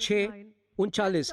6:39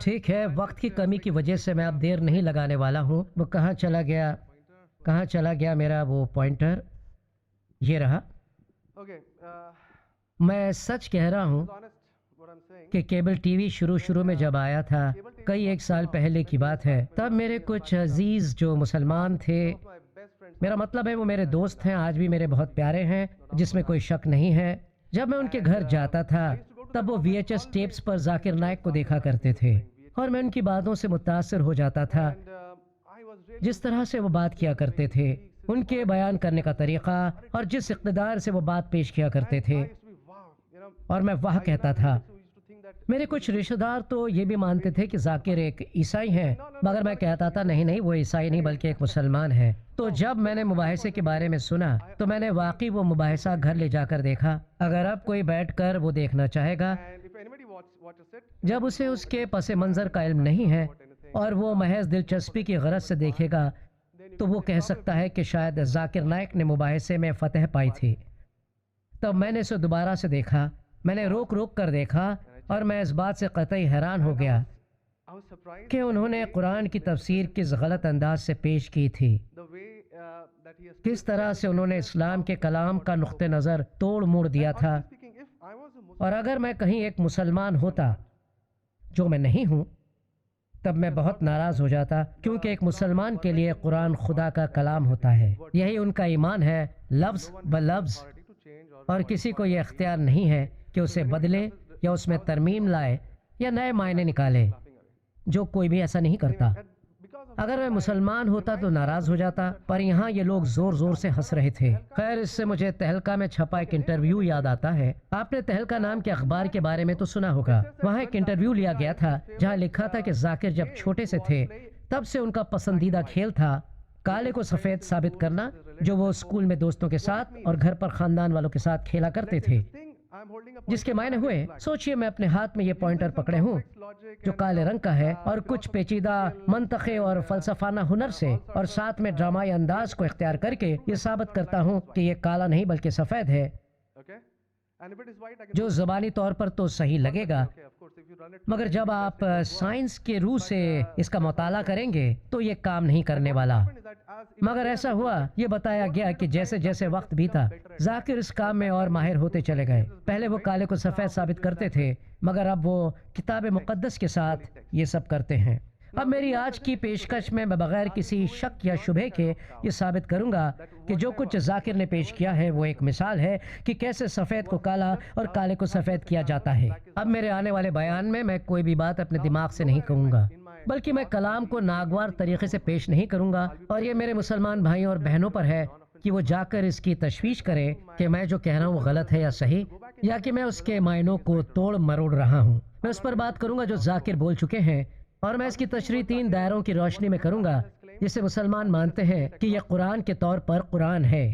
ٹھیک ہے، وقت کی کمی کی وجہ سے میں اب دیر نہیں لگانے والا ہوں. وہ کہاں چلا گیا میرا وہ پوائنٹر؟ یہ رہا. میں سچ کہہ رہا ہوں کہ کیبل ٹی وی شروع میں جب آیا تھا، کئی ایک سال پہلے کی بات ہے، تب میرے کچھ عزیز جو مسلمان تھے، میرا مطلب ہے وہ میرے دوست ہیں، آج بھی میرے بہت پیارے ہیں، جس میں کوئی شک نہیں ہے. جب میں ان کے گھر جاتا تھا تب وہ وی ایچ ایس ٹیپس پر ذاکر نائک کو دیکھا کرتے تھے، اور میں ان کی باتوں سے متاثر ہو جاتا تھا. جس طرح سے وہ بات کیا کرتے تھے، ان کے بیان کرنے کا طریقہ، اور جس اقتدار سے وہ بات پیش کیا کرتے تھے، اور میں واہ کہتا تھا. میرے کچھ رشتہ دار تو یہ بھی مانتے تھے کہ ذاکر ایک عیسائی ہیں، مگر میں کہتا تھا نہیں، وہ عیسائی نہیں بلکہ ایک مسلمان ہے. تو جب میں نے مباحثے کے بارے میں سنا تو میں نے واقعی وہ مباحثہ گھر لے جا کر دیکھا. اگر اب کوئی بیٹھ کر وہ دیکھنا چاہے گا، جب اسے اس کے پس منظر کا علم نہیں ہے اور وہ محض دلچسپی کی غرض سے دیکھے گا، تو وہ کہہ سکتا ہے کہ شاید ذاکر نائک نے مباحثے میں فتح پائی تھی. تب میں نے اسے دوبارہ سے دیکھا، میں نے روک کر دیکھا، اور میں اس بات سے قطعی حیران ہو گیا کہ انہوں نے قرآن کی تفسیر کس غلط انداز سے پیش کی تھی، کس طرح سے انہوں نے اسلام کے کلام کا نقطہ نظر توڑ موڑ دیا تھا. اور اگر میں کہیں ایک مسلمان ہوتا، جو میں نہیں ہوں، تب میں بہت ناراض ہو جاتا، کیونکہ ایک مسلمان کے لیے قرآن خدا کا کلام ہوتا ہے، یہی ان کا ایمان ہے، لفظ بلفظ، اور کسی کو یہ اختیار نہیں ہے کہ اسے بدلے یا اس میں ترمیم لائے یا نئے معنی نکالے، جو کوئی بھی ایسا نہیں کرتا. اگر میں مسلمان ہوتا تو ناراض ہو جاتا، پر یہاں یہ لوگ زور سے ہنس رہے تھے. خیر، اس سے مجھے تہلکہ میں چھپا ایک انٹرویو یاد آتا ہے. آپ نے تہلکہ نام کے اخبار کے بارے میں تو سنا ہوگا. وہاں ایک انٹرویو لیا گیا تھا جہاں لکھا تھا کہ ذاکر جب چھوٹے سے تھے تب سے ان کا پسندیدہ کھیل تھا کالے کو سفید ثابت کرنا، جو وہ اسکول میں دوستوں کے ساتھ اور گھر پر خاندان والوں کے ساتھ کھیلا کرتے تھے. جس کے معنی ہوئے، سوچئے میں اپنے ہاتھ میں یہ پوائنٹر پکڑے ہوں جو کالے رنگ کا ہے، اور کچھ پیچیدہ منطقے اور فلسفانہ ہنر سے اور ساتھ میں ڈرامائی انداز کو اختیار کر کے یہ ثابت کرتا ہوں کہ یہ کالا نہیں بلکہ سفید ہے، جو زبانی طور پر تو صحیح لگے گا، مگر جب آپ سائنس کے روح سے اس کا مطالعہ کریں گے تو یہ کام نہیں کرنے والا. مگر ایسا ہوا، یہ بتایا گیا کہ جیسے جیسے وقت بیتا، ذاکر اس کام میں اور ماہر ہوتے چلے گئے. پہلے وہ کالے کو سفید ثابت کرتے تھے، مگر اب وہ کتاب مقدس کے ساتھ یہ سب کرتے ہیں. اب میری آج کی پیشکش میں بغیر کسی شک یا شبہ کے یہ ثابت کروں گا کہ جو کچھ ذاکر نے پیش کیا ہے وہ ایک مثال ہے کہ کیسے سفید کو کالا اور کالے کو سفید کیا جاتا ہے. اب میرے آنے والے بیان میں کوئی بھی بات اپنے دماغ سے نہیں کہوں گا، بلکہ میں کلام کو ناگوار طریقے سے پیش نہیں کروں گا، اور یہ میرے مسلمان بھائیوں اور بہنوں پر ہے کہ وہ جا کر اس کی تشویش کریں کہ میں جو کہہ رہا ہوں وہ غلط ہے یا صحیح، یا کہ میں اس کے معنوں کو توڑ مروڑ رہا ہوں. میں اس پر بات کروں گا جو ذاکر بول چکے ہیں، اور میں اس کی تشریح 3 دائروں کی روشنی میں کروں گا جسے مسلمان مانتے ہیں کہ یہ قرآن کے طور پر قرآن ہے.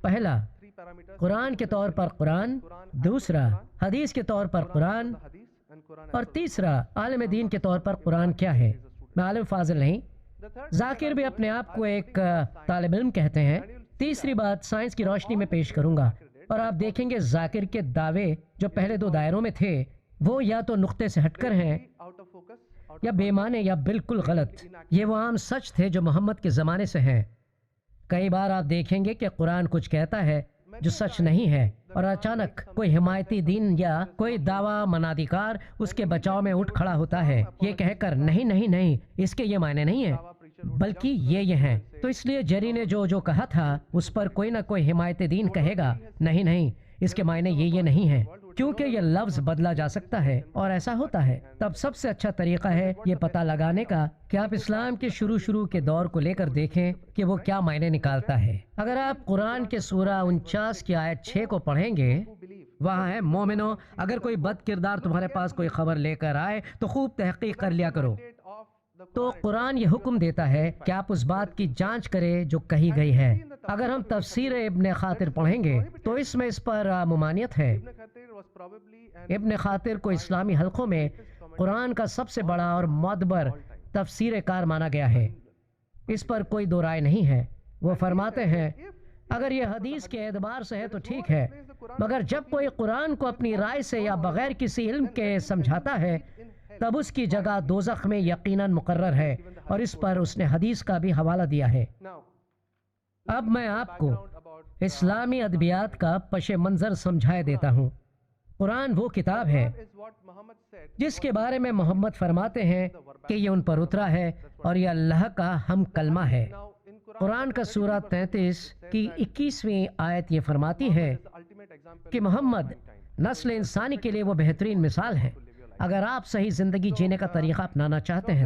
پہلا، قرآن کے طور پر قرآن. دوسرا، حدیث کے طور پر قرآن. اور تیسرا، عالم دین کے طور پر قرآن کیا ہے. میں عالم فاضل نہیں، ذاکر بھی اپنے آپ کو ایک طالب علم کہتے ہیں. تیسری بات سائنس کی روشنی میں پیش کروں گا، اور آپ دیکھیں گے ذاکر کے دعوے جو پہلے 2 دائروں میں تھے وہ یا تو نقطے سے ہٹ کر ہیں، یا بے معنی یا بالکل غلط. یہ وہ عام سچ تھے جو محمد کے زمانے سے ہیں. کئی بار آپ دیکھیں گے کہ قرآن کچھ کہتا ہے جو سچ نہیں ہے، اور اچانک کوئی حمایتی دین یا کوئی دعویٰ منادیکار اس کے بچاؤ میں اٹھ کھڑا ہوتا ہے، یہ کہہ کر نہیں، اس کے یہ معنی نہیں ہے بلکہ یہ ہیں. تو اس لیے جری نے جو کہا تھا اس پر کوئی نہ کوئی حمایت دین کہے گا نہیں، اس کے معنی یہ نہیں ہے، کیونکہ یہ لفظ بدلا جا سکتا ہے اور ایسا ہوتا ہے. تب سب سے اچھا طریقہ ہے یہ پتہ لگانے کا کہ آپ اسلام کے شروع کے دور کو لے کر دیکھیں کہ وہ کیا معنی نکالتا ہے. اگر آپ قرآن کے سورہ 49 کی آیت 6 کو پڑھیں گے، وہاں ہے: مومنو، اگر کوئی بد کردار تمہارے پاس کوئی خبر لے کر آئے تو خوب تحقیق کر لیا کرو. تو قرآن یہ حکم دیتا ہے کہ آپ اس بات کی جانچ کریں جو کہی گئی ہے. اگر ہم تفسیر ابن خاطر پڑھیں گے تو اس میں اس پر ممانعت ہے. ابن خاطر کو اسلامی حلقوں میں قرآن کا سب سے بڑا اور معتبر تفسیر کار مانا گیا ہے، اس پر کوئی دو رائے نہیں ہے. وہ فرماتے ہیں اگر یہ حدیث کے اعتبار سے ہے تو ٹھیک ہے، مگر جب کوئی قرآن کو اپنی رائے سے یا بغیر کسی علم کے سمجھاتا ہے تب اس کی جگہ دوزخ میں یقیناً مقرر ہے، اور اس پر اس نے حدیث کا بھی حوالہ دیا ہے۔ اب میں آپ کو اسلامی ادبیات کا پس منظر سمجھائے دیتا ہوں۔ قرآن وہ کتاب ہے جس کے بارے میں محمد فرماتے ہیں کہ یہ ان پر اترا ہے اور یہ اللہ کا ہم کلمہ ہے۔ قرآن کا سورہ 33 کی 21ویں آیت یہ فرماتی ہے کہ محمد نسل انسانی کے لیے وہ بہترین مثال ہے۔ اگر آپ صحیح زندگی جینے کا طریقہ اپنانا چاہتے ہیں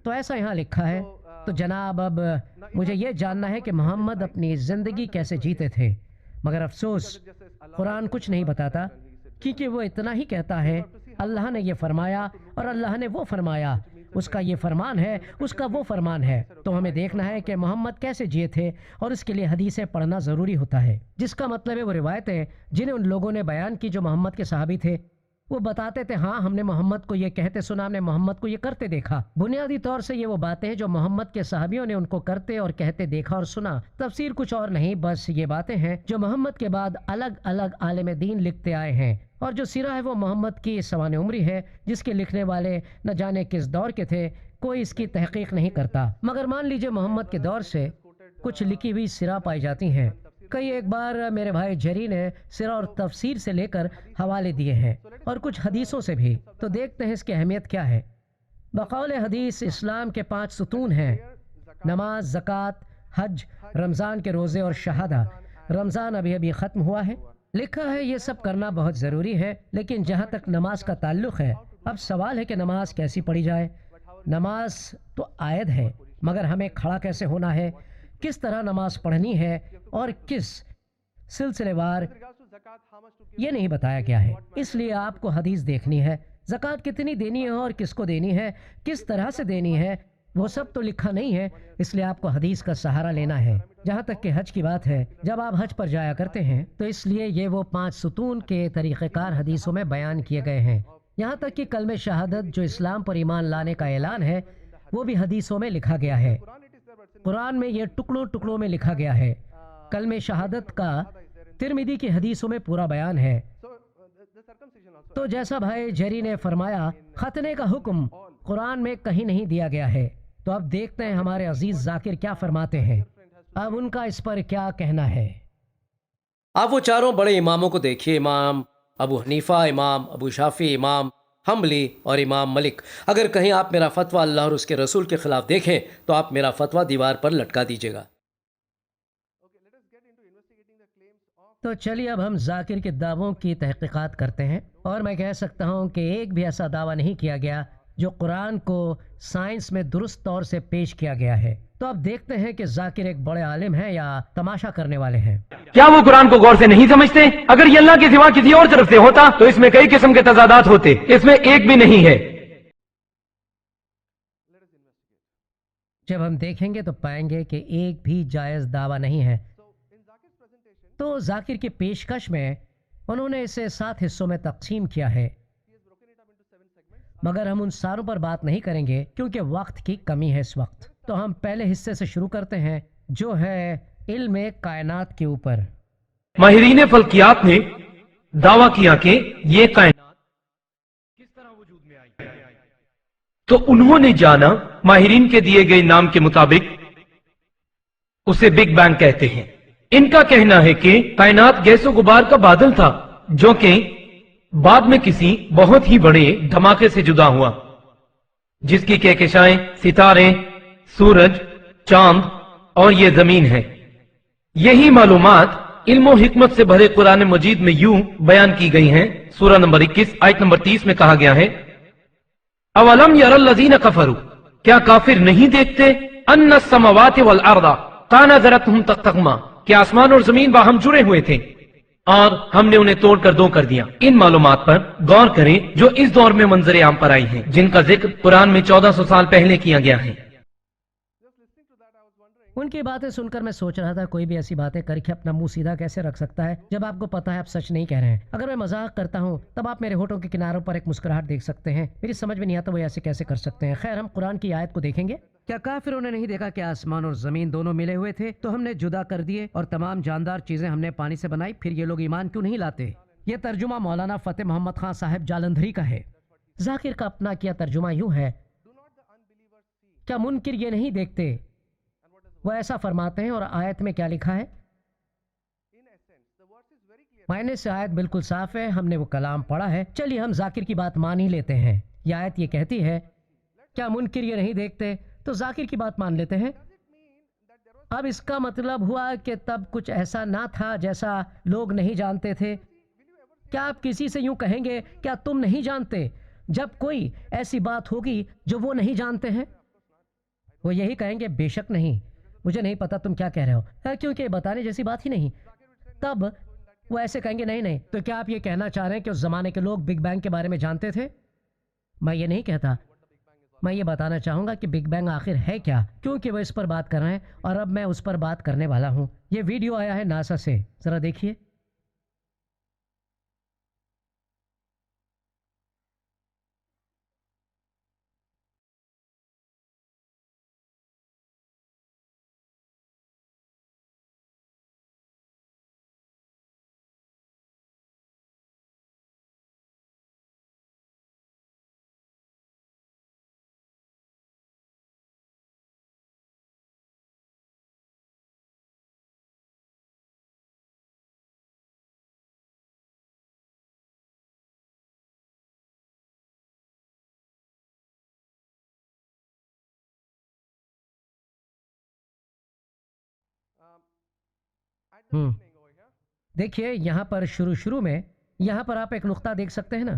تو ایسا یہاں لکھا ہے۔ تو جناب اب مجھے یہ جاننا ہے کہ محمد اپنی زندگی کیسے جیتے تھے، مگر افسوس قرآن کچھ نہیں بتاتا، کیونکہ وہ اتنا ہی کہتا ہے اللہ نے یہ فرمایا اور اللہ نے وہ فرمایا، اس کا یہ فرمان ہے، اس کا وہ فرمان ہے۔ تو ہمیں دیکھنا ہے کہ محمد کیسے جیے تھے، اور اس کے لیے حدیثیں پڑھنا ضروری ہوتا ہے، جس کا مطلب ہے وہ روایتیں جنہیں ان لوگوں نے بیان کی جو محمد کے صحابی تھے، وہ بتاتے تھے ہاں ہم نے محمد کو یہ کہتے سنا، ہم نے محمد کو یہ کرتے دیکھا۔ بنیادی طور سے یہ وہ باتیں ہیں جو محمد کے صحابیوں نے ان کو کرتے اور کہتے دیکھا اور سنا۔ تفسیر کچھ اور نہیں، بس یہ باتیں ہیں جو محمد کے بعد الگ الگ عالم دین لکھتے آئے ہیں، اور جو سیرہ ہے وہ محمد کی سوانح عمری ہے، جس کے لکھنے والے نہ جانے کس دور کے تھے، کوئی اس کی تحقیق نہیں کرتا۔ مگر مان لیجئے محمد کے دور سے کچھ لکھی ہوئی سیرہ پائی جاتی ہیں۔ کئی ایک بار میرے بھائی جری نے سیرہ اور تفسیر سے لے کر حوالے دیے ہیں، اور کچھ حدیثوں سے بھی۔ تو دیکھتے ہیں اس کی اہمیت کیا ہے۔ بقول حدیث اسلام کے 5 ستون ہیں: نماز، زکوٰۃ، حج، رمضان کے روزے اور شہادہ۔ رمضان ابھی ختم ہوا ہے، لکھا ہے یہ سب کرنا بہت ضروری ہے، لیکن جہاں تک نماز کا تعلق ہے، اب سوال ہے کہ نماز کیسی پڑھی جائے۔ نماز تو عائد ہے، مگر ہمیں کھڑا کیسے ہونا ہے، کس طرح نماز پڑھنی ہے، اور کس سلسلے وار، یہ نہیں بتایا گیا ہے۔ اس لیے آپ کو حدیث دیکھنی ہے۔ زکوٰۃ کتنی دینی ہے اور کس کو دینی ہے، کس طرح سے دینی ہے، وہ سب تو لکھا نہیں ہے، اس لیے آپ کو حدیث کا سہارا لینا ہے۔ جہاں تک کہ حج کی بات ہے، جب آپ حج پر جایا کرتے ہیں تو اس لیے یہ وہ 5 ستون کے طریقہ کار حدیثوں میں بیان کیے گئے ہیں۔ یہاں تک کہ کلمہ شہادت جو اسلام پر ایمان لانے کا اعلان ہے، وہ بھی حدیثوں میں لکھا گیا ہے۔ قرآن میں یہ ٹکڑوں ٹکڑوں میں لکھا گیا ہے۔ کلمہ شہادت کا ترمذی کی حدیثوں میں پورا بیان ہے۔ تو جیسا بھائی جری نے فرمایا، ختنے کا حکم قرآن میں کہیں نہیں دیا گیا ہے۔ تو اب دیکھتے ہیں ہمارے عزیز ذاکر کیا فرماتے ہیں، اب ان کا اس پر کیا کہنا ہے۔ آپ وہ چاروں بڑے اماموں کو دیکھیے، امام ابو حنیفہ، امام ابو شافعی، امام حنبلی اور امام ملک۔ اگر کہیں آپ میرا فتویٰ اللہ اور اس کے رسول کے خلاف دیکھیں تو آپ میرا فتویٰ دیوار پر لٹکا دیجیے گا۔ تو چلیے اب ہم ذاکر کے دعووں کی تحقیقات کرتے ہیں، اور میں کہہ سکتا ہوں کہ ایک بھی ایسا دعویٰ نہیں کیا گیا جو قرآن کو سائنس میں درست طور سے پیش کیا گیا ہے۔ تو اب دیکھتے ہیں کہ ذاکر ایک بڑے عالم ہیں یا تماشا کرنے والے ہیں۔ کیا وہ قرآن کو غور سے نہیں سمجھتے؟ اگر یہ اللہ کے سوا کسی اور طرف سے ہوتا تو اس میں کئی قسم کے تضادات ہوتے، اس میں ایک بھی نہیں ہے۔ جب ہم دیکھیں گے تو پائیں گے کہ ایک بھی جائز دعویٰ نہیں ہے۔ تو ذاکر کی پیشکش میں انہوں نے اسے 7 حصوں میں تقسیم کیا ہے، مگر ہم ان ساروں پر بات نہیں کریں گے کیونکہ وقت کی کمی ہے اس وقت۔ تو ہم پہلے حصے سے شروع کرتے ہیں جو ہے علم کائنات کے اوپر۔ ماہرین فلکیات نے دعویٰ کیا کہ یہ کائنات کس طرح وجود میں آئی، تو انہوں نے جانا ماہرین کے دیے گئے نام کے مطابق اسے بگ بینگ کہتے ہیں۔ ان کا کہنا ہے کہ کائنات گیس و غبار کا بادل تھا جو کہ بعد میں کسی بہت ہی بڑے دھماکے سے جدا ہوا، جس کی کہکشائیں ستارے، سورج، چاند اور یہ زمین ہے۔ یہی معلومات علم و حکمت سے بھرے قرآن مجید میں یوں بیان کی گئی ہیں۔ سورہ نمبر 21 آیت نمبر 30 میں کہا گیا ہے، اولم یر الذین کفروا، کیا کافر نہیں دیکھتے، ان السماوات والارض تنازعتهم تقتقما، کہ آسمان اور زمین باہم جڑے ہوئے تھے اور ہم نے انہیں توڑ کر دو کر دیا۔ ان معلومات پر غور کریں جو اس دور میں منظر عام پر آئی ہیں، جن کا ذکر قرآن میں 1400 سال پہلے کیا گیا ہے۔ ان کی باتیں سن کر میں سوچ رہا تھا کوئی بھی ایسی باتیں کر کے اپنا منہ سیدھا کیسے رکھ سکتا ہے جب آپ کو پتا ہے آپ سچ نہیں کہہ رہے ہیں. اگر میں مذاق کرتا ہوں تب آپ میرے ہونٹوں کے کناروں پر ایک مسکراہٹ دیکھ سکتے ہیں. میری سمجھ میں نہیں آتا وہ ایسے کیسے کر سکتے ہیں. خیر، ہم قرآن کی آیت کو دیکھیں گے. کیا کافروں نے نہیں دیکھا کہ آسمان اور زمین دونوں ملے ہوئے تھے تو ہم نے جدا کر دیے اور تمام جاندار چیزیں ہم نے پانی سے بنائی، پھر یہ لوگ ایمان کیوں نہیں لاتے؟ یہ ترجمہ مولانا فتح محمد خان صاحب جالندھری کا ہے. ذاکر کا اپنا کیا ترجمہ یوں ہے: کیا منکر یہ نہیں دیکھتے؟ وہ ایسا فرماتے ہیں. اور آیت میں کیا لکھا ہے؟ معنی سے آیت بالکل صاف ہے، ہم نے وہ کلام پڑھا ہے. چلیے ہم ذاکر کی بات مان ہی لیتے ہیں. یہ آیت یہ کہتی ہے کیا منکر یہ نہیں دیکھتے، تو ذاکر کی بات مان لیتے ہیں. اب اس کا مطلب ہوا کہ تب کچھ ایسا نہ تھا جیسا لوگ نہیں جانتے تھے. کیا آپ کسی سے یوں کہیں گے کیا تم نہیں جانتے جب کوئی ایسی بات ہوگی جو وہ نہیں جانتے ہیں؟ وہ یہی کہیں گے بے شک نہیں، مجھے نہیں پتا تم کیا کہہ رہے ہو، کیونکہ یہ بتانے جیسی بات ہی نہیں. تب وہ ایسے کہیں گے نہیں نہیں. تو کیا آپ یہ کہنا چاہ رہے ہیں کہ اس زمانے کے لوگ بگ بینگ کے بارے میں جانتے تھے؟ میں یہ نہیں کہتا. میں یہ بتانا چاہوں گا کہ بگ بینگ آخر ہے کیا، کیونکہ وہ اس پر بات کر رہے ہیں اور اب میں اس پر بات کرنے والا ہوں. یہ ویڈیو آیا ہے ناسا سے، ذرا دیکھیے. دیکھیے یہاں پر شروع میں یہاں پر آپ ایک نقطہ دیکھ سکتے ہیں نا.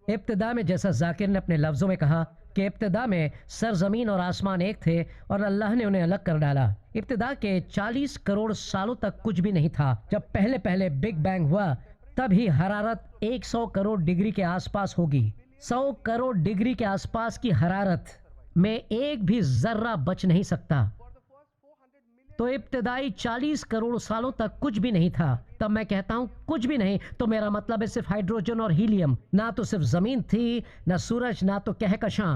ابتدا میں جیسا ذاکر نے اپنے لفظوں میں کہا کہ ابتدا میں سرزمین اور آسمان ایک تھے اور اللہ نے انہیں الگ کر ڈالا. ابتدا کے 40 کروڑ سالوں تک کچھ بھی نہیں تھا. جب پہلے بگ بینگ ہوا تب ہی حرارت 100 کروڑ ڈگری کے آس پاس ہوگی. 100 کروڑ ڈگری کے آس پاس کی حرارت میں ایک بھی ذرہ بچ نہیں سکتا. تو ابتدائی 40 کروڑ سالوں تک کچھ بھی نہیں تھا. تب میں کہتا ہوں کچھ بھی نہیں تو میرا مطلب ہے صرف ہائیڈروجن اور ہیلیم. نہ تو صرف زمین تھی، نہ سورج، نہ تو کہکشاں،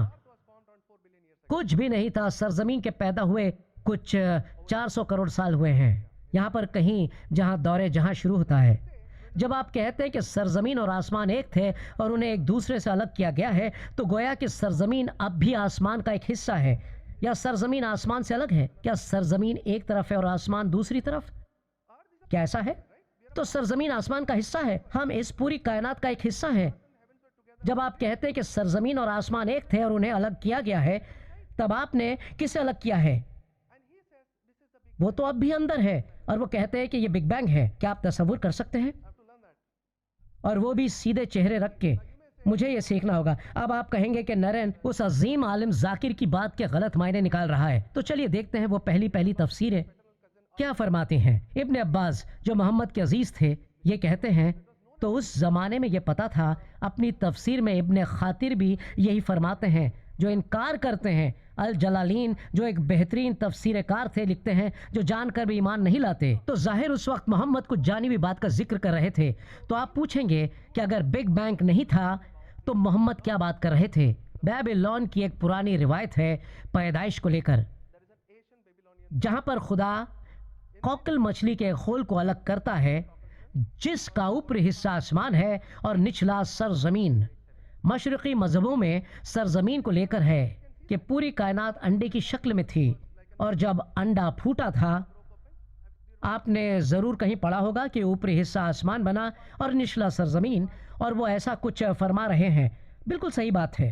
کچھ بھی نہیں تھا. سرزمین کے پیدا ہوئے کچھ 400 کروڑ سال ہوئے ہیں. یہاں پر کہیں جہاں دور جہاں شروع ہوتا ہے. جب آپ کہتے ہیں کہ سرزمین اور آسمان ایک تھے اور انہیں ایک دوسرے سے الگ کیا گیا ہے تو گویا کہ سرزمین اب بھی آسمان کا ایک حصہ ہے. یا سرزمین آسمان سے الگ ہے؟ کیا سرزمین ایک طرف ہے اور آسمان دوسری طرف؟ کیا ایسا ہے؟ تو سرزمین آسمان کا حصہ ہے. ہم اس پوری کائنات کا ایک حصہ ہیں. جب آپ کہتے ہیں کہ سرزمین اور آسمان ایک تھے اور انہیں الگ کیا گیا ہے تب آپ نے کسے الگ کیا ہے؟ وہ تو اب بھی اندر ہے اور وہ کہتے ہیں کہ یہ بگ بینگ ہے. کیا آپ تصور کر سکتے ہیں؟ اور وہ بھی سیدھے چہرے رکھ کے. مجھے یہ سیکھنا ہوگا. اب آپ کہیں گے کہ نرین اس عظیم عالم ذاکر کی بات کے غلط معنی نکال رہا ہے. تو چلیے دیکھتے ہیں وہ پہلی تفسیریں کیا فرماتے ہیں. ابن عباس جو محمد کے عزیز تھے یہ کہتے ہیں تو اس زمانے میں یہ پتا تھا. اپنی تفسیر میں ابن خاطر بھی یہی فرماتے ہیں جو انکار کرتے ہیں. الجلالین جو ایک بہترین تفسیر کار تھے لکھتے ہیں جو جان کر بھی ایمان نہیں لاتے. تو ظاہر اس وقت محمد کچھ جانبی بات کا ذکر کر رہے تھے. تو آپ پوچھیں گے کہ اگر بگ بینگ نہیں تھا تو محمد کیا بات کر رہے تھے؟ بیبلون کی ایک پرانی روایت ہے پیدائش کو لے کر جہاں پر خدا کوکل مچھلی کے خول کو الگ کرتا ہے جس کا اوپری حصہ آسمان ہے اور نچلا سرزمین. مشرقی مذہبوں میں سرزمین کو لے کر ہے کہ پوری کائنات انڈے کی شکل میں تھی اور جب انڈا پھوٹا تھا آپ نے ضرور کہیں پڑھا ہوگا کہ اوپری حصہ آسمان بنا اور نچلا سرزمین. اور وہ ایسا کچھ فرما رہے ہیں. بالکل صحیح بات ہے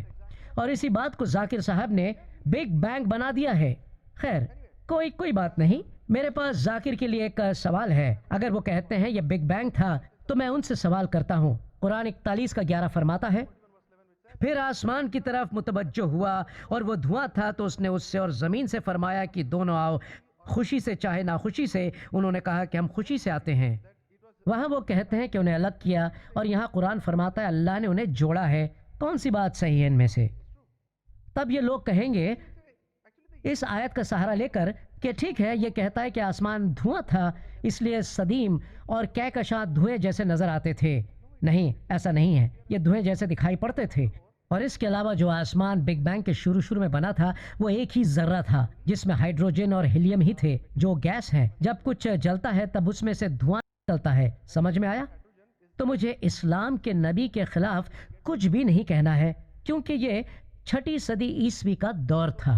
اور اسی بات کو ذاکر صاحب نے بگ بینگ بنا دیا ہے. خیر کوئی بات نہیں. میرے پاس ذاکر کے لیے ایک سوال ہے. اگر وہ کہتے ہیں یہ بگ بینگ تھا تو میں ان سے سوال کرتا ہوں. قرآن 41:11 فرماتا ہے پھر آسمان کی طرف متوجہ ہوا اور وہ دھواں تھا تو اس نے اس سے اور زمین سے فرمایا کہ دونوں آؤ خوشی سے چاہے ناخوشی سے. انہوں نے کہا کہ ہم خوشی سے آتے ہیں. وہاں وہ کہتے ہیں کہ انہیں الگ کیا اور یہاں قرآن فرماتا ہے اللہ نے انہیں جوڑا ہے. کون سی بات صحیح ہے ان میں سے؟ تب یہ لوگ کہیں گے اس آیت کا سہارا لے کر کہ ٹھیک ہے یہ کہتا ہے کہ آسمان دھواں تھا اس لیے صدیم اور کہکشاں دھوئیں جیسے نظر آتے تھے. نہیں، ایسا نہیں ہے، یہ دھوئیں جیسے دکھائی پڑتے تھے. اور اس کے علاوہ جو آسمان بگ بینگ کے شروع میں بنا تھا وہ ایک ہی ذرہ تھا جس میں ہائیڈروجن اور ہیلیم ہی تھے جو گیس ہیں. جب کچھ جلتا ہے تب اس میں سے دھواں نکلتا ہے. سمجھ میں آیا؟ تو مجھے اسلام کے نبی کے خلاف کچھ بھی نہیں کہنا ہے کیونکہ یہ 6 صدی عیسوی کا دور تھا.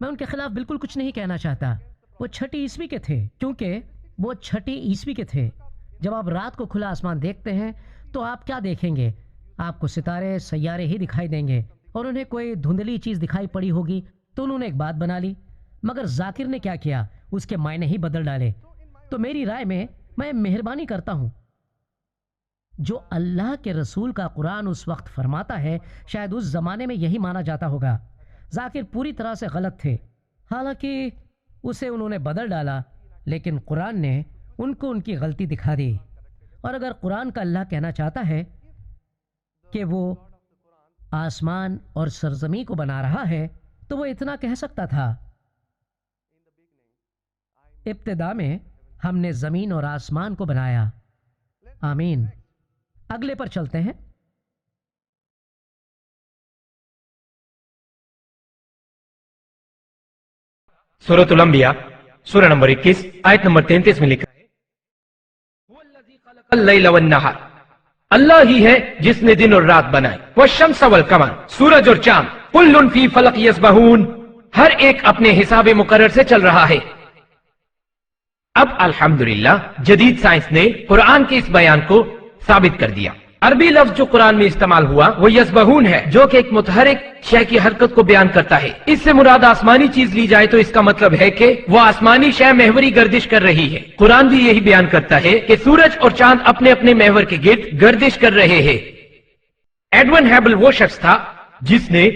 میں ان کے خلاف بالکل کچھ نہیں کہنا چاہتا. وہ 6 عیسوی کے تھے کیونکہ وہ 6 عیسوی کے تھے. جب آپ رات کو کھلا آسمان دیکھتے ہیں تو آپ کیا دیکھیں گے؟ آپ کو ستارے سیارے ہی دکھائی دیں گے اور انہیں کوئی دھندلی چیز دکھائی پڑی ہوگی تو انہوں نے ایک بات بنا لی. مگر ذاکر نے کیا کیا؟ اس کے معنی ہی بدل ڈالے. تو میری رائے میں مہربانی کرتا ہوں، جو اللہ کے رسول کا قرآن اس وقت فرماتا ہے شاید اس زمانے میں یہی مانا جاتا ہوگا. ذاکر پوری طرح سے غلط تھے، حالانکہ اسے انہوں نے بدل ڈالا، لیکن قرآن نے ان کو ان کی غلطی دکھا دی. اور اگر قرآن کا اللہ کہنا چاہتا ہے کہ وہ آسمان اور سرزمین کو بنا رہا ہے تو وہ اتنا کہہ سکتا تھا، ابتدا میں ہم نے زمین اور آسمان کو بنایا. آمین. اگلے پر چلتے ہیں. سورۃ الانبیاء سورہ نمبر 21 آیت نمبر 33 میں لکھا ہے اللیل والنہار، اللہ ہی ہے جس نے دن اور رات بنائے. والشمس والقمر، سورج اور چاند، کل فی فلک یسبحون، ہر ایک اپنے حساب مقرر سے چل رہا ہے. اب الحمدللہ جدید سائنس نے قرآن کے اس بیان کو ثابت کر دیا. عربی لفظ جو قرآن میں استعمال ہوا وہ یسبحون ہے، جو کہ ایک متحرک شے کی حرکت کو بیان کرتا ہے. اس سے مراد آسمانی چیز لی جائے تو اس کا مطلب ہے کہ وہ آسمانی شے محوری گردش کر رہی ہے. قرآن بھی یہی بیان کرتا ہے کہ سورج اور چاند اپنے اپنے محور کے گرد گردش کر رہے ہیں. ایڈون ہیبل وہ شخص تھا جس نے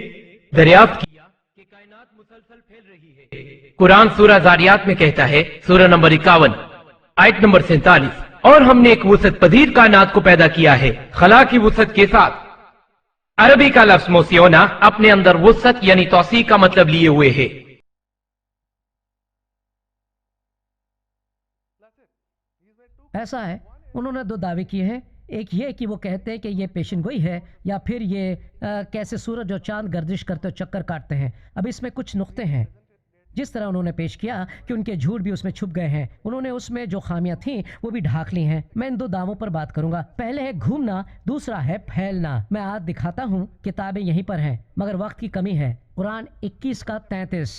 دریافت کیا کہ کائنات مسلسل پھیل رہی ہے. قرآن سورہ زاریات میں کہتا ہے، سورہ نمبر 51 آیت نمبر 47، اور ہم نے ایک وسعت پذیر کائنات کو پیدا کیا ہے خلا کی وسعت کے ساتھ. عربی کا لفظ موسیونا اپنے اندر وسعت یعنی توسیع کا مطلب لیے ہوئے ہے. ایسا ہے، انہوں نے 2 دعوے کیے ہیں. ایک یہ کہ وہ کہتے ہیں کہ یہ پیشن گوئی ہے، یا پھر یہ کیسے سورج اور چاند گردش کرتے اور چکر کاٹتے ہیں. اب اس میں کچھ نقطے ہیں. جس طرح انہوں نے پیش کیا کہ ان کے جھوٹ بھی اس میں چھپ گئے ہیں، انہوں نے اس میں جو خامیاں تھیں وہ بھی ڈھانک لی ہیں. میں ان 2 دعووں پر بات کروں گا. پہلے ہے گھومنا، دوسرا ہے پھیلنا. میں آج دکھاتا ہوں، کتابیں یہیں پر ہیں مگر وقت کی کمی ہے. قرآن 21 کا 33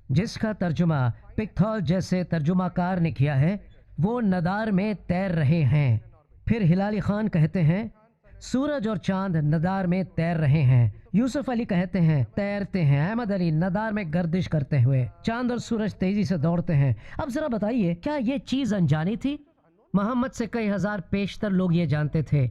جس کا ترجمہ پکتھول جیسے ترجمہ کار نے کیا ہے، وہ ندار میں تیر رہے ہیں. پھر ہلالی خان کہتے ہیں سورج اور چاند ندار میں تیر رہے ہیں. یوسف علی کہتے ہیں تیرتے ہیں. احمد علی ندار میں گردش کرتے ہوئے. چاند اور سورج تیزی سے دوڑتے ہیں. اب ذرا بتائیے، کیا یہ چیز انجانی تھی؟ محمد سے کئی ہزار پیشتر لوگ یہ جانتے تھے،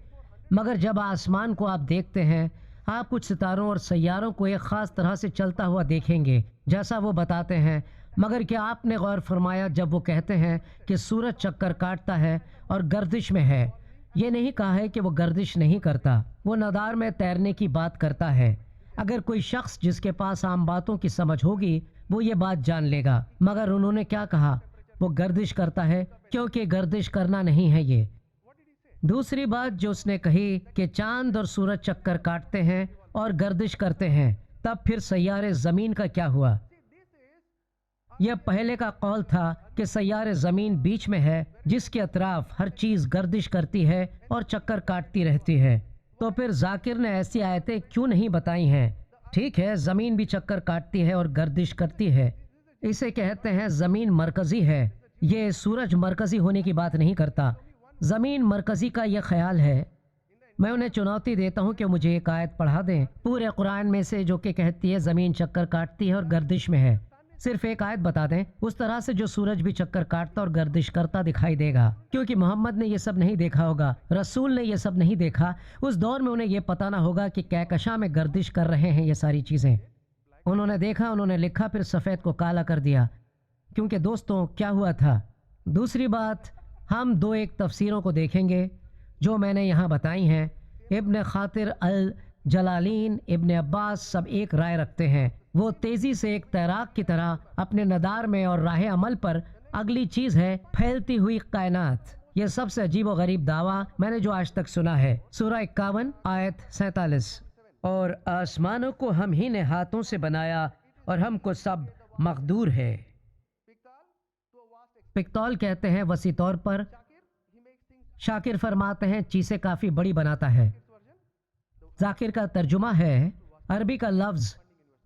مگر جب آسمان کو آپ دیکھتے ہیں آپ کچھ ستاروں اور سیاروں کو ایک خاص طرح سے چلتا ہوا دیکھیں گے جیسا وہ بتاتے ہیں. مگر کیا آپ نے غور فرمایا جب وہ کہتے ہیں کہ سورج چکر کاٹتا ہے اور گردش میں ہے؟ یہ نہیں کہا ہے کہ وہ گردش نہیں کرتا، وہ ندار میں تیرنے کی بات کرتا ہے. اگر کوئی شخص جس کے پاس عام باتوں کی سمجھ ہوگی وہ یہ بات جان لے گا. مگر انہوں نے کیا کہا؟ وہ گردش کرتا ہے، کیونکہ گردش کرنا نہیں ہے یہ. دوسری بات جو اس نے کہی کہ چاند اور سورج چکر کاٹتے ہیں اور گردش کرتے ہیں، تب پھر سیارے زمین کا کیا ہوا؟ یہ پہلے کا قول تھا کہ سیارے زمین بیچ میں ہے جس کے اطراف ہر چیز گردش کرتی ہے اور چکر کاٹتی رہتی ہے. تو پھر ذاکر نے ایسی آیتیں کیوں نہیں بتائی ہیں؟ ٹھیک ہے، زمین بھی چکر کاٹتی ہے اور گردش کرتی ہے، اسے کہتے ہیں زمین مرکزی ہے. یہ سورج مرکزی ہونے کی بات نہیں کرتا. زمین مرکزی کا یہ خیال ہے. میں انہیں چنوتی دیتا ہوں کہ مجھے ایک آیت پڑھا دیں پورے قرآن میں سے جو کہ کہتی ہے زمین چکر کاٹتی ہے اور گردش میں ہے. صرف ایک آیت بتا دیں اس طرح سے جو سورج بھی چکر کاٹتا اور گردش کرتا دکھائی دے گا، کیونکہ محمد نے یہ سب نہیں دیکھا ہوگا، رسول نے یہ سب نہیں دیکھا. اس دور میں انہیں یہ پتہ نہ ہوگا کہ کہکشاں میں گردش کر رہے ہیں یہ ساری چیزیں. انہوں نے دیکھا، انہوں نے لکھا، پھر سفید کو کالا کر دیا. کیونکہ دوستوں کیا ہوا تھا؟ دوسری بات، ہم 2 ایک تفسیروں کو دیکھیں گے جو میں نے یہاں بتائی ہیں. ابن خاطر الجلالین، ابن عباس سب ایک رائے رکھتے ہیں. وہ تیزی سے ایک تیراک کی طرح اپنے ندار میں اور راہ عمل پر اگلی چیز ہے پھیلتی ہوئی کائنات۔ یہ سب سے عجیب و غریب دعویٰ میں نے جو آج تک سنا ہے۔ سورہ 51 آیت 47۔ اور آسمانوں کو ہم ہی نے ہاتھوں سے بنایا اور ہم کو سب مقدور ہے۔ پکتول کہتے ہیں وسیع طور پر، شاکر فرماتے ہیں چیزیں کافی بڑی بناتا ہے۔ ذاکر کا ترجمہ ہے عربی کا لفظ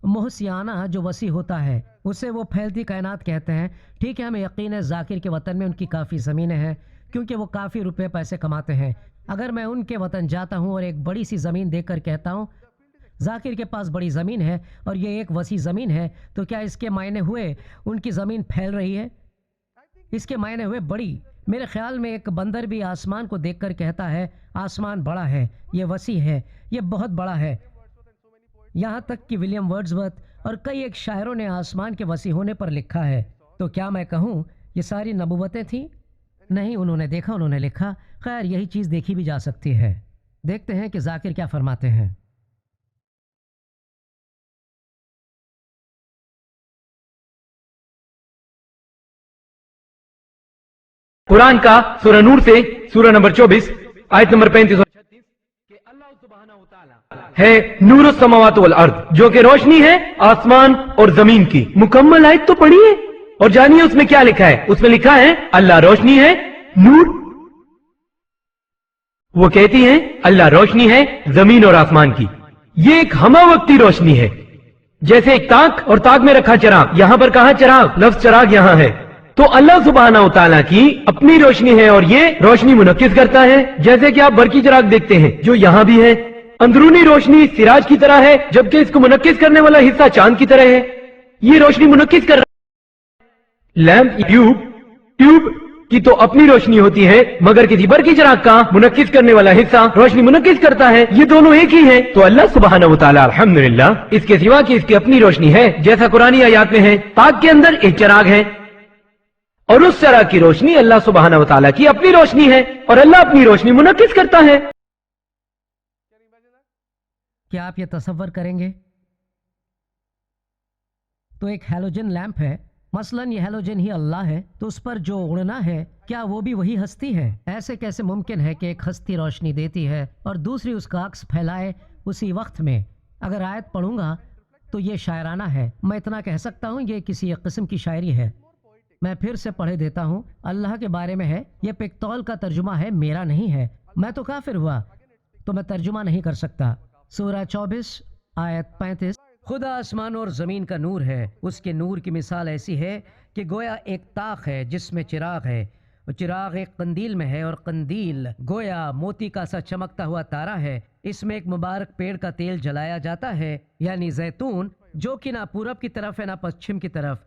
محسیانہ جو وسیع ہوتا ہے، اسے وہ پھیلتی کائنات کہتے ہیں۔ ٹھیک ہے، ہمیں یقین ہے ذاکر کے وطن میں ان کی کافی زمینیں ہیں کیونکہ وہ کافی روپے پیسے کماتے ہیں۔ اگر میں ان کے وطن جاتا ہوں اور ایک بڑی سی زمین دیکھ کر کہتا ہوں ذاکر کے پاس بڑی زمین ہے اور یہ ایک وسیع زمین ہے، تو کیا اس کے معنی ہوئے ان کی زمین پھیل رہی ہے؟ اس کے معنی ہوئے بڑی۔ میرے خیال میں ایک بندر بھی آسمان کو دیکھ کر کہتا ہے آسمان بڑا ہے، یہ وسیع ہے، یہ بہت بڑا ہے۔ یہاں تک کہ ولیم ورڈزورتھ اور کئی ایک شاعروں نے آسمان کے وسیع ہونے پر لکھا ہے۔ تو کیا میں کہوں یہ ساری نبوتیں تھیں؟ نہیں، انہوں نے دیکھا، انہوں نے لکھا۔ خیر، یہی چیز دیکھی بھی جا سکتی ہے۔ دیکھتے ہیں کہ ذاکر کیا فرماتے ہیں۔ قرآن کا سورہ نور سے سورہ نمبر 24 آیت نمبر 35 اور 36 کہ اللہ سبحانہ و تعالی ہے نور السماوات والارض، جو کہ روشنی ہے آسمان اور زمین کی۔ مکمل آیت تو پڑھیے اور جانیے اس میں کیا لکھا ہے۔ اس میں لکھا ہے اللہ روشنی ہے، نور۔ وہ کہتی ہیں اللہ روشنی ہے زمین اور آسمان کی۔ یہ ایک ہمہ وقتی روشنی ہے، جیسے ایک تاک اور تاک میں رکھا چراغ۔ یہاں پر کہا چراغ، لفظ چراغ یہاں ہے۔ تو اللہ سبحانہ و تعالیٰ کی اپنی روشنی ہے اور یہ روشنی منعکس کرتا ہے، جیسے کہ آپ برقی چراغ دیکھتے ہیں جو یہاں بھی ہے۔ اندرونی روشنی سراج کی طرح ہے، جبکہ اس کو منعکس کرنے والا حصہ چاند کی طرح ہے۔ یہ روشنی منعکس کر رہا ہے۔ لیمپ ٹیوب کی تو اپنی روشنی ہوتی ہے، مگر کسی برقی چراغ کا منعکس کرنے والا حصہ روشنی منعکس کرتا ہے۔ یہ دونوں ایک ہی ہیں۔ تو اللہ سبحانہ و تعالیٰ الحمدللہ اس کے سوا کہ اس کی اپنی روشنی ہے، جیسا قرآنی آیات میں ہے، تاک کے اندر ایک چراغ ہے اور اس چراغ کی روشنی اللہ سبحانہ و تعالیٰ کی اپنی روشنی ہے اور اللہ اپنی روشنی منعکس کرتا ہے۔ کیا آپ یہ تصور کریں گے؟ تو ایک ہیلوجن لیمپ ہے، مثلا یہ ہیلوجن ہی اللہ ہے، تو اس پر جو اڑنا ہے کیا وہ بھی وہی ہستی ہے؟ ایسے کیسے ممکن ہے کہ ایک ہستی روشنی دیتی ہے اور دوسری اس کا عکس پھیلائے اسی وقت میں؟ اگر آیت پڑھوں گا تو یہ شاعرانہ ہے، میں اتنا کہہ سکتا ہوں یہ کسی ایک قسم کی شاعری ہے۔ میں پھر سے پڑھے دیتا ہوں، اللہ کے بارے میں ہے، یہ پکتول کا ترجمہ ہے، میرا نہیں ہے۔ میں تو کافر ہوا تو میں ترجمہ نہیں کر سکتا۔ سورہ 24 آیت 35۔ خدا آسمان اور زمین کا نور ہے، اس کے نور کی مثال ایسی ہے کہ گویا ایک طاق ہے جس میں چراغ ہے، اور چراغ ایک قندیل میں ہے، اور قندیل گویا موتی کا سا چمکتا ہوا تارا ہے۔ اس میں ایک مبارک پیڑ کا تیل جلایا جاتا ہے، یعنی زیتون، جو کہ نہ پورب کی طرف ہے نہ پچھم کی طرف۔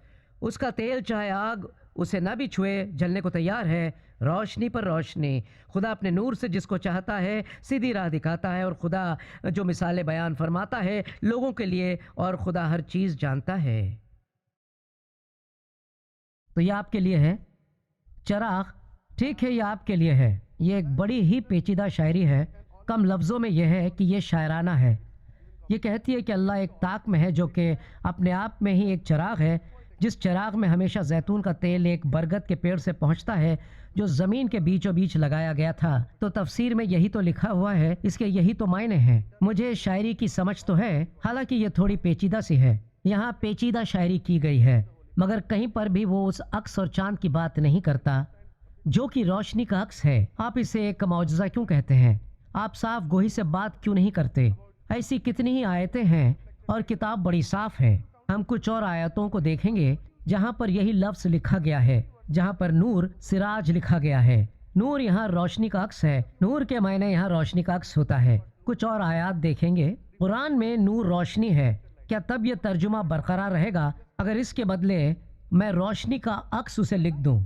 اس کا تیل چاہے آگ اسے نہ بھی چھوئے جلنے کو تیار ہے۔ روشنی پر روشنی، خدا اپنے نور سے جس کو چاہتا ہے سیدھی راہ دکھاتا ہے، اور خدا جو مثالیں بیان فرماتا ہے لوگوں کے لیے، اور خدا ہر چیز جانتا ہے۔ تو یہ آپ کے لیے ہے چراغ، ٹھیک ہے، یہ آپ کے لیے ہے۔ یہ ایک بڑی ہی پیچیدہ شاعری ہے، کم لفظوں میں یہ ہے کہ یہ شاعرانہ ہے۔ یہ کہتی ہے کہ اللہ ایک طاق میں ہے جو کہ اپنے آپ میں ہی ایک چراغ ہے، جس چراغ میں ہمیشہ زیتون کا تیل ایک برگد کے پیڑ سے پہنچتا ہے جو زمین کے بیچوں بیچ لگایا گیا تھا۔ تو تفسیر میں یہی تو لکھا ہوا ہے، اس کے یہی تو معنی ہیں۔ مجھے شاعری کی سمجھ تو ہے، حالانکہ یہ تھوڑی پیچیدہ سی ہے، یہاں پیچیدہ شاعری کی گئی ہے، مگر کہیں پر بھی وہ اس عکس اور چاند کی بات نہیں کرتا جو کہ روشنی کا عکس ہے۔ آپ اسے ایک معجزہ کیوں کہتے ہیں؟ آپ صاف گوہی سے بات کیوں نہیں کرتے؟ ایسی کتنی ہی آیتیں ہیں اور کتاب بڑی صاف ہے۔ ہم کچھ اور آیتوں کو دیکھیں گے جہاں پر یہی لفظ لکھا گیا ہے، جہاں پر نور سراج لکھا گیا ہے۔ نور یہاں روشنی کا عکس ہے، نور کے معنی یہاں روشنی کا عکس ہوتا ہے۔ کچھ اور آیات دیکھیں گے۔ قرآن میں نور روشنی ہے، کیا تب یہ ترجمہ برقرار رہے گا اگر اس کے بدلے میں روشنی کا عکس اسے لکھ دوں؟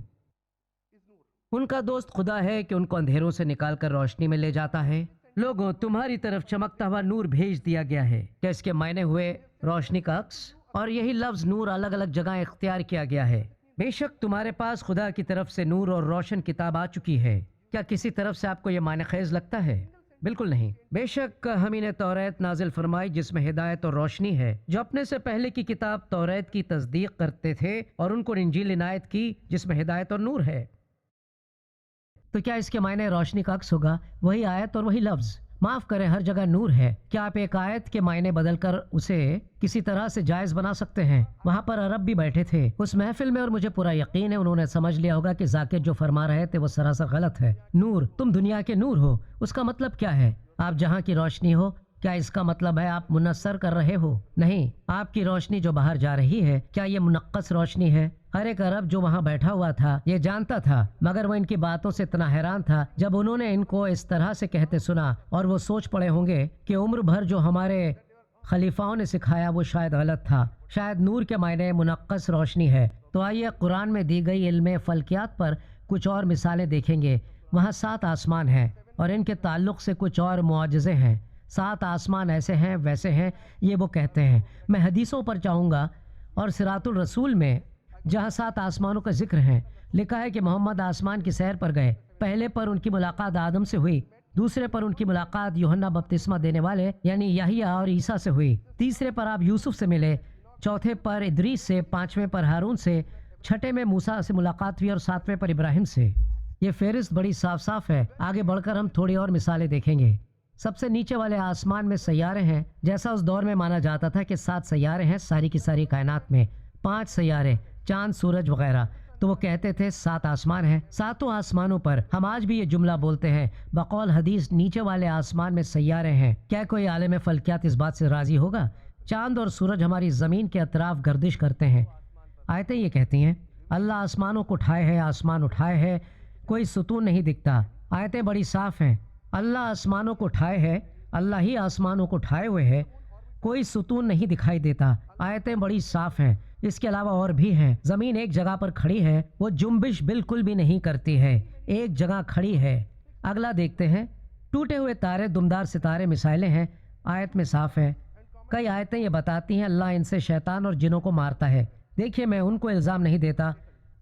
ان کا دوست خدا ہے کہ ان کو اندھیروں سے نکال کر روشنی میں لے جاتا ہے۔ لوگوں، تمہاری طرف چمکتا ہوا نور بھیج دیا گیا ہے۔ کیا اس کے معنی ہوئے روشنی کا عکس؟ اور یہی لفظ نور الگ الگ جگہ اختیار کیا گیا ہے۔ بے شک تمہارے پاس خدا کی طرف سے نور اور روشن کتاب آ چکی ہے۔ کیا کسی طرف سے آپ کو یہ معنی خیز لگتا ہے؟ بالکل نہیں. بے شک ہم انہیں توریت نازل فرمائی جس میں ہدایت اور روشنی ہے. جو اپنے سے پہلے کی کتاب توریت کی تصدیق کرتے تھے اور ان کو انجیل عنایت کی جس میں ہدایت اور نور ہے. تو کیا اس کے معنی روشنی کا عکس ہوگا؟ وہی آیت اور وہی لفظ. معاف کریں، ہر جگہ نور ہے. کیا آپ ایک آیت کے معنی بدل کر اسے کسی طرح سے جائز بنا سکتے ہیں؟ وہاں پر عرب بھی بیٹھے تھے اس محفل میں اور مجھے پورا یقین ہے انہوں نے سمجھ لیا ہوگا کہ ذاکر جو فرما رہے تھے وہ سراسر غلط ہے. نور، تم دنیا کے نور ہو، اس کا مطلب کیا ہے؟ آپ جہاں کی روشنی ہو. کیا اس کا مطلب ہے آپ منصر کر رہے ہو؟ نہیں، آپ کی روشنی جو باہر جا رہی ہے کیا یہ منقص روشنی ہے؟ ہر ایک عرب جو وہاں بیٹھا ہوا تھا یہ جانتا تھا، مگر وہ ان کی باتوں سے اتنا حیران تھا جب انہوں نے ان کو اس طرح سے کہتے سنا، اور وہ سوچ پڑے ہوں گے کہ عمر بھر جو ہمارے خلیفاؤں نے سکھایا وہ شاید غلط تھا. شاید نور کے معنی منقص روشنی ہے. تو آئیے قرآن میں دی گئی علم فلکیات پر کچھ اور مثالیں دیکھیں گے. وہاں 7 آسمان ہیں اور ان کے تعلق سے کچھ اور معجزے ہیں. 7 آسمان ایسے ہیں ویسے ہیں یہ وہ کہتے ہیں. میں حدیثوں پر چاہوں گا اور صراط الرسول میں جہاں 7 آسمانوں کا ذکر ہے لکھا ہے کہ محمد آسمان کی سیر پر گئے. پہلے پر ان کی ملاقات آدم سے ہوئی، دوسرے پر ان کی ملاقات یوحنا بپتسمہ دینے والے یعنی یحییٰ اور عیسیٰ سے ہوئی، تیسرے پر آپ یوسف سے ملے، چوتھے پر ادریس سے، پانچویں پر ہارون سے، چھٹے میں موسیٰ سے ملاقات ہوئی اور ساتویں پر ابراہیم سے. یہ فہرست بڑی صاف صاف ہے. آگے بڑھ کر ہم تھوڑی اور مثالیں دیکھیں گے. سب سے نیچے والے آسمان میں سیارے ہیں. جیسا اس دور میں مانا جاتا تھا کہ 7 سیارے ہیں ساری کی ساری کائنات میں، 5 سیارے، چاند، سورج وغیرہ. تو وہ کہتے تھے 7 آسمان ہیں. 7 آسمانوں پر ہم آج بھی یہ جملہ بولتے ہیں بقول حدیث نیچے والے آسمان میں سیارے ہیں. کیا کوئی عالم فلکیات اس بات سے راضی ہوگا؟ چاند اور سورج ہماری زمین کے اطراف گردش کرتے ہیں. آیتیں یہ کہتی ہیں اللہ آسمانوں کو اٹھائے ہے، آسمان اٹھائے ہے، کوئی ستون نہیں دکھتا. آیتیں بڑی صاف ہیں. اللہ آسمانوں کو اٹھائے ہے، اللہ ہی آسمانوں کو اٹھائے ہوئے ہے، کوئی ستون نہیں دکھائی دیتا. آیتیں بڑی صاف ہیں. اس کے علاوہ اور بھی ہیں. زمین ایک جگہ پر کھڑی ہے، وہ جنبش بالکل بھی نہیں کرتی ہے، ایک جگہ کھڑی ہے. اگلا دیکھتے ہیں. ٹوٹے ہوئے تارے، دمدار ستارے مثالیں ہیں. آیت میں صاف ہے. کئی آیتیں یہ بتاتی ہیں اللہ ان سے شیطان اور جنوں کو مارتا ہے. دیکھیے میں ان کو الزام نہیں دیتا.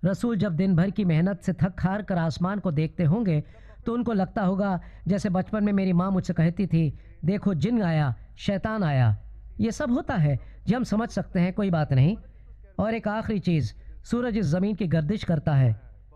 رسول جب دن بھر کی محنت سے تھک ہار کر آسمان کو دیکھتے ہوں گے تو ان کو لگتا ہوگا جیسے بچپن میں میری ماں مجھ سے کہتی تھی دیکھو جن آیا، شیطان آیا. یہ سب ہوتا ہے جی، ہم سمجھ سکتے ہیں، کوئی بات نہیں. اور ایک آخری چیز، سورج اس زمین کی گردش کرتا ہے.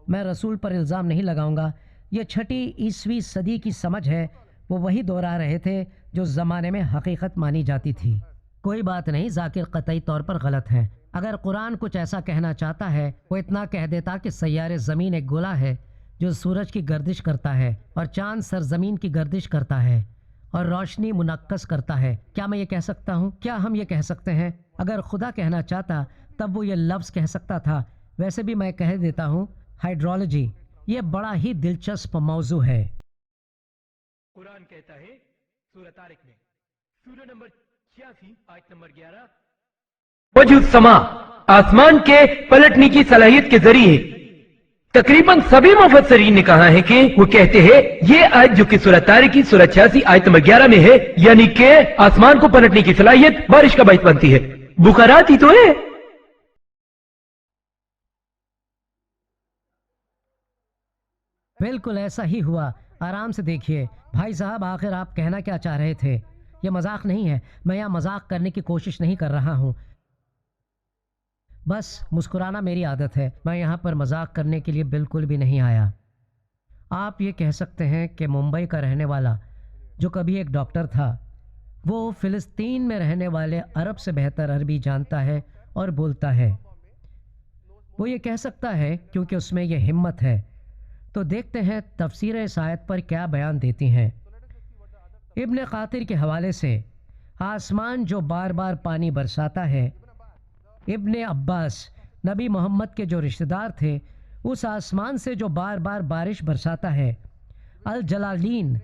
میں رسول پر الزام نہیں لگاؤں گا. یہ 6 عیسوی صدی کی سمجھ ہے. وہ وہی دہرا رہے تھے جو اس زمانے میں حقیقت مانی جاتی تھی. کوئی بات نہیں، ذاکر قطعی طور پر غلط ہے. اگر قرآن کچھ ایسا کہنا چاہتا ہے وہ اتنا کہہ دیتا کہ سیارے زمین ایک گولا ہے جو سورج کی گردش کرتا ہے اور چاند سرزمین کی گردش کرتا ہے اور روشنی منعکس کرتا ہے. کیا میں یہ کہہ سکتا ہوں؟ کیا ہم یہ کہہ سکتے ہیں؟ اگر خدا کہنا چاہتا تب وہ یہ لفظ کہہ سکتا تھا. ویسے بھی میں کہہ دیتا ہوں ہائیڈرولوجی یہ بڑا ہی دلچسپ موضوع ہے. قرآن کہتا ہے سورہ طارق میں سورہ نمبر 86 آیت نمبر 11 وجہ السما، آسمان کے پلٹنے کی صلاحیت کے ذریعے. تقریباً سبھی مفسرین نے کہا ہے کہ وہ کہتے ہیں یہ آیت جو کہ سورہ طارق کی سورہ 86 آیت نمبر 11 میں ہے، یعنی کہ آسمان کو پلٹنے کی صلاحیت بارش کا باعث بنتی ہے. بخارات ہی تو ہے. بالکل ایسا ہی ہوا. آرام سے دیکھیے بھائی صاحب، آخر آپ کہنا کیا چاہ رہے تھے؟ یہ مذاق نہیں ہے. میں یہاں مذاق کرنے کی کوشش نہیں کر رہا ہوں. بس مسکرانا میری عادت ہے. میں یہاں پر مذاق کرنے کے لیے بالکل بھی نہیں آیا. آپ یہ کہہ سکتے ہیں کہ ممبئی کا رہنے والا جو کبھی ایک ڈاکٹر تھا وہ فلسطین میں رہنے والے عرب سے بہتر عربی جانتا ہے اور بولتا ہے. وہ یہ کہہ سکتا ہے کیونکہ اس میں یہ ہمت ہے. تو دیکھتے ہیں تفسیر اس آیت پر کیا بیان دیتی ہیں. ابن قاطر کے حوالے سے آسمان جو بار بار پانی برساتا ہے. ابن عباس نبی محمد کے جو رشتہ دار تھے اس آسمان سے جو بار بار بارش برساتا ہے. الجلالین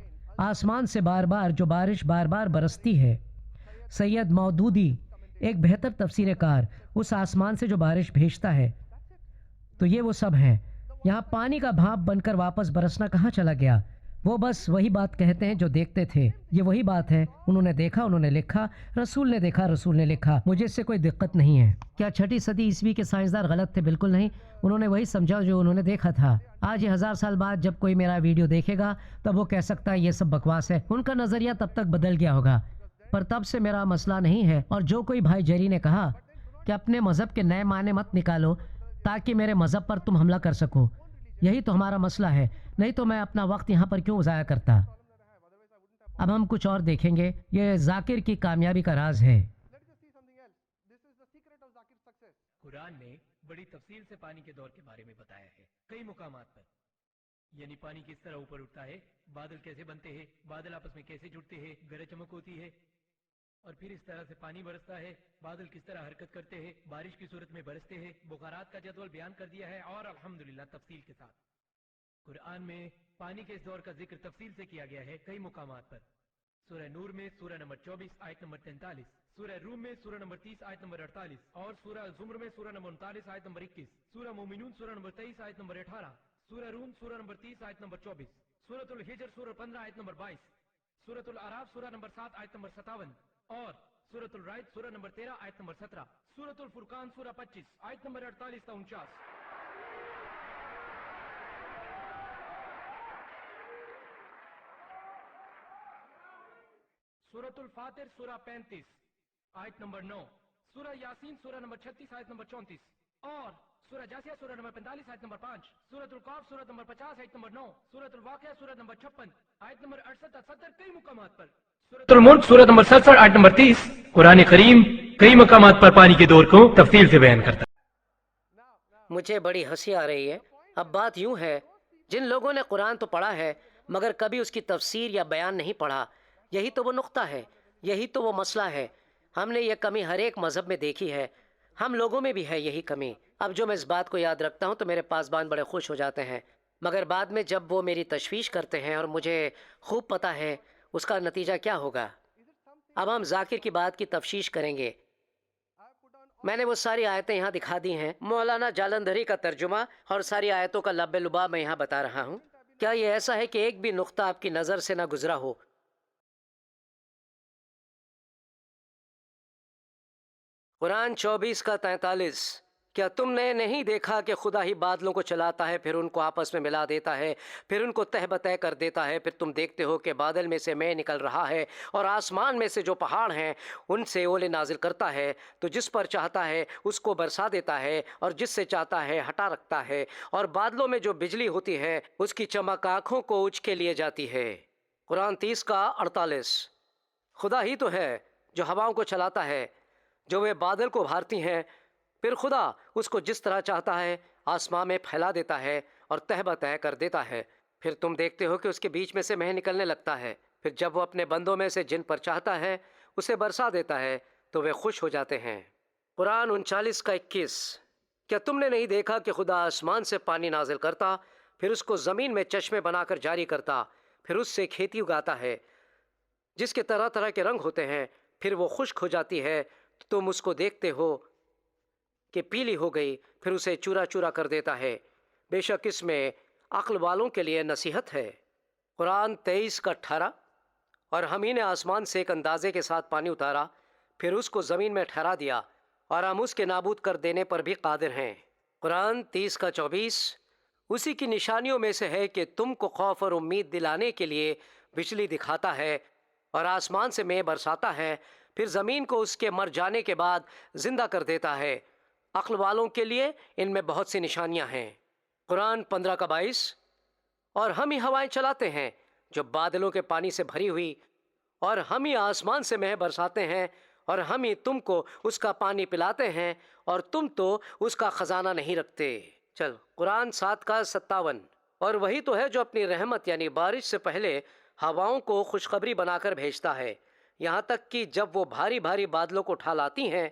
آسمان سے بار بار جو بارش بار بار برستی ہے. سید مودودی ایک بہتر تفسیر کار اس آسمان سے جو بارش بھیجتا ہے. تو یہ وہ سب ہیں. یہاں پانی کا بھاپ بن کر واپس برسنا کہاں چلا گیا؟ وہ بس وہی بات کہتے ہیں جو دیکھتے تھے. یہ وہی بات ہے, انہوں نے دیکھا, انہوں نے لکھا, رسول نے دیکھا, رسول نے لکھا. مجھے اس سے کوئی دقت نہیں ہے. کیا 6 صدی عیسوی کے سائنسدان غلط تھے؟ بالکل نہیں. انہوں نے وہی سمجھا جو انہوں نے دیکھا تھا. آج یہ 1000 سال بعد جب کوئی میرا ویڈیو دیکھے گا تب وہ کہہ سکتا ہے یہ سب بکواس ہے. ان کا نظریہ تب تک بدل گیا ہوگا, پر تب سے میرا مسئلہ نہیں ہے. اور جو کوئی بھائی جیری نے کہا کہ اپنے مذہب کے نئے معنی مت نکالو تاکہ میرے مذہب پر تم حملہ کر سکو, یہی تو ہمارا مسئلہ ہے. نہیں تو میں اپنا وقت یہاں پر کیوں ضائع کرتا. اب ہم کچھ اور دیکھیں گے. یہ ذاکر کی کامیابی کا راز ہے. قرآن نے بڑی تفصیل سے پانی کے دور کے بارے میں بتایا ہے کئی مقامات پر. یعنی پانی کس طرح اوپر اٹھتا ہے, بادل کیسے بنتے ہیں, بادل آپس میں کیسے جڑتے ہیں, گرج چمک ہوتی ہے, اور پھر اس طرح سے پانی برستا ہے. بادل کس طرح حرکت کرتے ہیں, بارش کی صورت میں برستے ہیں. بخارات کا جدول بیان کر دیا ہے, اور الحمدللہ تفصیل کے ساتھ. قرآن میں پانی کے اس دور کا ذکر تفصیل سے کیا گیا ہے کئی مقامات پر. سورہ نور میں سورہ نمبر 24 آیت نمبر 43, سورہ روم میں سورہ نمبر 30 آیت نمبر 48, اور سورہ زمر میں سورہ نمبر 39 آیت نمبر 21, سورہ مومنون سورہ نمبر 23 آیت نمبر 18, سورہ روم سورہ نمبر 30 آیت نمبر 24, سورۃ الحجر سورہ 15 آیت نمبر 22, سورۃ الاعراف سورہ نمبر 7 آیت نمبر 57, اور سورۃ الرعد سورہ نمبر 13 آیت نمبر 17, سورۃ الفرقان سورہ 25 آیت نمبر 48 تا 49. سورۃ الفاتر سورہ 35 آیت نمبر 9, سورہ یاسین سورہ نمبر 36 آیت نمبر 34, اور سورہ جاسیہ سورہ نمبر 45 آیت نمبر 5, سورۃ القاف سورہ نمبر 50 آیت نمبر 9, سورۃ الواقعہ سورہ نمبر 56 آیت نمبر 68 تا 70. کئی مقامات پر سورۃ الملک سورہ نمبر 67 آیت نمبر 30. قرآن کریم کئی مقامات پر پانی کے دور کو تفصیل سے بیان کرتا ہے. مجھے بڑی ہنسی آ رہی ہے. اب بات یوں ہے, جن لوگوں نے قرآن تو پڑھا ہے مگر کبھی اس کی تفسیر یا بیان نہیں پڑھا, یہی تو وہ نقطہ ہے, یہی تو وہ مسئلہ ہے. ہم نے یہ کمی ہر ایک مذہب میں دیکھی ہے, ہم لوگوں میں بھی ہے یہی کمی. اب جو میں اس بات کو یاد رکھتا ہوں تو میرے پاسبان بڑے خوش ہو جاتے ہیں, مگر بعد میں جب وہ میری تشویش کرتے ہیں, اور مجھے خوب پتہ ہے اس کا نتیجہ کیا ہوگا. اب ہم ذاکر کی بات کی تفشیش کریں گے. میں نے وہ ساری آیتیں یہاں دکھا دی ہیں, مولانا جالندھری کا ترجمہ, اور ساری آیتوں کا لب لباب میں یہاں بتا رہا ہوں. کیا یہ ایسا ہے کہ ایک بھی نقطہ آپ کی نظر سے نہ گزرا ہو؟ قرآن 24 کا 43. کیا تم نے نہیں دیکھا کہ خدا ہی بادلوں کو چلاتا ہے, پھر ان کو آپس میں ملا دیتا ہے, پھر ان کو تہ بتہ کر دیتا ہے. پھر تم دیکھتے ہو کہ بادل میں سے مے نکل رہا ہے, اور آسمان میں سے جو پہاڑ ہیں ان سے اولے نازل کرتا ہے, تو جس پر چاہتا ہے اس کو برسا دیتا ہے, اور جس سے چاہتا ہے ہٹا رکھتا ہے. اور بادلوں میں جو بجلی ہوتی ہے اس کی چمک آنکھوں کو اونچ کے لیے جاتی ہے. قرآن 30 کا 48. خدا ہی تو ہے جو ہواؤں کو چلاتا ہے, جو وہ بادل کو ابھارتی ہیں, پھر خدا اس کو جس طرح چاہتا ہے آسمان میں پھیلا دیتا ہے اور تہ بتہ کر دیتا ہے. پھر تم دیکھتے ہو کہ اس کے بیچ میں سے مہ نکلنے لگتا ہے. پھر جب وہ اپنے بندوں میں سے جن پر چاہتا ہے اسے برسا دیتا ہے تو وہ خوش ہو جاتے ہیں. قرآن 39 کا 21. کیا تم نے نہیں دیکھا کہ خدا آسمان سے پانی نازل کرتا, پھر اس کو زمین میں چشمے بنا کر جاری کرتا, پھر اس سے کھیتی اگاتا ہے جس کے طرح طرح کے رنگ ہوتے ہیں, پھر وہ خشک ہو جاتی ہے, تم اس کو دیکھتے ہو کہ پیلی ہو گئی, پھر اسے چورا چورا کر دیتا ہے. بے شک اس میں عقل والوں کے لیے نصیحت ہے. قرآن 23 کا 18. اور ہم ہی نے آسمان سے ایک اندازے کے ساتھ پانی اتارا, پھر اس کو زمین میں ٹھہرا دیا, اور ہم اس کے نابود کر دینے پر بھی قادر ہیں. قرآن 30 کا 24. اسی کی نشانیوں میں سے ہے کہ تم کو خوف اور امید دلانے کے لیے بجلی دکھاتا ہے, اور آسمان سے مے برساتا ہے, پھر زمین کو اس کے مر جانے کے بعد زندہ کر دیتا ہے. عقل والوں کے لیے ان میں بہت سی نشانیاں ہیں. قرآن 15 کا 22. اور ہم ہی ہوائیں چلاتے ہیں جو بادلوں کے پانی سے بھری ہوئی, اور ہم ہی آسمان سے مہ برساتے ہیں, اور ہم ہی تم کو اس کا پانی پلاتے ہیں, اور تم تو اس کا خزانہ نہیں رکھتے. چل قرآن 7 کا 57. اور وہی تو ہے جو اپنی رحمت یعنی بارش سے پہلے ہواؤں کو خوشخبری بنا کر بھیجتا ہے, یہاں تک کہ جب وہ بھاری بھاری بادلوں کو اٹھا لاتی ہیں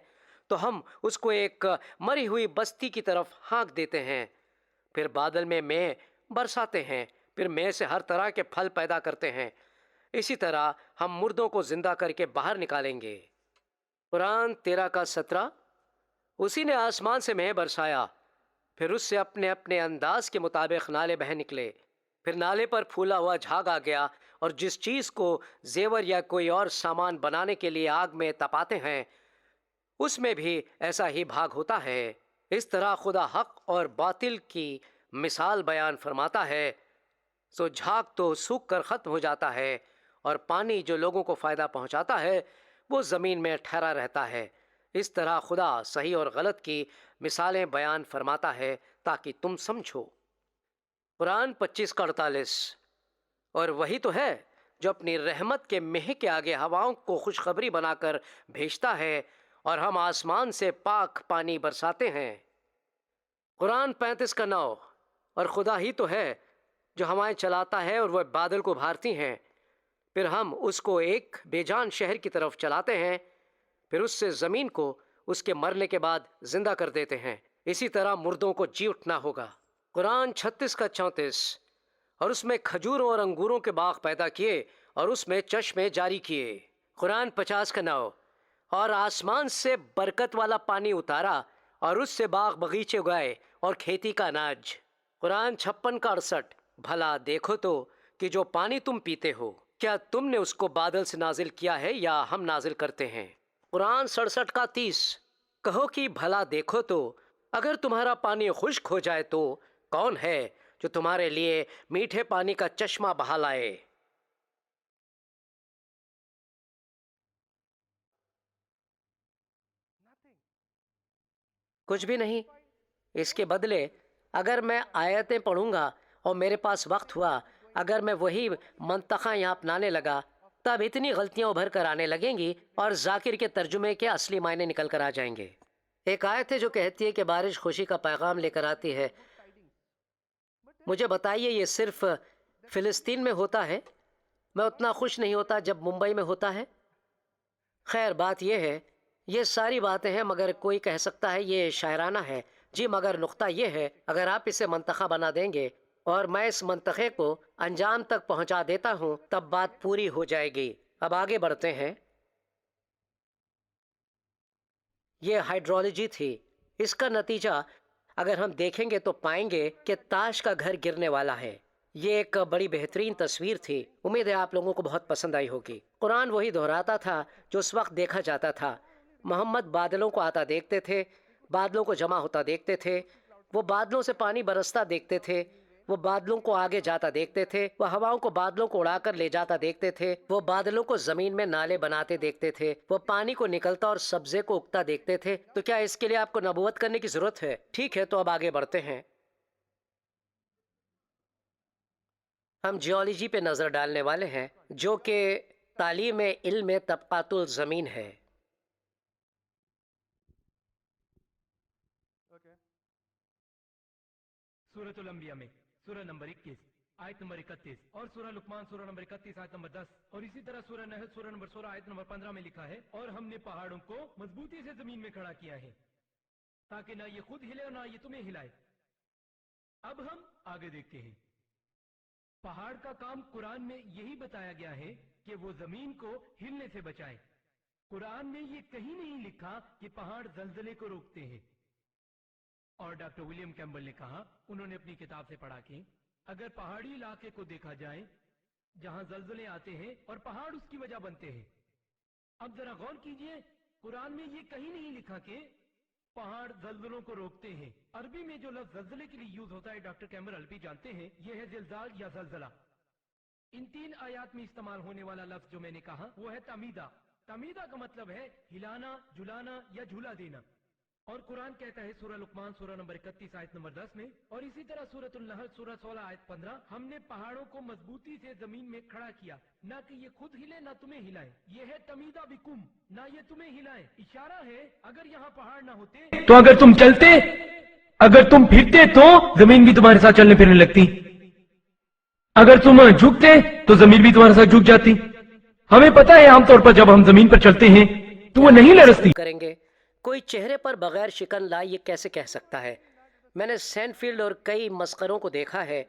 تو ہم اس کو ایک مری ہوئی بستی کی طرف ہانک دیتے ہیں. پھر بادل میں مے برساتے ہیں, پھر مے سے ہر طرح کے پھل پیدا کرتے ہیں. اسی طرح ہم مردوں کو زندہ کر کے باہر نکالیں گے. قرآن 13 کا 17. اسی نے آسمان سے مے برسایا, پھر اس سے اپنے اپنے انداز کے مطابق نالے بہہ نکلے, پھر نالے پر پھولا ہوا جھاگ آ گیا، اور جس چیز کو زیور یا کوئی اور سامان بنانے کے لیے آگ میں تپاتے ہیں اس میں بھی ایسا ہی بھاگ ہوتا ہے۔ اس طرح خدا حق اور باطل کی مثال بیان فرماتا ہے۔ سو جھاگ تو سوکھ کر ختم ہو جاتا ہے، اور پانی جو لوگوں کو فائدہ پہنچاتا ہے وہ زمین میں ٹھہرا رہتا ہے۔ اس طرح خدا صحیح اور غلط کی مثالیں بیان فرماتا ہے تاکہ تم سمجھو۔ قرآن 25:48۔ اور وہی تو ہے جو اپنی رحمت کے مہ کے آگے ہواؤں کو خوشخبری بنا کر بھیجتا ہے، اور ہم آسمان سے پاک پانی برساتے ہیں۔ قرآن 35:9۔ اور خدا ہی تو ہے جو ہوائیں چلاتا ہے اور وہ بادل کو بھارتی ہیں، پھر ہم اس کو ایک بے جان شہر کی طرف چلاتے ہیں، پھر اس سے زمین کو اس کے مرنے کے بعد زندہ کر دیتے ہیں۔ اسی طرح مردوں کو جی اٹھنا ہوگا۔ قرآن 36:34۔ اور اس میں کھجوروں اور انگوروں کے باغ پیدا کیے اور اس میں چشمے جاری کیے۔ قرآن 50:9۔ اور آسمان سے برکت والا پانی اتارا اور اس سے باغ باغیچے اگائے اور کھیتی کا اناج۔ قرآن 56:68۔ بھلا دیکھو تو کہ جو پانی تم پیتے ہو کیا تم نے اس کو بادل سے نازل کیا ہے یا ہم نازل کرتے ہیں؟ قرآن 67:30۔ کہو کہ بھلا دیکھو تو اگر تمہارا پانی خشک ہو جائے تو کون ہے جو تمہارے لیے میٹھے پانی کا چشمہ بہا لائے؟ کچھ بھی نہیں۔ اس کے بدلے اگر میں آیتیں پڑھوں گا اور میرے پاس وقت ہوا، اگر میں وہی منطقہ یہاں اپنانے لگا تب اتنی غلطیاں ابھر کر آنے لگیں گی اور ذاکر کے ترجمے کے اصلی معنی نکل کر آ جائیں گے۔ ایک آیت ہے جو کہتی ہے کہ بارش خوشی کا پیغام لے کر آتی ہے۔ مجھے بتائیے یہ صرف فلسطین میں ہوتا ہے؟ میں اتنا خوش نہیں ہوتا جب ممبئی میں ہوتا ہے۔ خیر بات یہ ہے، یہ ساری باتیں ہیں مگر کوئی کہہ سکتا ہے یہ شاعرانہ ہے۔ جی مگر نقطہ یہ ہے اگر آپ اسے منطقہ بنا دیں گے اور میں اس منطقے کو انجام تک پہنچا دیتا ہوں تب بات پوری ہو جائے گی۔ اب آگے بڑھتے ہیں۔ یہ ہائیڈرولوجی تھی۔ اس کا نتیجہ اگر ہم دیکھیں گے تو پائیں گے کہ تاش کا گھر گرنے والا ہے۔ یہ ایک بڑی بہترین تصویر تھی، امید ہے آپ لوگوں کو بہت پسند آئی ہوگی۔ قرآن وہی دہراتا تھا جو اس وقت دیکھا جاتا تھا۔ محمد بادلوں کو آتا دیکھتے تھے، بادلوں کو جمع ہوتا دیکھتے تھے، وہ بادلوں سے پانی برستا دیکھتے تھے، وہ بادلوں کو آگے جاتا دیکھتے تھے، وہ ہواؤں کو بادلوں کو اڑا کر لے جاتا دیکھتے تھے، وہ بادلوں کو زمین میں نالے بناتے دیکھتے تھے، وہ پانی کو نکلتا اور سبزے کو اگتا دیکھتے تھے۔ تو کیا اس کے لیے آپ کو نبوت کرنے کی ضرورت ہے؟ ٹھیک ہے، تو اب آگے بڑھتے ہیں۔ ہم جیولوجی پہ نظر ڈالنے والے ہیں جو کہ تعلیم علم طبقات الزمین ہے۔ سورۃ الانبیاء میں سورہ نمبر 21 آیت نمبر 31 اور سورہ لقمان سورہ نمبر 31 آیت نمبر 10 اور اسی طرح سورہ نحل سورہ نمبر 16 آیت نمبر 15 میں لکھا ہے، اور ہم نے پہاڑوں کو مضبوطی سے زمین میں کھڑا کیا ہے تاکہ نہ یہ خود ہلے اور نہ یہ تمہیں ہلائے۔ اب ہم آگے دیکھتے ہیں۔ پہاڑ کا کام قرآن میں یہی بتایا گیا ہے کہ وہ زمین کو ہلنے سے بچائے۔ قرآن میں یہ کہیں نہیں لکھا کہ پہاڑ زلزلے کو روکتے ہیں۔ اور ڈاکٹر ولیم کیمبل نے کہا، انہوں نے اپنی کتاب سے پڑھا کہ اگر پہاڑی علاقے کو دیکھا جائے جہاں زلزلے آتے ہیں اور پہاڑ اس کی وجہ بنتے ہیں۔ اب ذرا غور کیجئے، قرآن میں یہ کہیں نہیں لکھا کہ پہاڑ زلزلوں کو روکتے ہیں۔ عربی میں جو لفظ زلزلے کے لیے یوز ہوتا ہے ڈاکٹر کیمبل عربی جانتے ہیں، یہ ہے زلزال یا زلزلہ۔ ان 3 آیات میں استعمال ہونے والا لفظ جو میں نے کہا وہ ہے تمیدہ۔ تمیدہ کا مطلب ہے ہلانا، جھلانا یا جھولا دینا۔ اور قرآن کہتا ہے سورہ لقمان سورہ نمبر 31 آیت نمبر 10 میں، اور اسی طرح سورۃ النحل سورہ 16 آیت 15، ہم نے پہاڑوں کو مضبوطی سے زمین میں کھڑا کیا، نہ کہ یہ خود ہلے نہ تمہیں ہلائے۔ یہ ہے تمیدہ بکم، نہ یہ تمہیں ہلائے۔ اشارہ ہے اگر یہاں پہاڑ نہ ہوتے تو اگر تم چلتے، اگر تم پھرتے تو زمین بھی تمہارے ساتھ چلنے پھرنے لگتی، اگر تم جھکتے تو زمین بھی تمہارے ساتھ جھک جاتی۔ ہمیں پتا ہے عام طور پر جب ہم زمین پر چلتے ہیں تو وہ نہیں لرزتی۔ کریں گے کوئی چہرے پر بغیر شکن لائے یہ کیسے کہہ سکتا ہے؟ میں نے سینٹ فیلڈ اور کئی مسخروں کو دیکھا ہے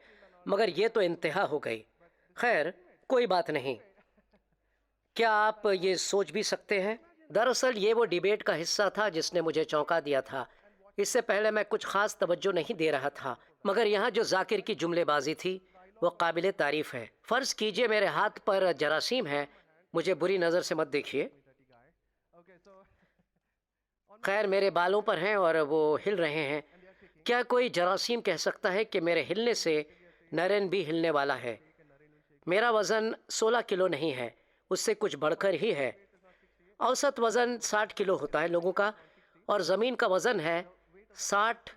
مگر یہ تو انتہا ہو گئی۔ خیر کوئی بات نہیں۔ کیا آپ یہ سوچ بھی سکتے ہیں؟ دراصل یہ وہ ڈیبیٹ کا حصہ تھا جس نے مجھے چونکا دیا تھا۔ اس سے پہلے میں کچھ خاص توجہ نہیں دے رہا تھا، مگر یہاں جو ذاکر کی جملے بازی تھی وہ قابل تعریف ہے۔ فرض کیجئے میرے ہاتھ پر جراثیم ہے، مجھے بری نظر سے مت دیکھیے، خیر میرے بالوں پر ہیں اور وہ ہل رہے ہیں۔ کیا کوئی جراثیم کہہ سکتا ہے کہ میرے ہلنے سے نرین بھی ہلنے والا ہے؟ میرا وزن 16 کلو نہیں ہے، اس سے کچھ بڑھ کر ہی ہے۔ اوسط وزن 60 کلو ہوتا ہے لوگوں کا، اور زمین کا وزن ہے 60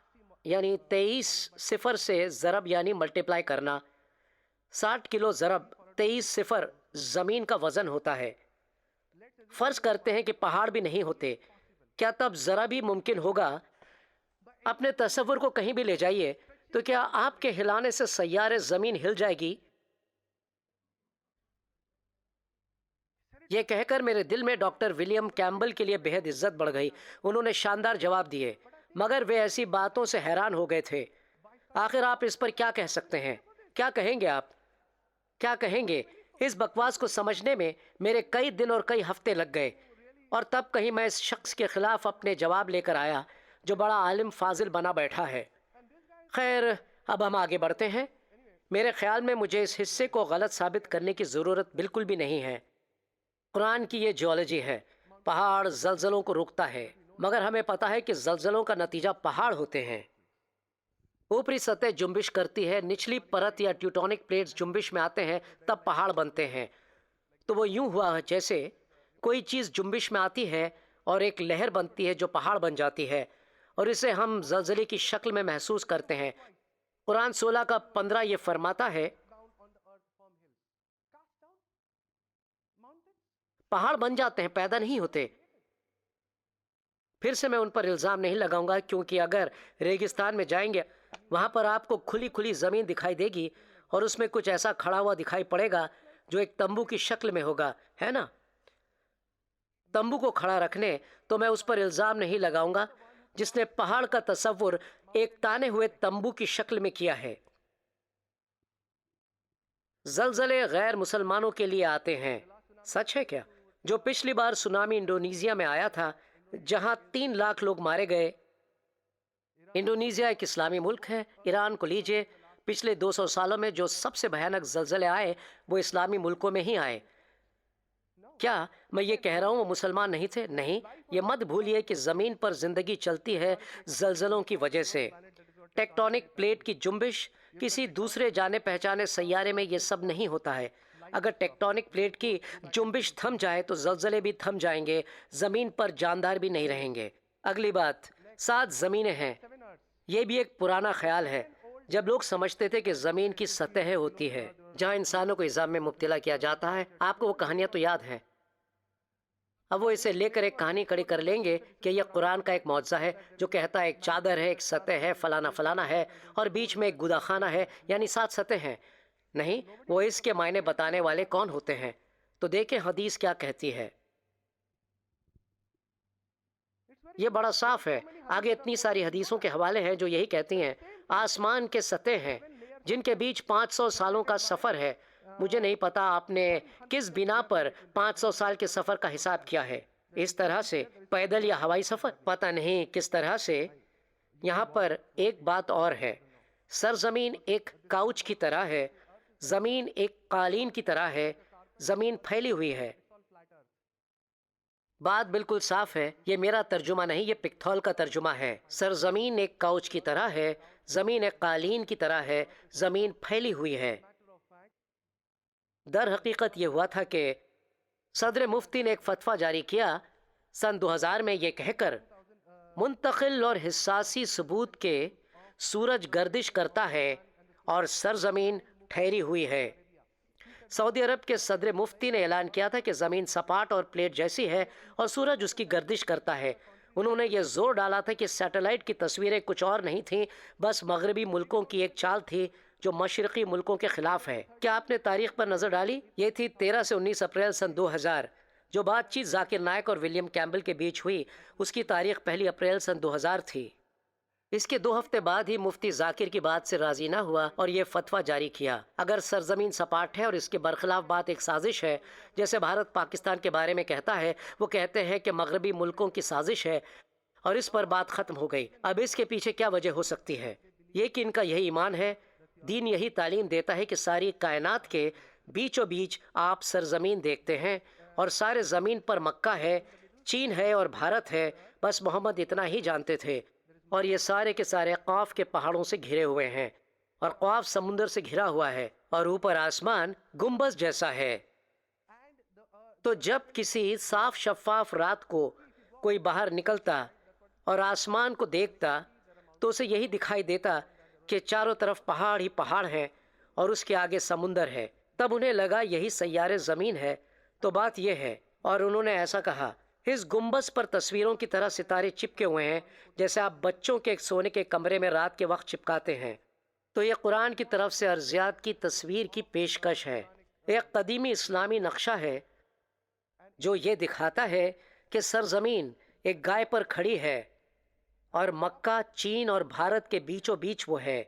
یعنی 23 صفر سے ضرب یعنی ملٹیپلائی کرنا۔ 60 کلو ضرب 23 صفر زمین کا وزن ہوتا ہے۔ فرض کرتے ہیں کہ پہاڑ بھی نہیں ہوتے، کیا تب ذرا بھی ممکن ہوگا؟ اپنے تصور کو کہیں بھی لے جائیے، تو کیا آپ کے ہلانے سے سیارے زمین ہل جائے گی؟ یہ کہہ کر میرے دل میں ڈاکٹر ولیم کیمبل کے لیے بہت عزت بڑھ گئی۔ انہوں نے شاندار جواب دیے، مگر وہ ایسی باتوں سے حیران ہو گئے تھے۔ آخر آپ اس پر کیا کہہ سکتے ہیں؟ کیا کہیں گے آپ؟ کیا کہیں گے؟ اس بکواس کو سمجھنے میں میرے کئی دن اور کئی ہفتے لگ گئے، اور تب کہیں میں اس شخص کے خلاف اپنے جواب لے کر آیا جو بڑا عالم فاضل بنا بیٹھا ہے۔ خیر اب ہم آگے بڑھتے ہیں۔ میرے خیال میں مجھے اس حصے کو غلط ثابت کرنے کی ضرورت بالکل بھی نہیں ہے۔ قرآن کی یہ جیولوجی ہے، پہاڑ زلزلوں کو روکتا ہے، مگر ہمیں پتہ ہے کہ زلزلوں کا نتیجہ پہاڑ ہوتے ہیں۔ اوپری سطح جنبش کرتی ہے، نچلی پرت یا ٹیوٹونک پلیٹس جنبش میں آتے ہیں، تب پہاڑ بنتے ہیں۔ تو وہ یوں ہوا جیسے کوئی چیز جنبش میں آتی ہے اور ایک لہر بنتی ہے جو پہاڑ بن جاتی ہے، اور اسے ہم زلزلے کی شکل میں محسوس کرتے ہیں۔ قرآن 16:15 یہ فرماتا ہے، پہاڑ بن جاتے ہیں، پیدا نہیں ہوتے۔ پھر سے میں ان پر الزام نہیں لگاؤں گا، کیونکہ اگر ریگستان میں جائیں گے وہاں پر آپ کو کھلی کھلی زمین دکھائی دے گی، اور اس میں کچھ ایسا کھڑا ہوا دکھائی پڑے گا جو ایک تمبو کی شکل میں ہوگا، ہے نا؟ تمبو کو کھڑا رکھنے تو میں اس پر الزام نہیں لگاؤں گا جس نے پہاڑ کا تصور ایک تانے ہوئے تمبو کی شکل میں کیا ہے۔ زلزلے غیر مسلمانوں کے لیے آتے ہیں، سچ ہے کیا؟ جو پچھلی بار سونامی انڈونیزیا میں آیا تھا جہاں 3 لاکھ لوگ مارے گئے۔ انڈونیزیا ایک اسلامی ملک ہے۔ ایران کو لیجئے، پچھلے 200 سالوں میں جو سب سے بھیانک زلزلے آئے وہ اسلامی ملکوں میں ہی آئے۔ کیا میں یہ کہہ رہا ہوں وہ مسلمان نہیں تھے؟ نہیں، یہ مت بھولیے کہ زمین پر زندگی چلتی ہے زلزلوں کی وجہ سے۔ ٹیکٹونک پلیٹ کی جنبش، کسی دوسرے جانے پہچانے سیارے میں یہ سب نہیں ہوتا ہے۔ اگر ٹیکٹونک پلیٹ کی جنبش تھم جائے تو زلزلے بھی تھم جائیں گے، زمین پر جاندار بھی نہیں رہیں گے۔ اگلی بات، 7 زمینیں ہیں۔ یہ بھی ایک پرانا خیال ہے، جب لوگ سمجھتے تھے کہ زمین کی سطح ہوتی ہے جہاں انسانوں کو عذاب میں مبتلا کیا جاتا ہے۔ آپ کو وہ کہانیاں تو یاد ہیں۔ اب وہ اسے لے کر ایک کہانی کڑی کر لیں گے کہ یہ قرآن کا ایک معجزہ ہے جو کہتا ہے ایک چادر ہے، ایک سطح ہے، فلانا فلانا ہے، اور بیچ میں ایک گدا خانہ ہے، یعنی 7 سطح ہیں۔ نہیں، وہ اس کے معنی بتانے والے کون ہوتے ہیں؟ تو دیکھیں حدیث کیا کہتی ہے۔ یہ بڑا صاف ہے، آگے اتنی ساری حدیثوں کے حوالے ہیں جو یہی کہتی ہیں آسمان کے سطح ہیں جن کے بیچ 500 سالوں کا سفر ہے۔ مجھے نہیں پتا آپ نے کس بنا پر 500 سال کے سفر کا حساب کیا ہے، اس طرح سے پیدل یا ہوائی سفر، پتہ نہیں کس طرح سے۔ یہاں پر ایک بات اور ہے، سرزمین ایک کاؤچ کی طرح ہے، زمین ایک قالین کی طرح ہے، زمین پھیلی ہوئی ہے۔ بات بالکل صاف ہے، یہ میرا ترجمہ نہیں، یہ پکتھول کا ترجمہ ہے۔ سرزمین ایک کاؤچ کی طرح ہے، زمین ایک قالین کی طرح ہے، زمین پھیلی ہوئی ہے۔ در حقیقت یہ ہوا تھا کہ صدر مفتی نے ایک فتویٰ جاری کیا سن 2000 میں یہ کہہ کر، منتقل اور حساسی ثبوت کے سورج گردش کرتا ہے اور سرزمین ٹھہری ہوئی ہے۔ سعودی عرب کے صدر مفتی نے اعلان کیا تھا کہ زمین سپاٹ اور پلیٹ جیسی ہے اور سورج اس کی گردش کرتا ہے۔ انہوں نے یہ زور ڈالا تھا کہ سیٹلائٹ کی تصویریں کچھ اور نہیں تھیں، بس مغربی ملکوں کی ایک چال تھی جو مشرقی ملکوں کے خلاف ہے۔ کیا آپ نے تاریخ پر نظر ڈالی؟ یہ تھی 13 سے 19 اپریل سن 2000۔ جو بات چیت ذاکر نائک اور ولیم کیمبل کے بیچ ہوئی اس کی تاریخ 1 اپریل سن 2000 تھی۔ اس کے 2 ہفتے بعد ہی مفتی ذاکر کی بات سے راضی نہ ہوا اور یہ فتویٰ جاری کیا۔ اگر سرزمین سپاٹ ہے اور اس کے برخلاف بات ایک سازش ہے، جیسے بھارت پاکستان کے بارے میں کہتا ہے، وہ کہتے ہیں کہ مغربی ملکوں کی سازش ہے اور اس پر بات ختم ہو گئی۔ اب اس کے پیچھے کیا وجہ ہو سکتی ہے؟ یہ کہ ان کا یہی ایمان ہے دین یہی تعلیم دیتا ہے کہ ساری کائنات کے بیچوں بیچ آپ سرزمین دیکھتے ہیں اور سارے زمین پر مکہ ہے، چین ہے اور بھارت ہے، بس محمد اتنا ہی جانتے تھے، اور یہ سارے کے سارے قاف کے پہاڑوں سے گھرے ہوئے ہیں اور قاف سمندر سے گھرا ہوا ہے اور اوپر آسمان گنبد جیسا ہے۔ تو جب کسی صاف شفاف رات کو کوئی باہر نکلتا اور آسمان کو دیکھتا تو اسے یہی دکھائی دیتا کہ چاروں طرف پہاڑ ہی پہاڑ ہیں اور اس کے آگے سمندر ہے۔ تب انہیں لگا یہی سیارے زمین ہے، تو بات یہ ہے، اور انہوں نے ایسا کہا، اس گنبد پر تصویروں کی طرح ستارے چپکے ہوئے ہیں جیسے آپ بچوں کے ایک سونے کے کمرے میں رات کے وقت چپکاتے ہیں۔ تو یہ قرآن کی طرف سے ارضیات کی تصویر کی پیشکش ہے، ایک قدیمی اسلامی نقشہ ہے جو یہ دکھاتا ہے کہ سرزمین ایک گائے پر کھڑی ہے اور مکہ چین اور بھارت کے بیچوں بیچ وہ ہے،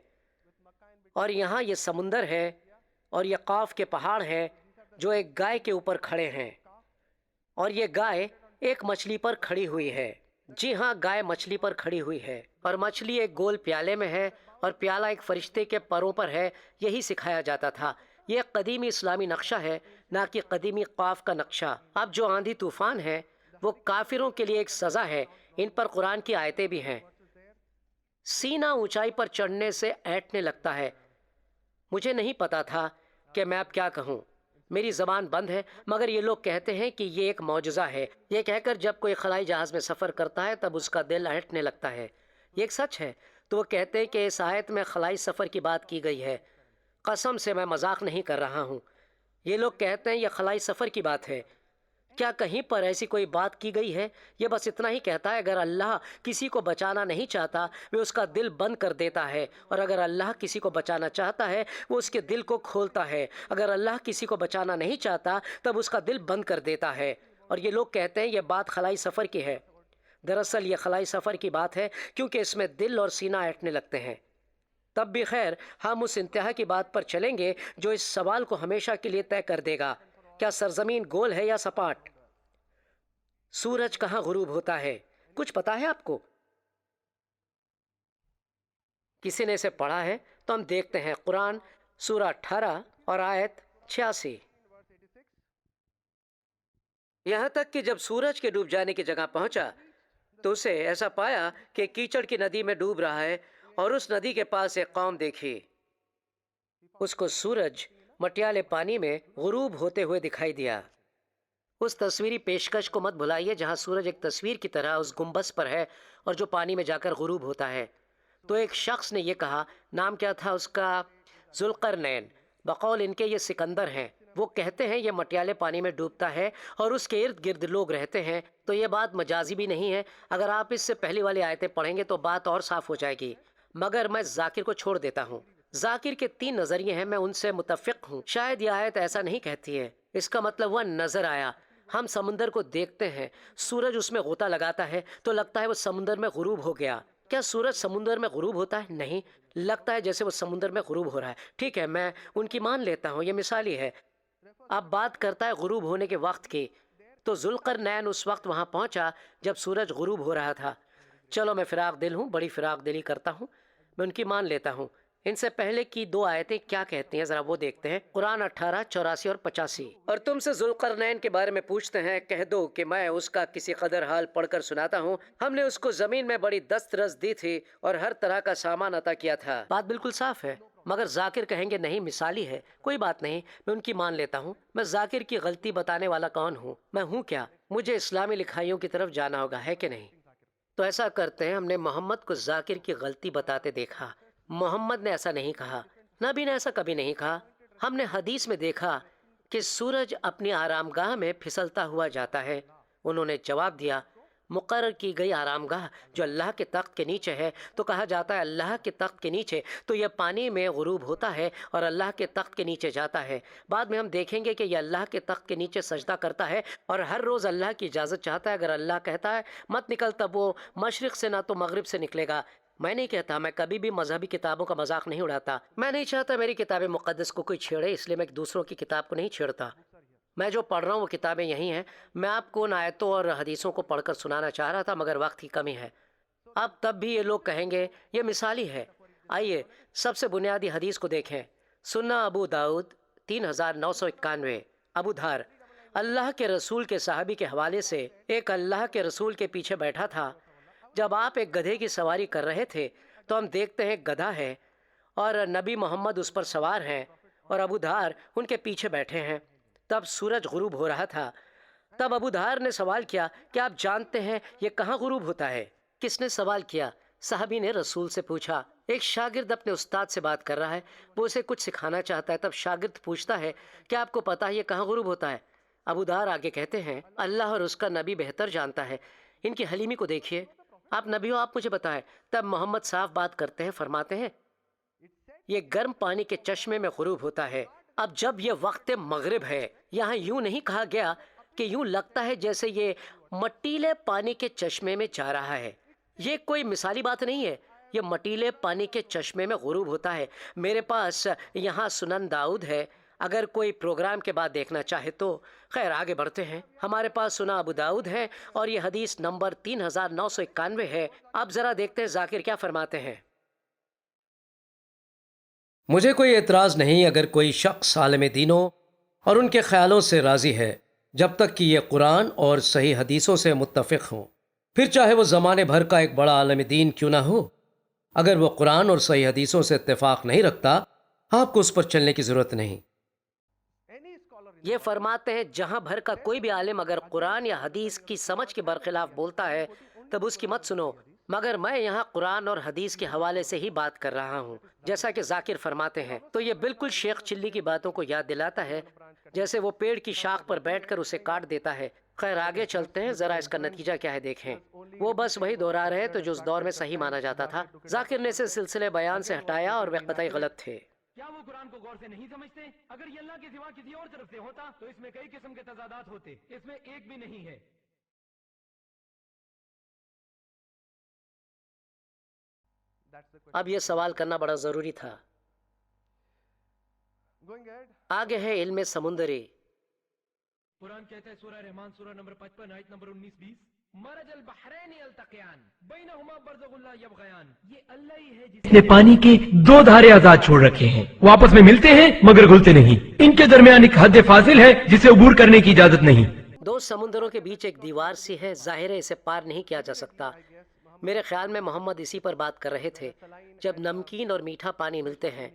اور یہاں یہ سمندر ہے اور یہ قاف کے پہاڑ ہیں جو ایک گائے کے اوپر کھڑے ہیں، اور یہ گائے ایک مچھلی پر کھڑی ہوئی ہے۔ جی ہاں، گائے مچھلی پر کھڑی ہوئی ہے اور مچھلی ایک گول پیالے میں ہے اور پیالہ ایک فرشتے کے پروں پر ہے۔ یہی سکھایا جاتا تھا۔ یہ ایک قدیمی اسلامی نقشہ ہے، نہ کہ قدیمی قاف کا نقشہ۔ اب جو آندھی طوفان ہے وہ کافروں کے لیے ایک سزا ہے، ان پر قرآن کی آیتیں بھی ہیں۔ سینہ اونچائی پر چڑھنے سے اینٹنے لگتا ہے۔ مجھے نہیں پتا تھا کہ میں اب کیا کہوں، میری زبان بند ہے، مگر یہ لوگ کہتے ہیں کہ یہ ایک معجزہ ہے۔ یہ کہہ کر جب کوئی خلائی جہاز میں سفر کرتا ہے تب اس کا دل اینٹنے لگتا ہے۔ یہ ایک سچ ہے۔ تو وہ کہتے ہیں کہ اس آیت میں خلائی سفر کی بات کی گئی ہے۔ قسم سے میں مذاق نہیں کر رہا ہوں۔ یہ لوگ کہتے ہیں یہ خلائی سفر کی بات ہے۔ کیا کہیں پر ایسی کوئی بات کی گئی ہے؟ یہ بس اتنا ہی کہتا ہے اگر اللہ کسی کو بچانا نہیں چاہتا وہ اس کا دل بند کر دیتا ہے، اور اگر اللہ کسی کو بچانا چاہتا ہے وہ اس کے دل کو کھولتا ہے۔ اگر اللہ کسی کو بچانا نہیں چاہتا تب اس کا دل بند کر دیتا ہے۔ اور یہ لوگ کہتے ہیں یہ بات خلائی سفر کی ہے۔ دراصل یہ خلائی سفر کی بات ہے کیونکہ اس میں دل اور سینہ اینٹنے لگتے ہیں۔ تب بھی خیر، ہم اس انتہا کی بات پر چلیں گے جو اس سوال کو ہمیشہ کے لیے طے کر دے گا، کیا سرزمین گول ہے یا سپاٹ؟ سورج کہاں غروب ہوتا ہے؟ کچھ پتا ہے آپ کو؟ کسی نے اسے پڑھا ہے؟ تو ہم دیکھتے ہیں قرآن سورہ 18 اور آیت 86۔ یہاں تک کہ جب سورج کے ڈوب جانے کی جگہ پہنچا تو اسے ایسا پایا کہ کیچڑ کی ندی میں ڈوب رہا ہے، اور اس ندی کے پاس ایک قوم دیکھی۔ اس کو سورج مٹیالے پانی میں غروب ہوتے ہوئے دکھائی دیا۔ اس تصویری پیشکش کو مت بھلائیے جہاں سورج ایک تصویر کی طرح اس گنبد پر ہے اور جو پانی میں جا کر غروب ہوتا ہے۔ تو ایک شخص نے یہ کہا، نام کیا تھا اس کا؟ ذوالقرنین۔ بقول ان کے یہ سکندر ہیں۔ وہ کہتے ہیں یہ مٹیالے پانی میں ڈوبتا ہے اور اس کے ارد گرد لوگ رہتے ہیں۔ تو یہ بات مجازی بھی نہیں ہے۔ اگر آپ اس سے پہلی والی آیتیں پڑھیں گے تو بات اور صاف ہو جائے گی، مگر میں ذاکر کو چھوڑ دیتا ہوں۔ ذاکر کے 3 نظریے ہیں، میں ان سے متفق ہوں۔ شاید یہ آیت ایسا نہیں کہتی ہے، اس کا مطلب ہوا نظر آیا۔ ہم سمندر کو دیکھتے ہیں، سورج اس میں غوطہ لگاتا ہے تو لگتا ہے وہ سمندر میں غروب ہو گیا۔ کیا سورج سمندر میں غروب ہوتا ہے؟ نہیں، لگتا ہے جیسے وہ سمندر میں غروب ہو رہا ہے۔ ٹھیک ہے، میں ان کی مان لیتا ہوں، یہ مثالی ہے۔ اب بات کرتا ہے غروب ہونے کے وقت کی، تو ذوالقرنین اس وقت وہاں پہنچا جب سورج غروب ہو رہا تھا۔ چلو، میں فراق دل ہوں، بڑی فراق دلی کرتا ہوں، میں ان کی مان لیتا ہوں۔ ان سے پہلے کی 2 آیتیں کیا کہتی ہیں ذرا وہ دیکھتے ہیں۔ قرآن 18، 84 اور 85۔ اور تم سے ذوالقرنین کے بارے میں پوچھتے ہیں، کہہ دو کہ میں اس کا کسی قدر حال پڑھ کر سناتا ہوں۔ ہم نے اس کو زمین میں بڑی دسترس دی تھی اور ہر طرح کا سامان عطا کیا تھا۔ بات بالکل صاف ہے، مگر ذاکر کہیں گے نہیں، مثالی ہے، کوئی بات نہیں، میں ان کی مان لیتا ہوں۔ میں ذاکر کی غلطی بتانے والا کون ہوں؟ میں ہوں کیا؟ مجھے اسلامی لکھائیوں کی طرف جانا ہوگا، ہے کہ نہیں؟ تو ایسا کرتے ہیں، ہم نے محمد کو ذاکر کی غلطی بتاتے دیکھا۔ محمد نے ایسا نہیں کہا، نبی نے ایسا کبھی نہیں کہا۔ ہم نے حدیث میں دیکھا کہ سورج اپنی آرام گاہ میں پھسلتا ہوا جاتا ہے۔ انہوں نے جواب دیا، مقرر کی گئی آرام گاہ جو اللہ کے تخت کے نیچے ہے، تو کہا جاتا ہے اللہ کے تخت کے نیچے، تو یہ پانی میں غروب ہوتا ہے اور اللہ کے تخت کے نیچے جاتا ہے۔ بعد میں ہم دیکھیں گے کہ یہ اللہ کے تخت کے نیچے سجدہ کرتا ہے اور ہر روز اللہ کی اجازت چاہتا ہے۔ اگر اللہ کہتا ہے مت نکل، تب وہ مشرق سے نہ تو مغرب سے نکلے گا۔ میں نہیں کہتا، میں کبھی بھی مذہبی کتابوں کا مذاق نہیں اڑاتا۔ میں نہیں چاہتا میری کتاب مقدس کو کوئی چھیڑے، اس لیے میں دوسروں کی کتاب کو نہیں چھیڑتا۔ میں جو پڑھ رہا ہوں وہ کتابیں یہی ہیں۔ میں آپ کو ان آیتوں اور حدیثوں کو پڑھ کر سنانا چاہ رہا تھا، مگر وقت کی کمی ہے۔ اب تب بھی یہ لوگ کہیں گے یہ مثالی ہے۔ آئیے سب سے بنیادی حدیث کو دیکھیں. سنہ ابو داؤد 3991. ابو دھار اللہ کے رسول کے صحابی کے حوالے سے، ایک اللہ کے رسول کے پیچھے بیٹھا تھا. جب آپ ایک گدھے کی سواری کر رہے تھے تو ہم دیکھتے ہیں گدھا ہے اور نبی محمد اس پر سوار ہیں اور ابو دھار ان کے پیچھے بیٹھے ہیں. تب سورج غروب ہو رہا تھا. تب ابو دھار نے سوال کیا کہ آپ جانتے ہیں یہ کہاں غروب ہوتا ہے؟ کس نے سوال کیا؟ صحابی نے رسول سے پوچھا. ایک شاگرد اپنے استاد سے بات کر رہا ہے، وہ اسے کچھ سکھانا چاہتا ہے. تب شاگرد پوچھتا ہے کہ آپ کو پتا ہے یہ کہاں غروب ہوتا ہے؟ ابو دھار آگے کہتے ہیں اللہ اور اس کا نبی بہتر جانتا ہے. ان کی حلیمی کو دیکھیے. آپ نبی ہو، آپ مجھے بتائیں. تب محمد صاف بات کرتے ہیں، فرماتے ہیں یہ گرم پانی کے چشمے میں غروب ہوتا ہے. اب جب یہ وقت مغرب ہے، یہاں یوں نہیں کہا گیا کہ یوں لگتا ہے جیسے یہ مٹیلے پانی کے چشمے میں جا رہا ہے. یہ کوئی مثالی بات نہیں ہے، یہ مٹیلے پانی کے چشمے میں غروب ہوتا ہے. میرے پاس یہاں سنن داؤد ہے، اگر کوئی پروگرام کے بعد دیکھنا چاہے تو. خیر آگے بڑھتے ہیں. ہمارے پاس سنن ابو داؤد ہے اور یہ حدیث نمبر 3991 ہے. اب ذرا دیکھتے ہیں ذاکر کیا فرماتے ہیں. مجھے کوئی اعتراض نہیں اگر کوئی شخص عالم دینوں اور ان کے خیالوں سے راضی ہے، جب تک کہ یہ قرآن اور صحیح حدیثوں سے متفق ہوں. پھر چاہے وہ زمانے بھر کا ایک بڑا عالم دین کیوں نہ ہو، اگر وہ قرآن اور صحیح حدیثوں سے اتفاق نہیں رکھتا، آپ کو اس پر چلنے کی ضرورت نہیں. یہ فرماتے ہیں جہاں بھر کا کوئی بھی عالم اگر قرآن یا حدیث کی سمجھ کے برخلاف بولتا ہے تب اس کی مت سنو، مگر میں یہاں قرآن اور حدیث کے حوالے سے ہی بات کر رہا ہوں. جیسا کہ ذاکر فرماتے ہیں تو یہ بالکل شیخ چلی کی باتوں کو یاد دلاتا ہے، جیسے وہ پیڑ کی شاخ پر بیٹھ کر اسے کاٹ دیتا ہے. خیر آگے چلتے ہیں، ذرا اس کا نتیجہ کیا ہے دیکھیں. وہ بس وہی دوہرا رہے تو جو اس دور میں صحیح مانا جاتا تھا. ذاکر نے اسے سلسلے بیان سے ہٹایا اور وہ قطعی غلط تھے. کیا وہ قرآن کو غور سے نہیں سمجھتے؟ اگر یہ اللہ کے سوا کسی اور طرف سے ہوتا تو اس میں کئی قسم کے تضادات ہوتے، اس میں ایک بھی نہیں ہے. اب یہ سوال کرنا بڑا ضروری تھا. آگے ہے علم سمندری. قرآن کہتا ہے سورہ رحمان سورہ نمبر 55 آیت نمبر 19-20 مرج البحرین یلتقیان بینہما برزخ لا یبغیان. یہ اللہ ہی ہے جس نے پانی کے دو دھارے آزاد چھوڑ رکھے ہیں، وہ آپس میں ملتے ہیں مگر گھلتے نہیں. ان کے درمیان ایک حد فاصل ہے جسے عبور کرنے کی اجازت نہیں. دو سمندروں کے بیچ ایک دیوار سی ہے، ظاہر ہے اسے پار نہیں کیا جا سکتا. میرے خیال میں محمد اسی پر بات کر رہے تھے. جب نمکین اور میٹھا پانی ملتے ہیں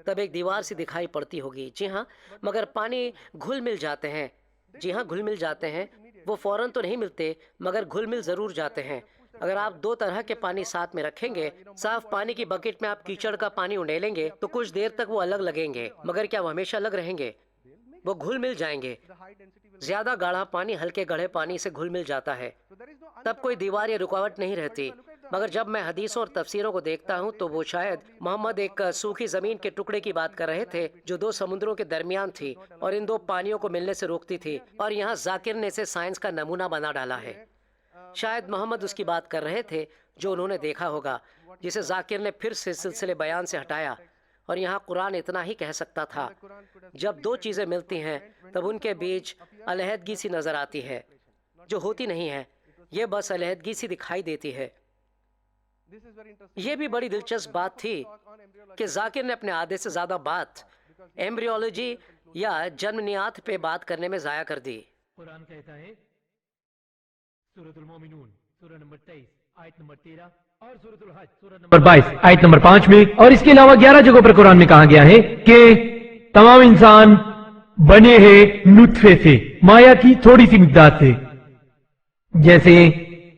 تب ایک دیوار سی دکھائی پڑتی ہوگی. جی ہاں، مگر پانی گھل مل جاتے ہیں. جی ہاں گھل مل جاتے ہیں. وہ فوراً تو نہیں ملتے مگر گھل مل ضرور جاتے ہیں. اگر آپ دو طرح کے پانی ساتھ میں رکھیں گے، صاف پانی کی بکٹ میں آپ کیچڑ کا پانی انڈیلیں گے تو کچھ دیر تک وہ الگ لگیں گے، مگر کیا وہ ہمیشہ الگ رہیں گے؟ وہ گھل مل جائیں گے. زیادہ گاڑھا پانی ہلکے گڑھے پانی سے گھل مل جاتا ہے، تب کوئی دیوار یا رکاوٹ نہیں رہتی. مگر جب میں حدیثوں اور تفسیروں کو دیکھتا ہوں تو وہ شاید محمد ایک سوکھی زمین کے ٹکڑے کی بات کر رہے تھے جو دو سمندروں کے درمیان تھی اور ان دو پانیوں کو ملنے سے روکتی تھی. اور یہاں ذاکر نے اسے سائنس کا نمونہ بنا ڈالا ہے. شاید محمد اس کی بات کر رہے تھے جو انہوں نے دیکھا ہوگا، جسے ذاکر نے پھر سے سلسلے بیان سے ہٹایا. اور یہاں قرآن اتنا ہی کہہ سکتا تھا. جب دو چیزیں ملتی ہیں تب ان کے بیچ علیحدگی سی نظر آتی ہے جو ہوتی نہیں ہے. یہ بس علیحدگی سی دکھائی دیتی ہے. یہ بھی بڑی دلچسپ بات تھی کہ ذاکر نے اپنے آدھے سے زیادہ بات ایمبریولوجی یا جنمیات پہ بات کرنے میں ضائع کر دی. قرآن کہتا ہے سورۃ المومنون سورہ نمبر 23 آیت نمبر 13 اور سورۃ الحج سورہ نمبر 22 آیت نمبر 5 میں، اور اس کے علاوہ 11 جگہوں پر قرآن میں کہا گیا ہے کہ تمام انسان بنے ہیں نطفے سے، مایا کی تھوڑی سی مقدار سے. جیسے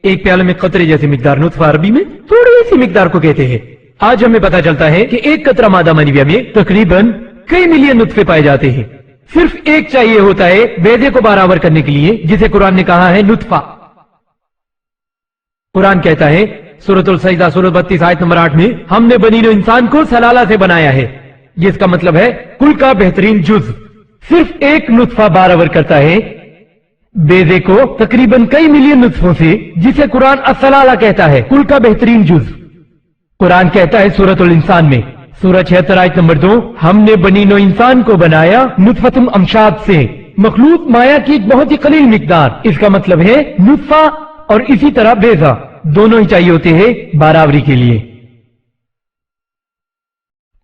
ایک پیالے میں قطرے جیسی مقدار نطفہ عربی میں تھوڑی سی مقدار کو کہتے ہیں. آج ہمیں پتا چلتا ہے کہ ایک قطرہ مادہ منویہ میں تقریباً کئی ملین نطفے پائے جاتے ہیں. صرف ایک چاہیے ہوتا ہے بیضے کو برابر کرنے کے لیے، جسے قرآن نے کہا ہے نطفہ. قرآن کہتا ہے سورۃ السجدہ سورۃ 32 آیت نمبر 8 میں ہم نے بنی نوع انسان کو سلالہ سے بنایا ہے، جس کا مطلب ہے کل کا بہترین جز. صرف ایک نطفہ برابر کرتا ہے بیضے کو تقریباً کئی ملین نطفوں سے، جسے قرآن السلالہ کہتا ہے کل کا بہترین جز. قرآن کہتا ہے سورۃ الانسان میں سورہ 76 آیت نمبر 2 ہم نے بنی نوع انسان کو بنایا نطفۃ امشاج سے، مخلوط مایا کی ایک بہت ہی قلیل مقدار. اس کا مطلب ہے نطفہ اور اسی طرح بیضہ دونوں ہی چاہیے ہوتے ہیں برابری کے لیے.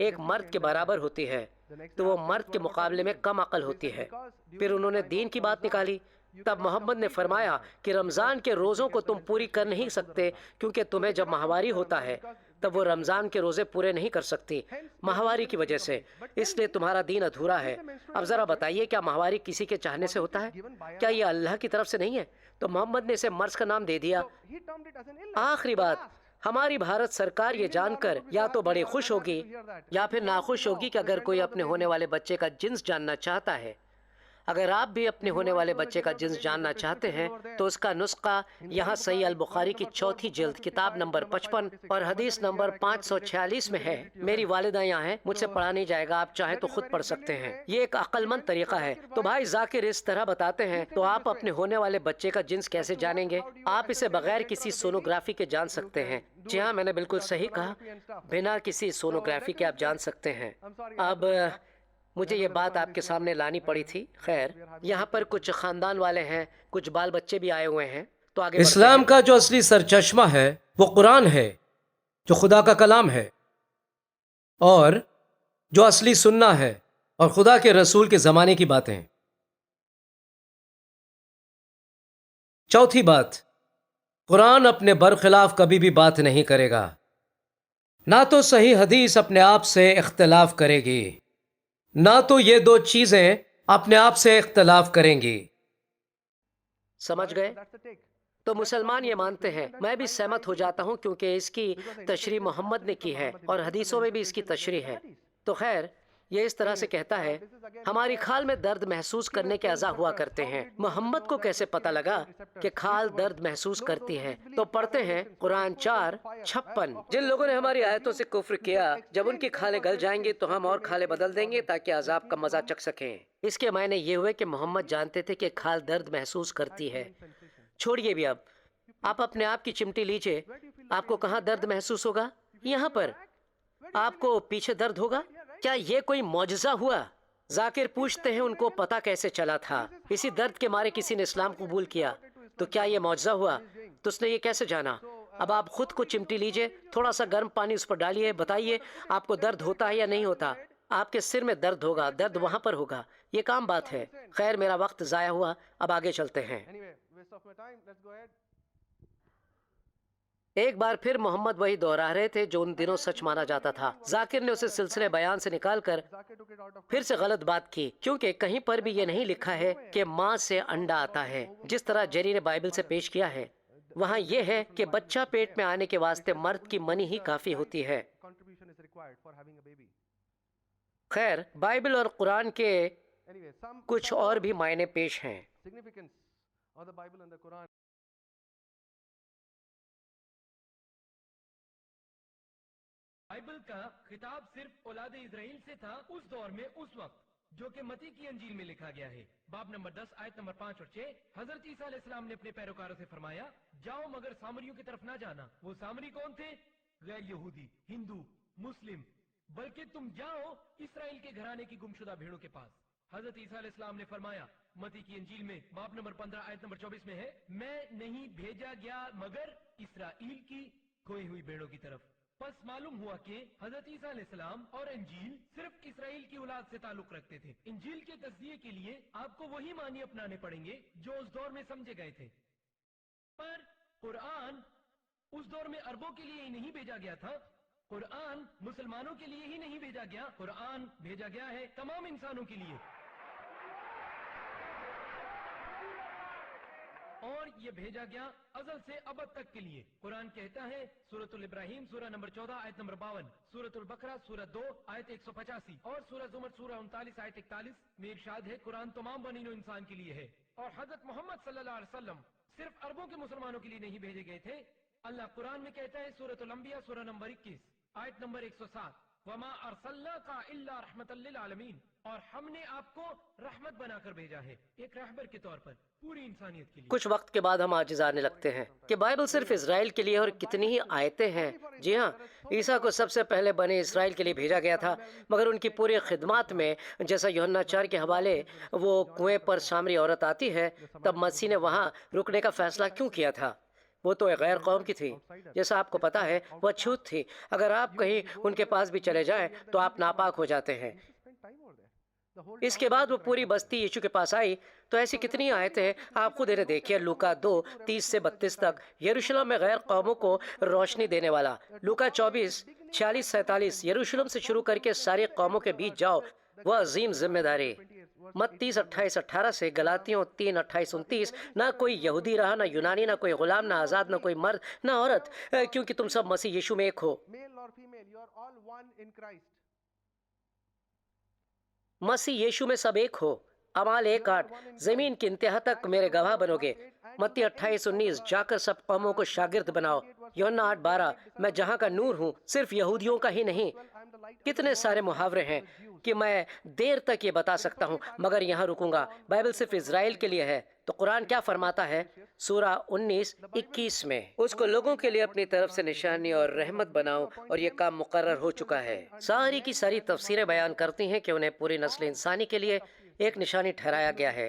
ایک مرد کے برابر ہوتی ہے تو وہ مرد کے مقابلے میں کم عقل ہوتی ہے۔ پھر انہوں نے دین کی بات نکالی۔ تب محمد نے فرمایا کہ رمضان کے روزوں کو تم پوری کر نہیں سکتے کیونکہ تمہیں جب ماہواری ہوتا ہے تب وہ رمضان کے روزے پورے نہیں کر سکتی ماہواری کی وجہ سے، اس لیے تمہارا دین ادھورا ہے۔ اب ذرا بتائیے، کیا ماہواری کسی کے چاہنے سے ہوتا ہے؟ کیا یہ اللہ کی طرف سے نہیں ہے؟ تو محمد نے اسے مرض کا نام دے دیا۔ آخری بات، ہماری بھارت سرکار یہ جان کر یا تو بڑی خوش ہوگی یا پھر ناخوش ہوگی کہ اگر کوئی اپنے ہونے والے بچے کا جنس جاننا چاہتا ہے، اگر آپ بھی اپنے ہونے والے بچے کا جنس جاننا چاہتے ہیں تو اس کا نسخہ یہاں صحیح البخاری کی 4 جلد کتاب نمبر 55 اور حدیث نمبر 546 میں ہے۔ میری والدہ یہاں ہیں، مجھ سے پڑھا نہیں جائے گا، آپ چاہیں تو خود پڑھ سکتے ہیں۔ یہ ایک عقل مند طریقہ ہے۔ تو بھائی ذاکر اس طرح بتاتے ہیں، تو آپ اپنے ہونے والے بچے کا جنس کیسے جانیں گے؟ آپ اسے بغیر کسی سونوگرافی کے جان سکتے ہیں۔ جی ہاں، میں نے بالکل صحیح کہا، بنا کسی سونوگرافی کے آپ جان سکتے ہیں۔ اب مجھے یہ بات آپ کے سامنے لانی پڑی تھی۔ خیر، یہاں پر کچھ خاندان والے ہیں، کچھ بال بچے بھی آئے ہوئے ہیں، تو آگے اسلام کا جو اصلی سرچشمہ ہے وہ قرآن ہے، جو خدا کا کلام ہے، اور جو اصلی سنہ ہے اور خدا کے رسول کے زمانے کی باتیں۔ چوتھی بات، قرآن اپنے برخلاف کبھی بھی بات نہیں کرے گا، نہ تو صحیح حدیث اپنے آپ سے اختلاف کرے گی، نہ تو یہ دو چیزیں اپنے آپ سے اختلاف کریں گی۔ سمجھ گئے؟ تو مسلمان یہ مانتے ہیں، میں بھی سہمت ہو جاتا ہوں کیونکہ اس کی تشریح محمد نے کی ہے اور حدیثوں میں بھی اس کی تشریح ہے۔ تو خیر، یہ اس طرح سے کہتا ہے، ہماری کھال میں درد محسوس کرنے کے اعضاء ہوا کرتے ہیں۔ محمد کو کیسے پتہ لگا کہ کھال درد محسوس کرتی ہے؟ تو پڑھتے ہیں قرآن 4:56، جن لوگوں نے ہماری آیتوں سے کفر کیا، جب ان کی کھالیں گل جائیں گی تو ہم اور کھالیں بدل دیں گے تاکہ عذاب کا مزہ چکھ سکیں۔ اس کے معنی یہ ہوئے کہ محمد جانتے تھے کہ کھال درد محسوس کرتی ہے۔ چھوڑیے بھی، اب آپ اپنے آپ کی چمٹی لیجئے، آپ کو کہاں درد محسوس ہوگا؟ یہاں پر۔ آپ کو پیچھے درد ہوگا؟ کیا یہ کوئی معجزہ ہوا؟ ذاکر پوچھتے ہیں ان کو پتہ کیسے چلا تھا؟ اسی درد کے مارے کسی نے اسلام قبول کیا، تو کیا یہ معجزہ ہوا؟ تو اس نے یہ کیسے جانا؟ اب آپ خود کو چمٹی لیجئے، تھوڑا سا گرم پانی اس پر ڈالیے، بتائیے آپ کو درد ہوتا ہے یا نہیں ہوتا؟ آپ کے سر میں درد ہوگا، درد وہاں پر ہوگا، یہ ایک عام بات ہے۔ خیر، میرا وقت ضائع ہوا، اب آگے چلتے ہیں۔ ایک بار پھر محمد وہی دوہرا رہے تھے جو ان دنوں سچ مانا جاتا تھا۔ ذاکر نے اسے سلسلے بیان سے نکال کر پھر سے غلط بات کی، کیونکہ کہیں پر بھی یہ نہیں لکھا ہے کہ ماں سے انڈا آتا ہے جس طرح جیری نے بائبل سے پیش کیا ہے۔ وہاں یہ ہے کہ بچہ پیٹ میں آنے کے واسطے مرد کی منی ہی کافی ہوتی ہے۔ خیر، بائبل اور قرآن کے کچھ اور بھی معنی پیش ہیں۔ بائبل کا خطاب صرف اولاد اسرائیل سے تھا اس دور میں، اس وقت، جو کہ متی کی انجیل میں لکھا گیا ہے، باب نمبر 10 آیت نمبر 5 اور 6۔ حضرت عیسیٰ علیہ السلام نے اپنے پیروکاروں سے فرمایا، جاؤ مگر سامریوں کی طرف نہ جانا۔ وہ سامری کون تھے؟ غیر یہودی، ہندو، مسلم، بلکہ تم جاؤ اسرائیل کے گھرانے کی گمشدہ بھیڑوں کے پاس۔ حضرت عیسیٰ علیہ السلام نے فرمایا، متی کی انجیل میں باب نمبر 15 آیت نمبر 24 میں ہے، میں نہیں بھیجا گیا مگر اسرائیل کی کھوئی ہوئی بھیڑوں کی طرف۔ پس معلوم ہوا کہ حضرت عیسیٰ علیہ السلام اور انجیل صرف اسرائیل کی اولاد سے تعلق رکھتے تھے۔ انجیل کے تجزیے کے لیے آپ کو وہی معنی اپنانے پڑیں گے جو اس دور میں سمجھے گئے تھے، پر قرآن اس دور میں عربوں کے لیے ہی نہیں بھیجا گیا تھا، قرآن مسلمانوں کے لیے ہی نہیں بھیجا گیا، قرآن بھیجا گیا ہے تمام انسانوں کے لیے، اور یہ بھیجا گیا ازل سے ابد تک کے لیے۔ قرآن کہتا ہے سورۃ الابراہیم سورہ نمبر 14 آیت نمبر 52، سورۃ البقرہ سورہ 2 آیت 185 اور سورہ زمر سورہ 39 آیت 41 میں ارشاد ہے، قرآن تمام بنی نوع انسان کے لیے ہے، اور حضرت محمد صلی اللہ علیہ وسلم صرف عربوں کے مسلمانوں کے لیے نہیں بھیجے گئے تھے۔ اللہ قرآن میں کہتا ہے سورۃ الانبیاء سورہ نمبر 21 آیت نمبر 107، وما ارسلناک الا رحمۃ للعالمین، اور ہم نے آپ کو رحمت بنا کر بھیجا ہے، ایک رہبر کے طور پر پوری انسانیت کے لیے۔ کچھ وقت کے بعد ہم عاجز آنے لگتے ہیں کہ بائبل صرف اسرائیل کے لیے، اور کتنی ہی آیتیں ہیں۔ جی ہاں، عیسیٰ کو سب سے پہلے بنی اسرائیل کے لیے بھیجا گیا تھا، مگر ان کی پوری خدمات میں، جیسا یوحنا 4 کے حوالے وہ کنویں پر سامری عورت آتی ہے، تب مسیح نے وہاں رکنے کا فیصلہ کیوں کیا تھا؟ وہ تو ایک غیر قوم کی تھی، جیسا آپ کو پتا ہے وہ اچھوت تھی. اگر آپ کہیں ان کے پاس بھی چلے جائیں تو آپ ناپاک ہو جاتے ہیں. اس کے بعد وہ پوری بستی یشوع کے پاس آئی. تو ایسی کتنی آیتیں ہیں، آپ خود انہیں دیکھیے. لوکا 2:30-32 تک، یروشلم میں غیر قوموں کو روشنی دینے والا. لوکا 24:46-47، یروشلم سے شروع کر کے ساری قوموں کے بیچ جاؤ، وہ عظیم ذمہ داری. متی 28-18 سے گلاطیوں 3:28-29، نہ کوئی یہودی رہا، نہ یونانی، نہ کوئی غلام، نہ آزاد، نہ کوئی مرد، نہ عورت، کیونکہ تم سب مسیح یشوع میں ایک ہو. مسیح یشوع میں سب ایک ہو. اعمال 1:8، زمین کی انتہا تک میرے گواہ بنو گے. متی 28:19، جا کر سب قوموں کو شاگرد بناؤ. یوحنا 8:12، میں جہاں کا نور ہوں، صرف یہودیوں کا ہی نہیں. کتنے سارے محاورے ہیں کہ میں دیر تک یہ بتا سکتا ہوں، مگر یہاں رکوں گا. بائبل صرف اسرائیل کے لیے ہے. تو قرآن کیا فرماتا ہے؟ سورہ 19:21 میں، اس کو لوگوں کے لیے اپنی طرف سے نشانی اور رحمت بناؤ، اور یہ کام مقرر ہو چکا ہے. ساری کی ساری تفسیریں بیان کرتی ہیں کہ انہیں پوری نسل انسانی کے لیے ایک نشانی ٹھہرایا گیا ہے.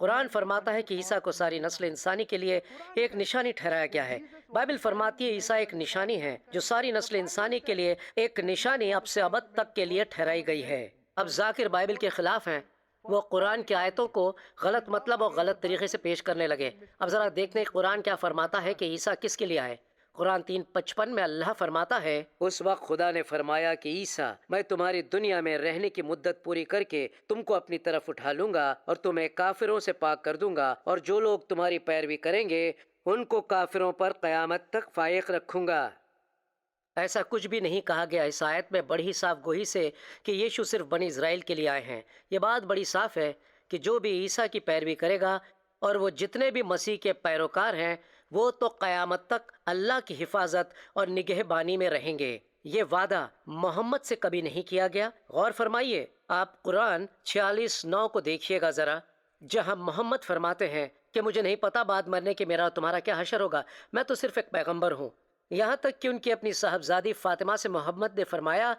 قرآن فرماتا ہے کہ عیسیٰ کو ساری نسل انسانی کے لیے ایک نشانی ٹھہرایا گیا ہے. بائبل فرماتی ہے عیسیٰ ایک نشانی ہے، جو ساری نسل انسانی کے لیے ایک نشانی اب سے ابد تک کے لیے ٹھہرائی گئی ہے. اب ذاکر بائبل کے خلاف ہیں. وہ قرآن کی آیتوں کو غلط مطلب اور غلط طریقے سے پیش کرنے لگے. اب ذرا دیکھنے قرآن کیا فرماتا ہے کہ عیسیٰ کس کے لیے آئے. قرآن 3:55 میں اللہ فرماتا ہے، اس وقت خدا نے فرمایا کہ عیسیٰ، میں تمہاری دنیا میں رہنے کی مدت پوری کر کے تم کو اپنی طرف اٹھا لوں گا اور تمہیں کافروں سے پاک کر دوں گا، اور جو لوگ تمہاری پیروی کریں گے ان کو کافروں پر قیامت تک فائق رکھوں گا. ایسا کچھ بھی نہیں کہا گیا اس آیت میں بڑی صاف گوئی سے کہ یشوع صرف بنی اسرائیل کے لیے آئے ہیں. یہ بات بڑی صاف ہے کہ جو بھی عیسیٰ کی پیروی کرے گا، اور وہ جتنے بھی مسیح کے پیروکار ہیں، وہ تو قیامت تک اللہ کی حفاظت اور نگہبانی میں رہیں گے. یہ وعدہ محمد سے کبھی نہیں کیا گیا. غور فرمائیے، آپ قرآن 46:9 کو دیکھیے گا ذرا، جہاں محمد فرماتے ہیں کہ مجھے نہیں پتا بعد مرنے کے میرا تمہارا کیا حشر ہوگا، میں تو صرف ایک پیغمبر ہوں. یہاں تک کہ ان کی اپنی صاحبزادی فاطمہ سے محمد نے فرمایا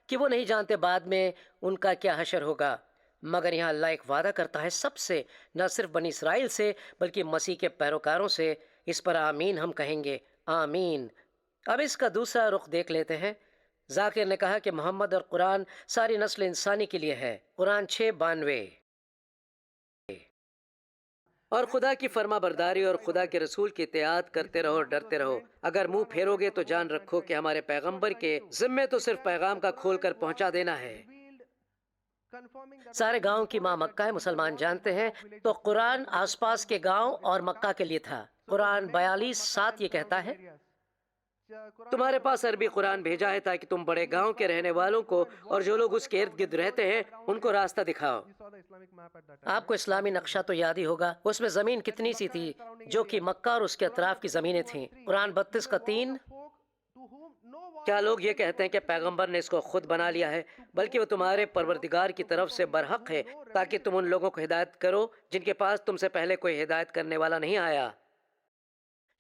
کہ وہ نہیں جانتے بعد میں ان کا کیا حشر ہوگا. مگر یہاں اللہ ایک وعدہ کرتا ہے سب سے، نہ صرف بنی اسرائیل سے بلکہ مسیح کے پیروکاروں سے. اس پر آمین ہم کہیں گے، آمین. اب اس کا دوسرا رخ دیکھ لیتے ہیں. ذاکر نے کہا کہ محمد اور قرآن ساری نسل انسانی کے لیے ہے. قرآن 6:92. اور خدا کی فرما برداری اور خدا کے رسول کی اطاعت کرتے رہو اور ڈرتے رہو. اگر منہ پھیرو گے تو جان رکھو کہ ہمارے پیغمبر کے ذمے تو صرف پیغام کا کھول کر پہنچا دینا ہے. سارے گاؤں کی ماں مکہ ہے، مسلمان جانتے ہیں. تو قرآن آس پاس کے گاؤں اور مکہ کے لیے تھا. قرآن 42:7 یہ کہتا ہے، تمہارے پاس عربی قرآن بھیجا ہے تاکہ تم بڑے گاؤں کے رہنے والوں کو اور جو لوگ اس کے ارد گرد رہتے ہیں ان کو راستہ دکھاؤ. آپ کو اسلامی نقشہ تو یاد ہی ہوگا. اس میں زمین کتنی سی تھی جو کہ مکہ اور اس کے اطراف کی زمینیں تھیں. قرآن 32:3، کیا لوگ یہ کہتے ہیں کہ پیغمبر نے اس کو خود بنا لیا ہے؟ بلکہ وہ تمہارے پروردگار کی طرف سے برحق ہے تاکہ تم ان لوگوں کو ہدایت کرو جن کے پاس تم سے پہلے کوئی ہدایت کرنے والا نہیں آیا.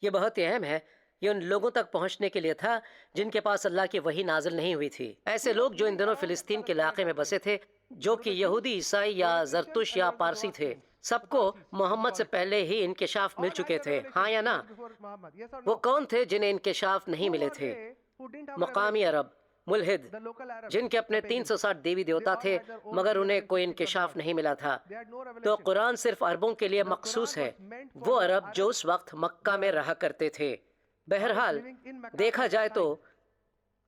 یہ بہت ہی اہم ہے. یہ ان لوگوں تک پہنچنے کے لیے تھا جن کے پاس اللہ کی وحی نازل نہیں ہوئی تھی. ایسے لوگ جو ان دنوں فلسطین کے علاقے میں بسے تھے، جو کہ یہودی، عیسائی یا زرتش یا پارسی تھے، سب کو محمد سے پہلے ہی انکشاف مل چکے تھے، ہاں یا نہ؟ وہ کون تھے جنہیں انکشاف نہیں ملے تھے؟ مقامی عرب، ملحد، جن کے اپنے 360 دیوی دیوتا تھے مگر انہیں کوئی انکشاف نہیں ملا تھا. تو قرآن صرف عربوں کے لیے مخصوص ہے، وہ عرب جو اس وقت مکہ میں رہا کرتے تھے. بہرحال دیکھا جائے تو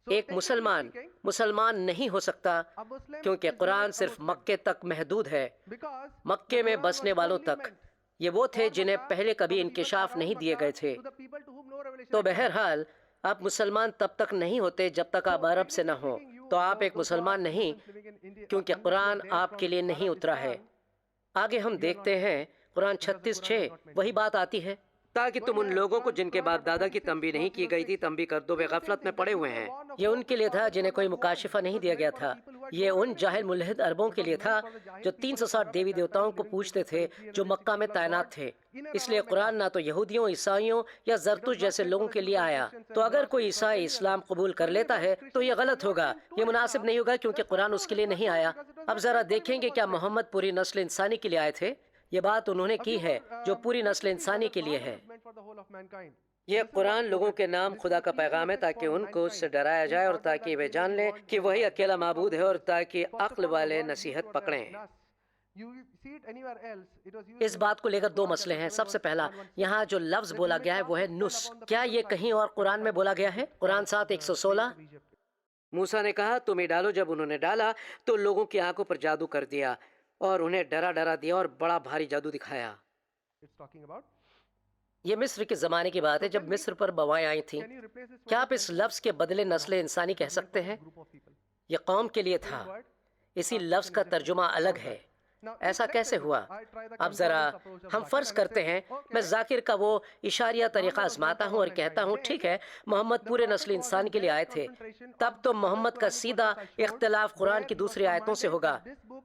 ایک مسلمان نہیں ہو سکتا کیونکہ قرآن صرف مکے تک محدود ہے، مکے میں بسنے والوں تک. یہ وہ تھے جنہیں پہلے کبھی انکشاف نہیں دیے گئے تھے. تو بہرحال آپ مسلمان تب تک نہیں ہوتے جب تک آپ عرب سے نہ ہوں. تو آپ ایک مسلمان نہیں کیونکہ قرآن آپ کے لیے نہیں اترا ہے. آگے ہم دیکھتے ہیں قرآن 36:6 وہی بات آتی ہے، تاکہ تم ان لوگوں کو جن کے باپ دادا کی تنبیہ نہیں کی گئی تھی تنبیہ کر دو، وہ غفلت میں پڑے ہوئے ہیں. یہ ان کے لیے تھا جنہیں کوئی مکاشفہ نہیں دیا گیا تھا. یہ ان جاہل ملحد عربوں کے لیے تھا جو 360 دیوی دیوتاؤں کو پوجتے تھے، جو مکہ میں تعینات تھے. اس لیے قرآن نہ تو یہودیوں، عیسائیوں یا زرتش جیسے لوگوں کے لیے آیا. تو اگر کوئی عیسائی اسلام قبول کر لیتا ہے تو یہ غلط ہوگا، یہ مناسب نہیں ہوگا کیونکہ قرآن اس کے لیے نہیں آیا. اب ذرا دیکھیں گے کیا محمد پوری نسل انسانی کے لیے آئے تھے؟ یہ بات انہوں نے کی ہے جو پوری نسل انسانی کے لیے ہے. یہ قرآن لوگوں کے نام خدا کا پیغام ہے تاکہ ان کو اس سے ڈرایا جائے اور تاکہ وہ جان لیں کہ وہی اکیلا معبود ہے اور تاکہ عقل والے نصیحت پکڑیں۔ اس بات کو لے کر دو مسئلے ہیں۔ سب سے پہلا، یہاں جو لفظ بولا گیا ہے وہ ہے نس۔ کیا یہ کہیں اور قرآن میں بولا گیا ہے؟ قرآن 7:116۔ موسیٰ نے کہا تم ہی ڈالو۔ جب انہوں نے ڈالا تو لوگوں کی آنکھوں پر جادو کر دیا اور انہیں ڈرا دیا اور بڑا بھاری جادو دکھایا۔ یہ مصر کے زمانے کی بات ہے جب مصر پر وبائیں آئی تھیں۔ کیا آپ اس لفظ کے بدلے نسل انسانی کہہ سکتے ہیں؟ یہ قوم کے لیے تھا، اسی لفظ کا ترجمہ الگ ہے۔ ایسا کیسے ہوا؟ اب ذرا ہم فرض کرتے ہیں میں ذاکر کا وہ اشاریہ طریقہ آزماتا ہوں اور کہتا ہوں ٹھیک ہے محمد پورے نسل انسان کے لیے آئے تھے، تب تو محمد کا سیدھا اختلاف قرآن کی دوسری آیتوں سے ہوگا۔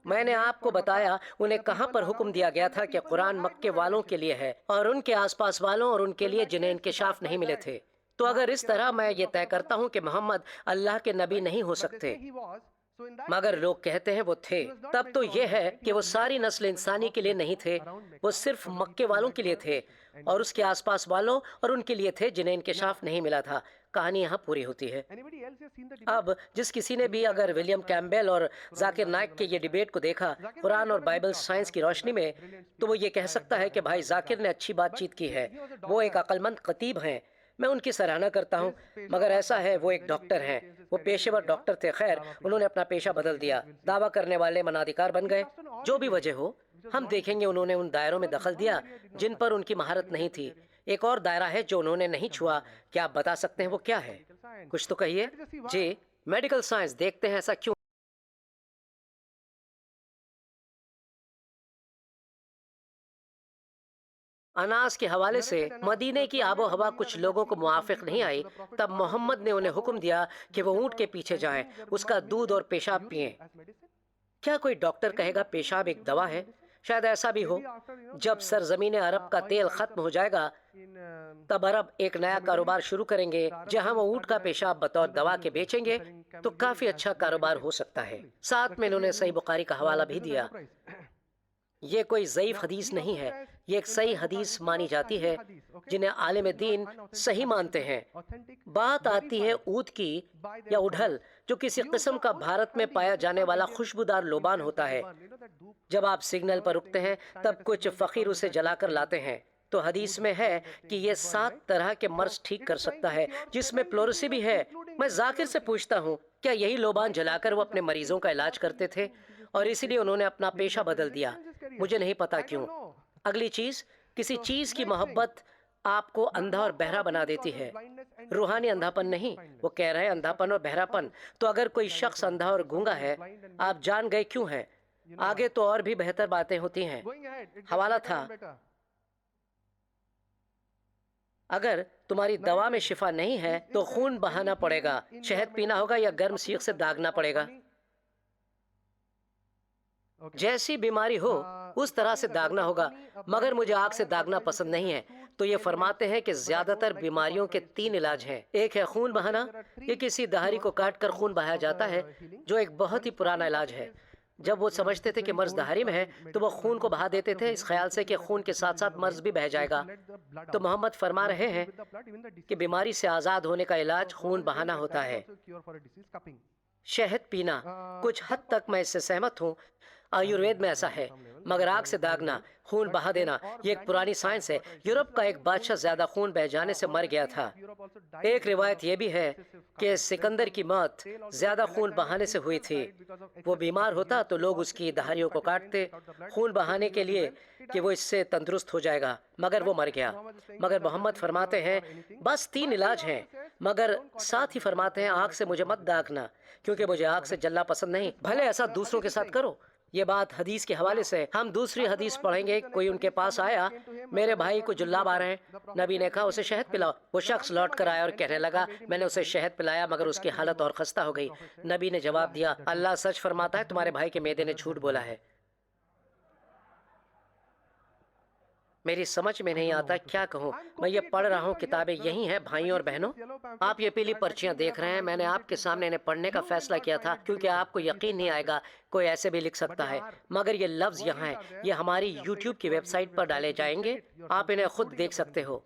میں نے آپ کو بتایا انہیں کہاں پر حکم دیا گیا تھا کہ قرآن مکے والوں کے لیے ہے اور ان کے آس پاس والوں اور ان کے لیے جنہیں انکشاف نہیں ملے تھے۔ تو اگر اس طرح میں یہ طے کرتا ہوں کہ محمد اللہ کے نبی نہیں ہو سکتے مگر لوگ کہتے ہیں وہ تھے، تب تو یہ ہے کہ وہ ساری نسل انسانی کے لیے نہیں تھے، وہ صرف مکے والوں کے لیے تھے اور اس کے آس پاس والوں اور ان کے لیے تھے جنہیں انکشاف نہیں ملا تھا۔ کہانی یہاں پوری ہوتی ہے۔ اب جس کسی نے بھی اگر ولیم کیمبیل اور ذاکر نائک کے یہ ڈیبیٹ کو دیکھا قرآن اور بائبل سائنس کی روشنی میں، تو وہ یہ کہہ سکتا ہے کہ بھائی ذاکر نے اچھی بات چیت کی ہے، وہ ایک عقل مند خطیب ہیں، میں ان کی سراہنا کرتا ہوں، مگر ایسا ہے وہ ایک ڈاکٹر ہیں، وہ پیشے ور ڈاکٹر تھے۔ خیر انہوں نے اپنا پیشہ بدل دیا، دعویٰ کرنے والے منادیکار بن گئے۔ جو بھی وجہ ہو ہم دیکھیں گے انہوں نے ان دائروں میں دخل دیا جن پر ان کی مہارت نہیں تھی۔ ایک اور دائرہ ہے جو انہوں نے نہیں چھوا، کیا آپ بتا سکتے ہیں وہ کیا ہے؟ کچھ تو کہیے۔ جی میڈیکل سائنس، دیکھتے ہیں ایسا کیوں۔ اناس کے حوالے سے مدینے کی آب و ہوا کچھ لوگوں کو موافق نہیں آئی، تب محمد نے انہیں حکم دیا کہ وہ اونٹ کے پیچھے جائیں، اس کا دودھ اور پیشاب پئیں۔ کیا کوئی ڈاکٹر کہے گا پیشاب ایک دوا ہے؟ شاید ایسا بھی ہو۔ جب سرزمین عرب کا تیل ختم ہو جائے گا تب عرب ایک نیا کاروبار شروع کریں گے جہاں وہ اونٹ کا پیشاب بطور دوا کے بیچیں گے، تو کافی اچھا کاروبار ہو سکتا ہے۔ ساتھ میں انہوں نے صحیح بخاری کا حوالہ بھی دیا۔ یہ کوئی ضعیف حدیث نہیں ہے، یہ ایک صحیح حدیث مانی جاتی ہے جنہیں عالم دین صحیح مانتے ہیں۔ بات آتی ہے اود کی یا اڈھل، جو کسی قسم کا بھارت میں پایا جانے والا خوشبودار لوبان ہوتا ہے۔ جب آپ سگنل پر رکتے ہیں تب کچھ فقیر اسے جلا کر لاتے ہیں۔ تو حدیث میں ہے کہ یہ 7 طرح کے مرض ٹھیک کر سکتا ہے، جس میں پلورسی بھی ہے۔ میں ذاکر سے پوچھتا ہوں کیا یہی لوبان جلا کر وہ اپنے مریضوں کا علاج کرتے تھے؟ اور اسی لیے انہوں نے اپنا پیشہ بدل دیا۔ مجھے نہیں پتا کیوں۔ اگلی چیز، کسی چیز کی محبت آپ کو اندھا اور بہرا بنا دیتی ہے، روحانی اندھا پن نہیں۔ وہ کہہ رہے ہیں اندھا پن اور بہرا پن، تو اگر کوئی شخص اندھا اور گونگا ہے آپ جان گئے کیوں ہے؟ آگے تو اور بھی بہتر باتیں ہوتی ہیں۔ حوالہ تھا اگر تمہاری دوا میں شفا نہیں ہے تو خون بہانا پڑے گا، شہد پینا ہوگا یا گرم سیخ سے داغنا پڑے گا۔ جیسی بیماری ہو اس طرح سے داغنا ہوگا، مگر مجھے آگ سے داغنا پسند نہیں ہے۔ تو یہ فرماتے ہیں کہ زیادہ تر بیماریوں کے 3 علاج ہیں۔ ایک ہے خون بہانا، یہ کسی دہاڑی کو کاٹ کر خون بہایا جاتا ہے، جو ایک بہت ہی پرانا علاج ہے۔ جب وہ سمجھتے تھے کہ مرض دہاڑی میں ہے تو وہ خون کو بہا دیتے تھے، اس خیال سے کہ خون کے ساتھ ساتھ مرض بھی بہہ جائے گا۔ تو محمد فرما رہے ہیں کہ بیماری سے آزاد ہونے کا علاج خون بہانا ہوتا ہے۔ شہد پینا، کچھ حد تک میں اس سے سہمت ہوں، آیوروید میں ایسا ہے، مگر آگ سے داغنا، خون بہا دینا، یہ ایک پرانی سائنس ہے۔ یورپ کا ایک بادشاہ زیادہ خون بہہ جانے سے مر گیا تھا۔ ایک روایت یہ بھی ہے کہ سکندر کی موت زیادہ خون بہانے سے ہوئی تھی۔ وہ بیمار ہوتا تو لوگ اس کی دہاڑیوں کو کاٹتے خون بہانے کے لیے کہ وہ اس سے تندرست ہو جائے گا، مگر وہ مر گیا۔ مگر محمد فرماتے ہیں بس 3 علاج ہیں، مگر ساتھ ہی فرماتے ہیں آگ سے مجھے مت داغنا، کیونکہ مجھے آگ سے جلنا پسند نہیں، بھلے ایسا دوسروں کے ساتھ کرو۔ یہ بات حدیث کے حوالے سے۔ ہم دوسری حدیث پڑھیں گے۔ کوئی ان کے پاس آیا، میرے بھائی کو جلاب آ رہے ہیں، نبی نے کہا اسے شہد پلاؤ۔ وہ شخص لوٹ کر آیا اور کہنے لگا میں نے اسے شہد پلایا مگر اس کی حالت اور خستہ ہو گئی۔ نبی نے جواب دیا اللہ سچ فرماتا ہے تمہارے بھائی کے معدے نے جھوٹ بولا ہے۔ میری سمجھ میں نہیں آتا کیا کہوں۔ میں یہ پڑھ رہا ہوں، کتابیں یہی ہیں بھائیوں اور بہنوں۔ آپ یہ پیلی پرچیاں دیکھ رہے ہیں، میں نے آپ کے سامنے انہیں پڑھنے کا فیصلہ کیا تھا کیونکہ آپ کو یقین نہیں آئے گا کوئی ایسے بھی لکھ سکتا ہے، مگر یہ لفظ یہاں ہیں، یہ ہماری یوٹیوب کی ویب سائٹ پر ڈالے جائیں گے، آپ انہیں خود دیکھ سکتے ہو۔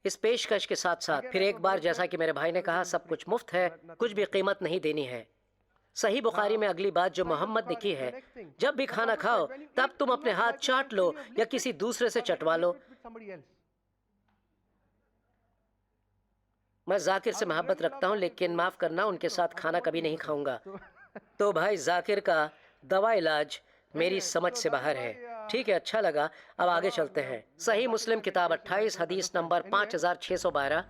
اس پیشکش کے ساتھ ساتھ پھر ایک بار جیسا کہ میرے بھائی نے کہا سب کچھ مفت ہے، کچھ بھی قیمت نہیں دینی ہے۔ صحیح بخاری میں اگلی بات جو محمد نے کی ہے، جب بھی کھانا کھاؤ تب تم اپنے ہاتھ چاٹ لو یا کسی دوسرے سے چٹوا لو۔ میں ذاکر سے محبت رکھتا ہوں لیکن معاف کرنا ان کے ساتھ کھانا کبھی نہیں کھاؤں گا۔ تو بھائی ذاکر کا دوا علاج میری سمجھ سے باہر ہے۔ ٹھیک ہے، اچھا لگا، اب آگے چلتے ہیں۔ صحیح مسلم کتاب 28 حدیث نمبر 5612،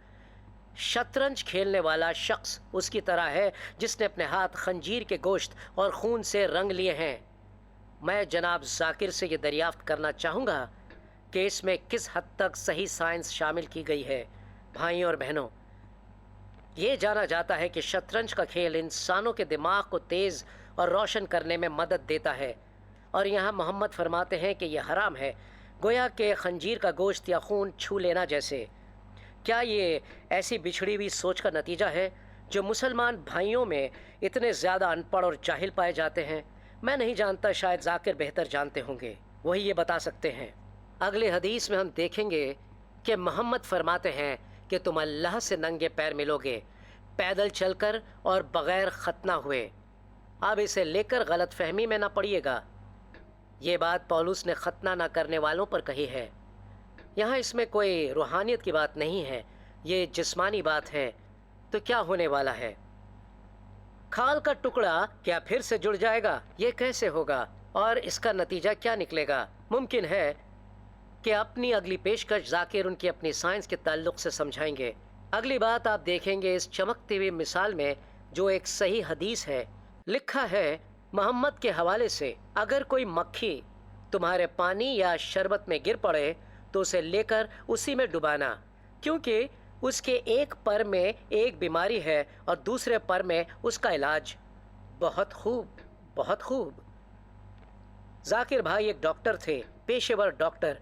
شطرنج کھیلنے والا شخص اس کی طرح ہے جس نے اپنے ہاتھ خنجیر کے گوشت اور خون سے رنگ لیے ہیں۔ میں جناب ذاکر سے یہ دریافت کرنا چاہوں گا کہ اس میں کس حد تک صحیح سائنس شامل کی گئی ہے۔ بھائیوں اور بہنوں، یہ جانا جاتا ہے کہ شطرنج کا کھیل انسانوں کے دماغ کو تیز اور روشن کرنے میں مدد دیتا ہے، اور یہاں محمد فرماتے ہیں کہ یہ حرام ہے، گویا کہ خنجیر کا گوشت یا خون چھو لینا جیسے۔ کیا یہ ایسی بچھڑی ہوئی سوچ کا نتیجہ ہے جو مسلمان بھائیوں میں اتنے زیادہ ان پڑھ اور جاہل پائے جاتے ہیں؟ میں نہیں جانتا، شاید ذاکر بہتر جانتے ہوں گے، وہی یہ بتا سکتے ہیں۔ اگلے حدیث میں ہم دیکھیں گے کہ محمد فرماتے ہیں کہ تم اللہ سے ننگے پیر ملو گے، پیدل چل کر اور بغیر ختنہ ہوئے۔ اب اسے لے کر غلط فہمی میں نہ پڑیے گا، یہ بات پولس نے ختنہ نہ کرنے والوں پر کہی ہے۔ یہاں اس میں کوئی روحانیت کی بات نہیں ہے، یہ جسمانی بات ہے۔ تو کیا ہونے والا ہے؟ کھال کا ٹکڑا کیا پھر سے جڑ جائے گا؟ یہ کیسے ہوگا اور اس کا نتیجہ کیا نکلے گا؟ ممکن ہے کہ اپنی اگلی پیشکش ذاکر ان کی اپنی سائنس کے تعلق سے سمجھائیں گے۔ اگلی بات آپ دیکھیں گے اس چمکتی ہوئی مثال میں جو ایک صحیح حدیث ہے، لکھا ہے محمد کے حوالے سے، اگر کوئی مکھی تمہارے پانی یا شربت میں گر پڑے تو اسے لے کر اسی میں ڈبانا، کیونکہ اس کے ایک پر میں ایک بیماری ہے اور دوسرے پر میں اس کا علاج۔ بہت خوب، بہت خوب۔ ذاکر بھائی ایک ڈاکٹر تھے، پیشے ور ڈاکٹر۔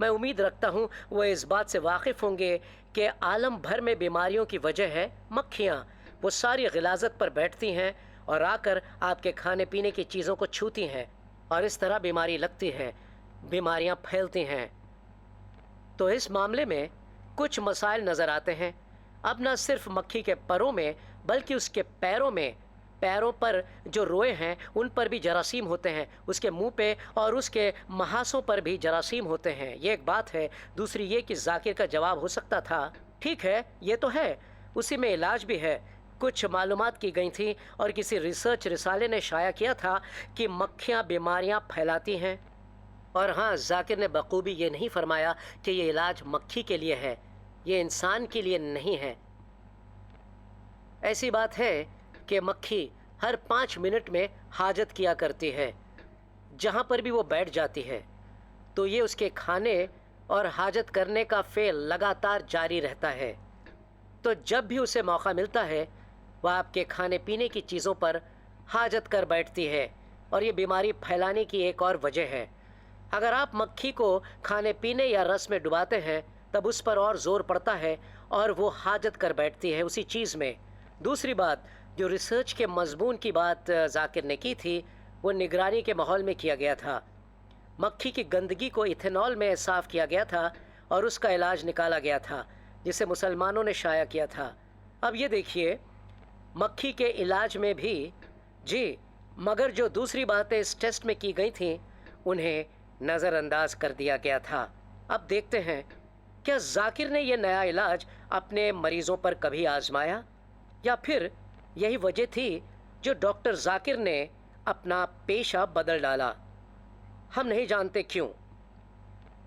میں امید رکھتا ہوں وہ اس بات سے واقف ہوں گے کہ عالم بھر میں بیماریوں کی وجہ ہے مکھیاں۔ وہ ساری غلاظت پر بیٹھتی ہیں اور آ کر آپ کے کھانے پینے کی چیزوں کو چھوتی ہیں، اور اس طرح بیماری لگتی ہے، بیماریاں پھیلتی ہیں۔ تو اس معاملے میں کچھ مسائل نظر آتے ہیں۔ اب نہ صرف مکھی کے پروں میں بلکہ اس کے پیروں پر جو روئے ہیں ان پر بھی جراثیم ہوتے ہیں، اس کے منہ پہ اور اس کے محاسوں پر بھی جراثیم ہوتے ہیں۔ یہ ایک بات ہے۔ دوسری یہ کہ ذاکر کا جواب ہو سکتا تھا، ٹھیک ہے یہ تو ہے، اسی میں علاج بھی ہے۔ کچھ معلومات کی گئی تھیں اور کسی ریسرچ رسالے نے شائع کیا تھا کہ مکھیاں بیماریاں پھیلاتی ہیں۔ اور ہاں، ذاکر نے بخوبی یہ نہیں فرمایا کہ یہ علاج مکھی کے لیے ہے، یہ انسان کے لیے نہیں ہے۔ ایسی بات ہے کہ مکھی ہر 5 منٹ میں حاجت کیا کرتی ہے، جہاں پر بھی وہ بیٹھ جاتی ہے، تو یہ اس کے کھانے اور حاجت کرنے کا فعل لگاتار جاری رہتا ہے۔ تو جب بھی اسے موقع ملتا ہے وہ آپ کے کھانے پینے کی چیزوں پر حاجت کر بیٹھتی ہے، اور یہ بیماری پھیلانے کی ایک اور وجہ ہے۔ اگر آپ مکھی کو کھانے پینے یا رس میں ڈباتے ہیں تب اس پر اور زور پڑتا ہے اور وہ حاجت کر بیٹھتی ہے اسی چیز میں۔ دوسری بات، جو ریسرچ کے مضمون کی بات ذاکر نے کی تھی وہ نگرانی کے ماحول میں کیا گیا تھا۔ مکھی کی گندگی کو ایتھنول میں صاف کیا گیا تھا اور اس کا علاج نکالا گیا تھا جسے مسلمانوں نے شائع کیا تھا۔ اب یہ دیکھیے، مکھی کے علاج میں بھی جی، مگر جو دوسری باتیں اس ٹیسٹ میں کی گئی تھیں انہیں نظر انداز کر دیا گیا تھا۔ اب دیکھتے ہیں کیا ذاکر نے یہ نیا علاج اپنے مریضوں پر کبھی آزمایا، یا پھر یہی وجہ تھی جو ڈاکٹر ذاکر نے اپنا پیشہ بدل ڈالا۔ ہم نہیں جانتے کیوں،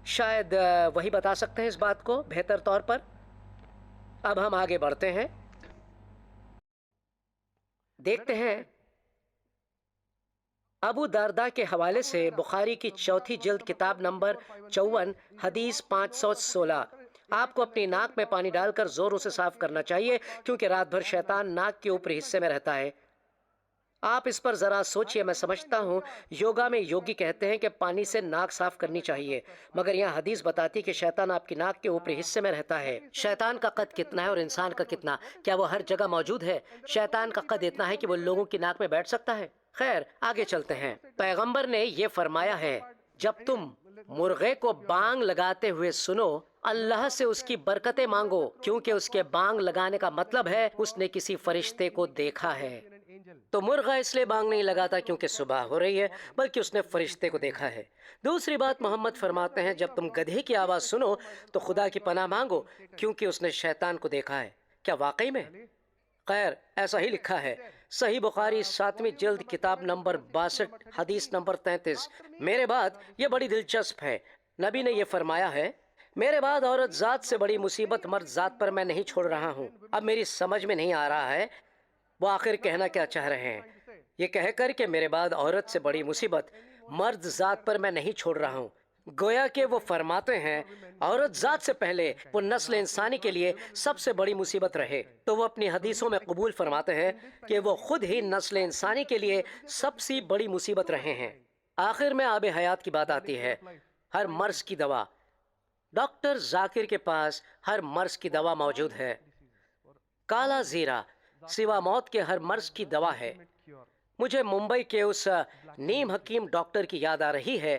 شاید وہی بتا سکتے ہیں اس بات کو بہتر طور پر۔ اب ہم آگے بڑھتے ہیں، دیکھتے ہیں ابو دردہ کے حوالے سے بخاری کی 4 جلد کتاب نمبر 54 حدیث 516۔ آپ کو اپنی ناک میں پانی ڈال کر زوروں سے صاف کرنا چاہیے کیونکہ رات بھر شیطان ناک کے اوپری حصے میں رہتا ہے۔ آپ اس پر ذرا سوچئے۔ میں سمجھتا ہوں یوگا میں یوگی کہتے ہیں کہ پانی سے ناک صاف کرنی چاہیے، مگر یہاں حدیث بتاتی کہ شیطان آپ کی ناک کے اوپری حصے میں رہتا ہے۔ شیطان کا قد کتنا ہے اور انسان کا کتنا؟ کیا وہ ہر جگہ موجود ہے؟ شیطان کا قد اتنا ہے کہ وہ لوگوں کی ناک میں بیٹھ سکتا ہے؟ خیر، آگے چلتے ہیں۔ پیغمبر نے یہ فرمایا ہے، جب تم مرغے کو بانگ لگاتے ہوئے سنو اللہ سے اس کی برکتیں مانگو، کیونکہ اس کے بانگ لگانے کا مطلب ہے اس نے کسی فرشتے کو دیکھا ہے۔ تو مرغا اس لیے بانگ نہیں لگاتا کیونکہ صبح ہو رہی ہے، بلکہ اس نے فرشتے کو دیکھا ہے۔ دوسری بات، محمد فرماتے ہیں جب تم گدھے کی آواز سنو تو خدا کی پناہ مانگو کیونکہ اس نے شیطان کو دیکھا ہے۔ کیا واقعی میں؟ خیر، ایسا ہی لکھا ہے۔ صحیح بخاری 7ویں جلد کتاب نمبر 62 حدیث نمبر 33۔ میرے بعد یہ بڑی دلچسپ ہے، نبی نے یہ فرمایا ہے، میرے بعد عورت ذات سے بڑی مصیبت مرد ذات پر میں نہیں چھوڑ رہا ہوں۔ اب میری سمجھ میں نہیں آ رہا ہے وہ آخر کہنا کیا چاہ رہے ہیں، یہ کہہ کر کہ میرے بعد عورت سے بڑی مصیبت مرد ذات پر میں نہیں چھوڑ رہا ہوں۔ گویا کہ وہ فرماتے ہیں عورت ذات سے پہلے وہ نسل انسانی کے لیے سب سے بڑی مصیبت رہے، تو وہ اپنی حدیثوں میں قبول فرماتے ہیں کہ وہ خود ہی نسل انسانی کے لیے سب سے بڑی مصیبت رہے ہیں۔ آخر میں آب حیات کی بات آتی ہے، ہر مرض کی دوا۔ ڈاکٹر ذاکر کے پاس ہر مرض کی دوا موجود ہے۔ کالا زیرہ سوا موت کے ہر مرض کی دوا ہے۔ مجھے ممبئی کے اس نیم حکیم ڈاکٹر کی یاد آ رہی ہے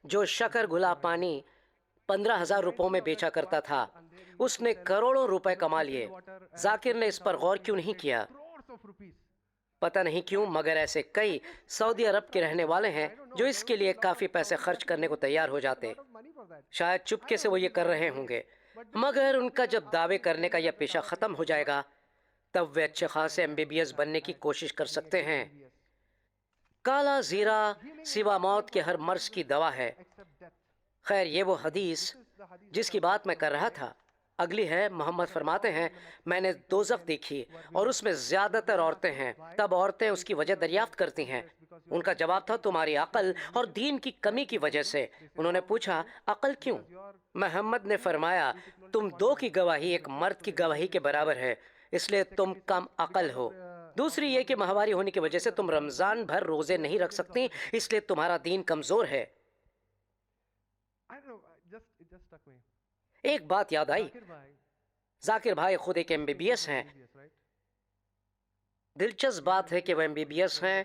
جو شکر گھلا پانی 15,000 روپوں میں بیچا کرتا تھا۔ اس نے کروڑوں روپے کما لیے۔ ذاکر نے اس پر غور کیوں نہیں کیا؟ پتہ نہیں کیوں، مگر ایسے کئی سعودی عرب کے رہنے والے ہیں جو اس کے لیے کافی پیسے خرچ کرنے کو تیار ہو جاتے۔ شاید چپکے سے وہ یہ کر رہے ہوں گے، مگر ان کا جب دعوے کرنے کا یہ پیشہ ختم ہو جائے گا تب وہ اچھے خاصے MBBS بننے کی کوشش کر سکتے ہیں۔ کالا زیرہ سوا موت کے ہر مرض کی دوا ہے۔ خیر، یہ وہ حدیث جس کی بات میں کر رہا تھا۔ اگلی ہے، محمد فرماتے ہیں میں نے دوزخ دیکھی اور اس میں زیادہ تر عورتیں ہیں۔ تب عورتیں اس کی وجہ دریافت کرتی ہیں۔ ان کا جواب تھا تمہاری عقل اور دین کی کمی کی وجہ سے۔ انہوں نے پوچھا عقل کیوں؟ محمد نے فرمایا تم دو کی گواہی ایک مرد کی گواہی کے برابر ہے، اس لیے تم کم عقل ہو۔ دوسری یہ کہ ماہواری ہونے کی وجہ سے تم رمضان بھر روزے نہیں رکھ سکتی، اس لیے تمہارا دین کمزور ہے۔ ایک بات یاد آئی، ذاکر بھائی خود ایک MBBS ہیں۔ دلچسپ بات ہے کہ وہ MBBS ہیں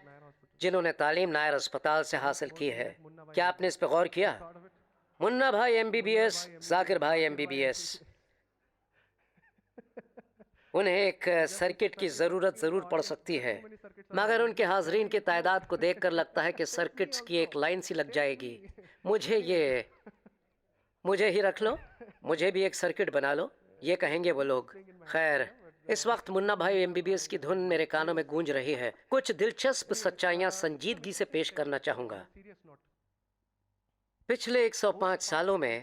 جنہوں نے تعلیم نائر اسپتال سے حاصل کی ہے۔ کیا آپ نے اس پہ غور کیا؟ منا بھائی MBBS، ذاکر بھائی MBBS۔ انہیں ایک سرکٹ کی ضرورت ضرور پڑ سکتی ہے، مگر ان کے حاضرین کی تعداد کو دیکھ کر لگتا ہے کہ سرکٹس کی ایک لائن سی لگ جائے گی۔ مجھے ہی رکھ لو، مجھے بھی ایک سرکٹ بنا لو، یہ کہیں گے وہ لوگ۔ خیر، اس وقت منا بھائی MBBS کی دھن میرے کانوں میں گونج رہی ہے۔ کچھ دلچسپ سچائیاں سنجیدگی سے پیش کرنا چاہوں گا۔ پچھلے 105 سالوں میں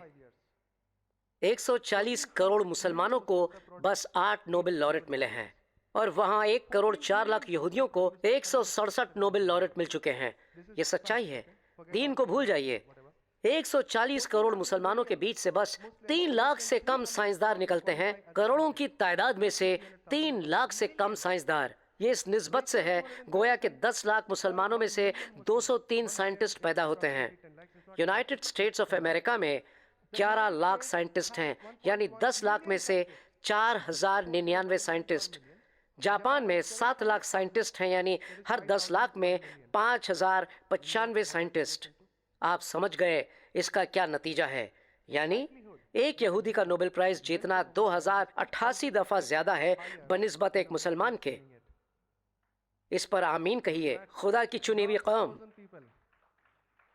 140 کروڑ مسلمانوں کو بس 8 نوبل لاریٹ ملے ہیں، اور وہاں 1 کروڑ 4 لاکھ یہودیوں کو 167 نوبل لاریٹ مل چکے ہیں۔ یہ سچائی ہے، دین کو بھول جائیے۔ 140 کروڑ مسلمانوں کے بیچ سے بس 3 لاکھ سے کم سائنسدار نکلتے ہیں۔ کروڑوں کی تعداد میں سے 3 لاکھ سے کم سائنسدار۔ یہ اس نسبت سے ہے گویا کہ 10 لاکھ مسلمانوں میں سے 203 سائنٹسٹ پیدا ہوتے ہیں۔ یونائٹڈ اسٹیٹس آف امریکہ میں 11 لاکھ سائنٹسٹ ہیں، یعنی 10 لاکھ میں سے 4099 سائنٹسٹ۔ جاپان میں 7 لاکھ سائنٹسٹ ہیں، یعنی ہر 10 لاکھ میں 5095 سائنٹسٹ۔ آپ سمجھ گئے اس کا کیا نتیجہ ہے؟ یعنی ایک یہودی کا نوبل پرائز جیتنا 2088 دفعہ زیادہ ہے بنسبت ایک مسلمان کے۔ اس پر آمین کہیے، خدا کی چنی ہوئی قوم۔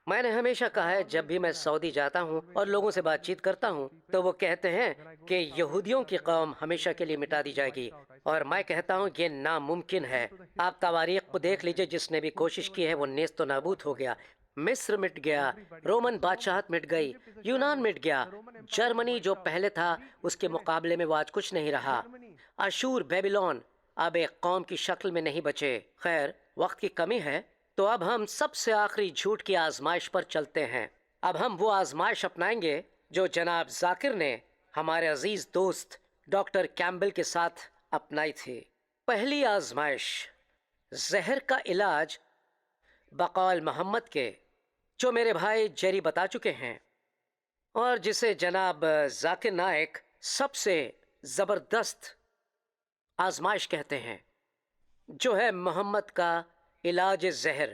میں نے ہمیشہ کہا ہے جب بھی میں سعودی جاتا ہوں اور لوگوں سے بات چیت کرتا ہوں تو وہ کہتے ہیں کہ یہودیوں کی قوم ہمیشہ کے لیے مٹا دی جائے گی، اور میں کہتا ہوں یہ ناممکن ہے۔ آپ تواریخ کو دیکھ لیجئے، جس نے بھی کوشش کی ہے وہ نیست و نابود ہو گیا۔ مصر مٹ گیا، رومن بادشاہت مٹ گئی، یونان مٹ گیا، جرمنی جو پہلے تھا اس کے مقابلے میں وہ آج کچھ نہیں رہا۔ اشور، بیبیلون اب ایک قوم کی شکل میں نہیں بچے۔ خیر، وقت کی کمی ہے تو اب ہم سب سے آخری جھوٹ کی آزمائش پر چلتے ہیں۔ اب ہم وہ آزمائش اپنائیں گے جو جناب ذاکر نے ہمارے عزیز دوست ڈاکٹر کیمبل کے ساتھ اپنائی تھی۔ پہلی آزمائش، زہر کا علاج بقول محمد کے، جو میرے بھائی جیری بتا چکے ہیں، اور جسے جناب ذاکر نائک سب سے زبردست آزمائش کہتے ہیں، جو ہے محمد کا علاج زہر،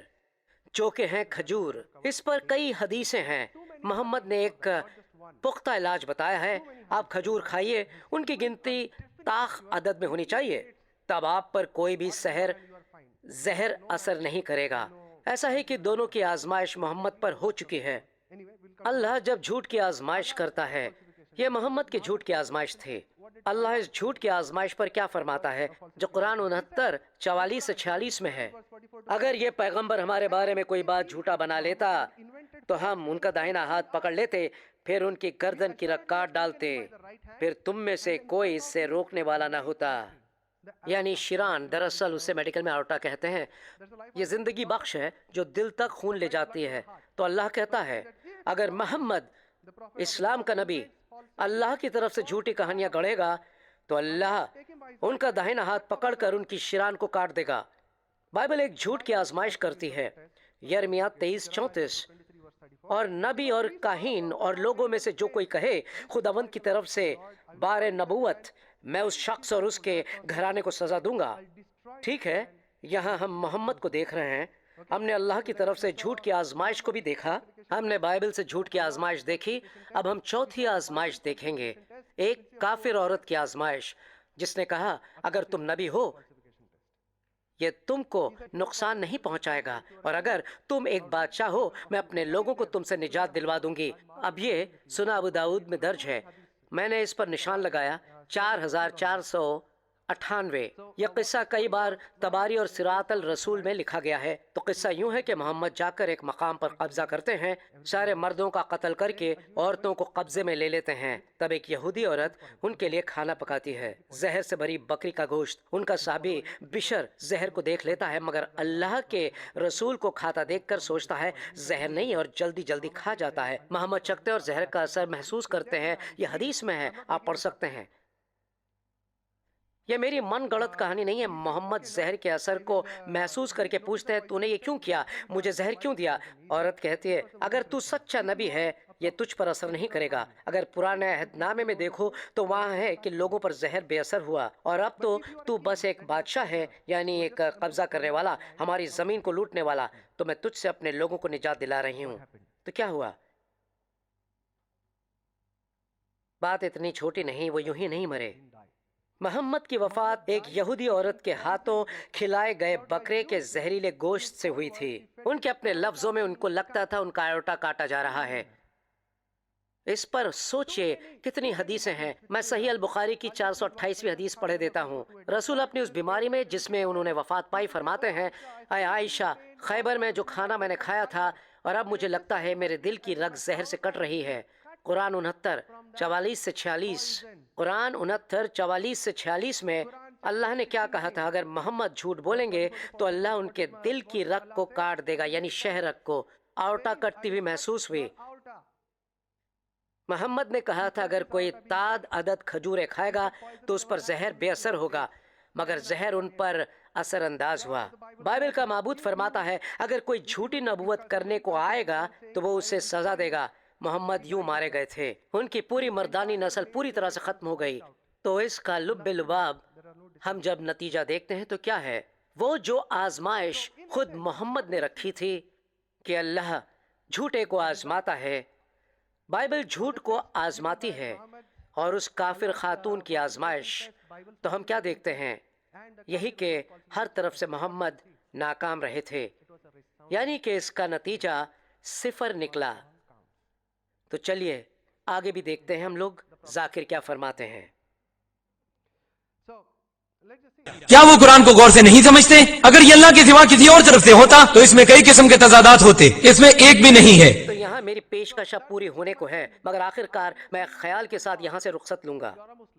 جو کہ ہیں کھجور۔ اس پر کئی حدیثیں ہیں۔ محمد نے ایک پختہ علاج بتایا ہے. آپ کھجور کھائیے، ان کی گنتی طاق عدد میں ہونی چاہیے، تب آپ پر کوئی بھی زہر اثر نہیں کرے گا. ایسا ہے کہ دونوں کی آزمائش محمد پر ہو چکی ہے. اللہ جب جھوٹ کی آزمائش کرتا ہے، یہ محمد کے جھوٹ کی آزمائش تھی. اللہ اس جھوٹ کی آزمائش پر کیا فرماتا ہے جو قرآن 69 44 سے 46 میں ہے؟ اگر یہ پیغمبر ہمارے بارے میں کوئی بات جھوٹا بنا لیتا تو ہم ان کا داہنا ہاتھ پکڑ لیتے، پھر ان کی گردن کی رگ کاٹ ڈالتے، پھر تم میں سے کوئی اس سے روکنے والا نہ ہوتا. یعنی شیران، دراصل اسے میڈیکل میں آورٹا کہتے ہیں، یہ زندگی بخش ہے جو دل تک خون لے جاتی ہے. تو اللہ کہتا ہے اگر محمد اسلام کا نبی اللہ کی طرف سے جھوٹی کہانیاں گڑھے گا تو اللہ ان کا داہنا ہاتھ پکڑ کر ان کی شیران کو کاٹ دے گا. بائبل ایک جھوٹ کی آزمائش کرتی ہے. یرمیہ 23:34. اور نبی اور کاہن اور لوگوں میں سے جو کوئی کہے خداوند کی طرف سے بار نبوت، میں اس شخص اور اس کے گھرانے کو سزا دوں گا. ٹھیک ہے، یہاں ہم محمد کو دیکھ رہے ہیں. ہم نے اللہ کی طرف سے جھوٹ کی آزمائش کو بھی دیکھا. ہم نے بائبل سے جھوٹ کی آزمائش دیکھی. اب ہم چوتھی آزمائش دیکھیں گے، ایک کافر عورت کی آزمائش جس نے کہا اگر تم نبی ہو یہ تم کو نقصان نہیں پہنچائے گا، اور اگر تم ایک بادشاہ ہو میں اپنے لوگوں کو تم سے نجات دلوا دوں گی. اب یہ سنن ابو داؤد میں درج ہے. میں نے اس پر نشان لگایا 4498. یہ قصہ کئی بار تباری اور سیرات الرسول میں لکھا گیا ہے. تو قصہ یوں ہے کہ محمد جا کر ایک مقام پر قبضہ کرتے ہیں، سارے مردوں کا قتل کر کے عورتوں کو قبضے میں لے لیتے ہیں. تب ایک یہودی عورت ان کے لیے کھانا پکاتی ہے، زہر سے بھری بکری کا گوشت. ان کا صحابی بشر زہر کو دیکھ لیتا ہے، مگر اللہ کے رسول کو کھاتا دیکھ کر سوچتا ہے زہر نہیں، اور جلدی جلدی کھا جاتا ہے. محمد چکھتے اور زہر کا اثر محسوس کرتے ہیں. یہ حدیث میں ہے، آپ پڑھ سکتے ہیں. یہ میری من گڑت کہانی نہیں ہے. محمد زہر کے اثر کو محسوس کر کے پوچھتے ہیں تو نے یہ کیوں کیا، مجھے زہر کیوں دیا؟ عورت کہتی ہے اگر تو سچا نبی ہے یہ تجھ پر اثر نہیں کرے گا. اگر پرانے عہد نامے میں دیکھو تو وہاں ہے کہ لوگوں پر زہر بے اثر ہوا، اور اب تو بس ایک بادشاہ ہے، یعنی ایک قبضہ کرنے والا، ہماری زمین کو لوٹنے والا. تو میں تجھ سے اپنے لوگوں کو نجات دلا رہی ہوں. تو کیا ہوا؟ بات اتنی چھوٹی نہیں، وہ یوں ہی نہیں مرے. محمد کی وفات ایک یہودی عورت کے ہاتھوں کھلائے گئے بکرے کے زہریلے گوشت سے ہوئی تھی. ان کے اپنے لفظوں میں ان کو لگتا تھا ان کا آیوٹا کاٹا جا رہا ہے. اس پر سوچئے کتنی حدیثیں ہیں. میں صحیح البخاری کی 428ویں حدیث پڑھے دیتا ہوں. رسول اپنی اس بیماری میں جس میں انہوں نے وفات پائی فرماتے ہیں اے عائشہ، خیبر میں جو کھانا میں نے کھایا تھا اور اب مجھے لگتا ہے میرے دل کی رگ زہر سے کٹ رہی ہے. قرآن 69 44 سے 46. قرآن 69 44 سے 46 میں اللہ نے کیا کہا تھا؟ اگر محمد جھوٹ بولیں گے تو اللہ ان کے دل کی رگ کو کاٹ دے گا، یعنی شہ رگ کو. آوٹا کٹتی ہوئی محسوس ہوئی. محمد نے کہا تھا اگر کوئی تعداد عدد کھجوریں کھائے گا تو اس پر زہر بے اثر ہوگا، مگر زہر ان پر اثر انداز ہوا. بائبل کا معبود فرماتا ہے اگر کوئی جھوٹی نبوت کرنے کو آئے گا تو وہ اسے سزا دے گا. محمد یوں مارے گئے تھے، ان کی پوری مردانی نسل پوری طرح سے ختم ہو گئی. تو اس کا لب لباب ہم جب نتیجہ دیکھتے ہیں تو کیا ہے؟ وہ جو آزمائش خود محمد نے رکھی تھی کہ اللہ جھوٹے کو آزماتا ہے، بائبل جھوٹ کو آزماتی ہے. اور اس کافر خاتون کی آزمائش تو ہم کیا دیکھتے ہیں؟ یہی کہ ہر طرف سے محمد ناکام رہے تھے، یعنی کہ اس کا نتیجہ 0 نکلا. تو چلیے آگے بھی دیکھتے ہیں ہم لوگ ذاکر کیا فرماتے ہیں. کیا وہ قرآن کو غور سے نہیں سمجھتے؟ اگر یہ اللہ کے سوا کسی اور طرف سے ہوتا تو اس میں کئی قسم کے تضادات ہوتے، اس میں ایک بھی نہیں ہے. تو یہاں میری پیشکش اب پوری ہونے کو ہے، مگر آخر کار میں خیال کے ساتھ یہاں سے رخصت لوں گا.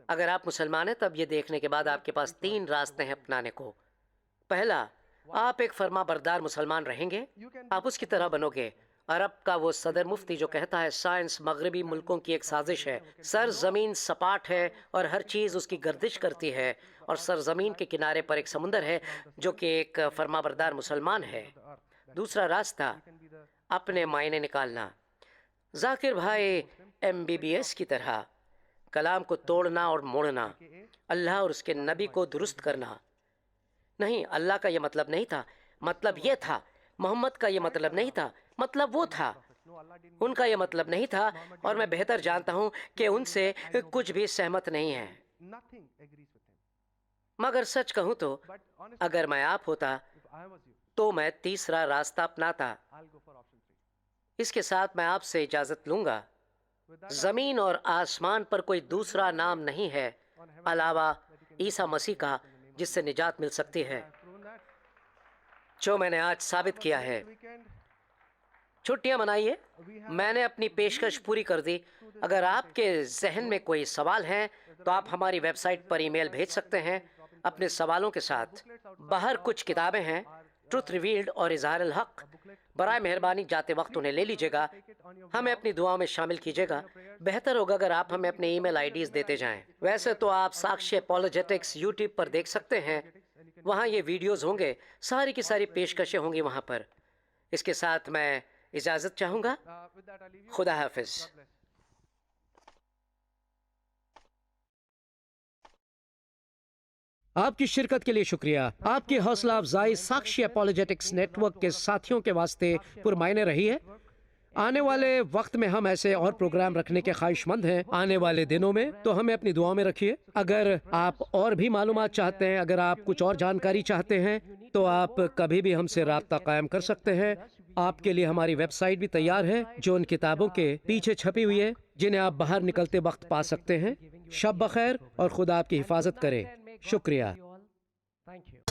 اگر آپ مسلمان ہیں تب یہ دیکھنے کے بعد آپ کے پاس 3 راستے ہیں اپنانے کو. پہلا، آپ ایک فرما بردار مسلمان رہیں گے، آپ اس کی طرح بنو گے. عرب کا وہ صدر مفتی جو کہتا ہے سائنس مغربی ملکوں کی ایک سازش ہے، سرزمین سپاٹ ہے اور ہر چیز اس کی گردش کرتی ہے، اور سرزمین کے کنارے پر ایک سمندر ہے جو کہ ایک فرما بردار مسلمان ہے. دوسرا راستہ، اپنے معنی نکالنا. ذاکر بھائی MBBS کی طرح کلام کو توڑنا اور موڑنا، اللہ اور اس کے نبی کو درست کرنا. نہیں، اللہ کا یہ مطلب نہیں تھا، مطلب یہ تھا. محمد کا یہ مطلب نہیں تھا، مطلب وہ تھا. ان کا یہ مطلب نہیں تھا اور میں بہتر جانتا ہوں کہ ان سے کچھ بھی سہمت نہیں ہے، مگر سچ کہوں تو اگر میں آپ ہوتا تو میں تیسرا راستہ اپناتا۔ اس کے ساتھ میں آپ سے اجازت لوں گا۔ زمین اور آسمان پر کوئی دوسرا نام نہیں ہے علاوہ عیسیٰ مسیح کا جس سے نجات مل سکتی ہے، جو میں نے آج ثابت کیا ہے۔ چھٹیاں منائیے، میں نے اپنی پیشکش پوری کر دی۔ اگر آپ کے ذہن میں کوئی سوال ہیں تو آپ ہماری ویب سائٹ پر ای میل بھیج سکتے ہیں اپنے سوالوں کے ساتھ۔ باہر کچھ کتابیں ہیں، ٹروتھ ریویلڈ اور اظہار الحق، برائے مہربانی جاتے وقت انہیں لے لیجیے گا، ہمیں اپنی دعاؤں میں شامل کیجیے گا۔ بہتر ہوگا اگر آپ ہمیں اپنے ای میل آئی ڈیز دیتے جائیں۔ ویسے تو آپ ساکشی اپولوجیٹکس یوٹیوب پر دیکھ سکتے ہیں، وہاں یہ ویڈیوز ہوں گے، ساری کی ساری پیشکشیں ہوں گی وہاں پر۔ اس کے ساتھ میں اجازت چاہوں گا، خدا حافظ۔ آپ کی شرکت کے لیے شکریہ۔ آپ کی حوصلہ افزائی ساکشی اپولوجیٹکس نیٹ ورک کے ساتھیوں کے واسطے پرمعنی رہی ہے۔ آنے والے وقت میں ہم ایسے اور پروگرام رکھنے کے خواہش مند ہیں آنے والے دنوں میں، تو ہمیں اپنی دعاؤں میں رکھیے۔ اگر آپ اور بھی معلومات چاہتے ہیں، اگر آپ کچھ اور جانکاری چاہتے ہیں تو آپ کبھی بھی ہم سے رابطہ قائم کر سکتے ہیں۔ آپ کے لیے ہماری ویب سائٹ بھی تیار ہے جو ان کتابوں کے پیچھے چھپی ہوئی ہے جنہیں آپ باہر نکلتے وقت پا سکتے ہیں۔ شب بخیر اور خدا آپ کی حفاظت کرے۔ شکریہ۔ Thank you.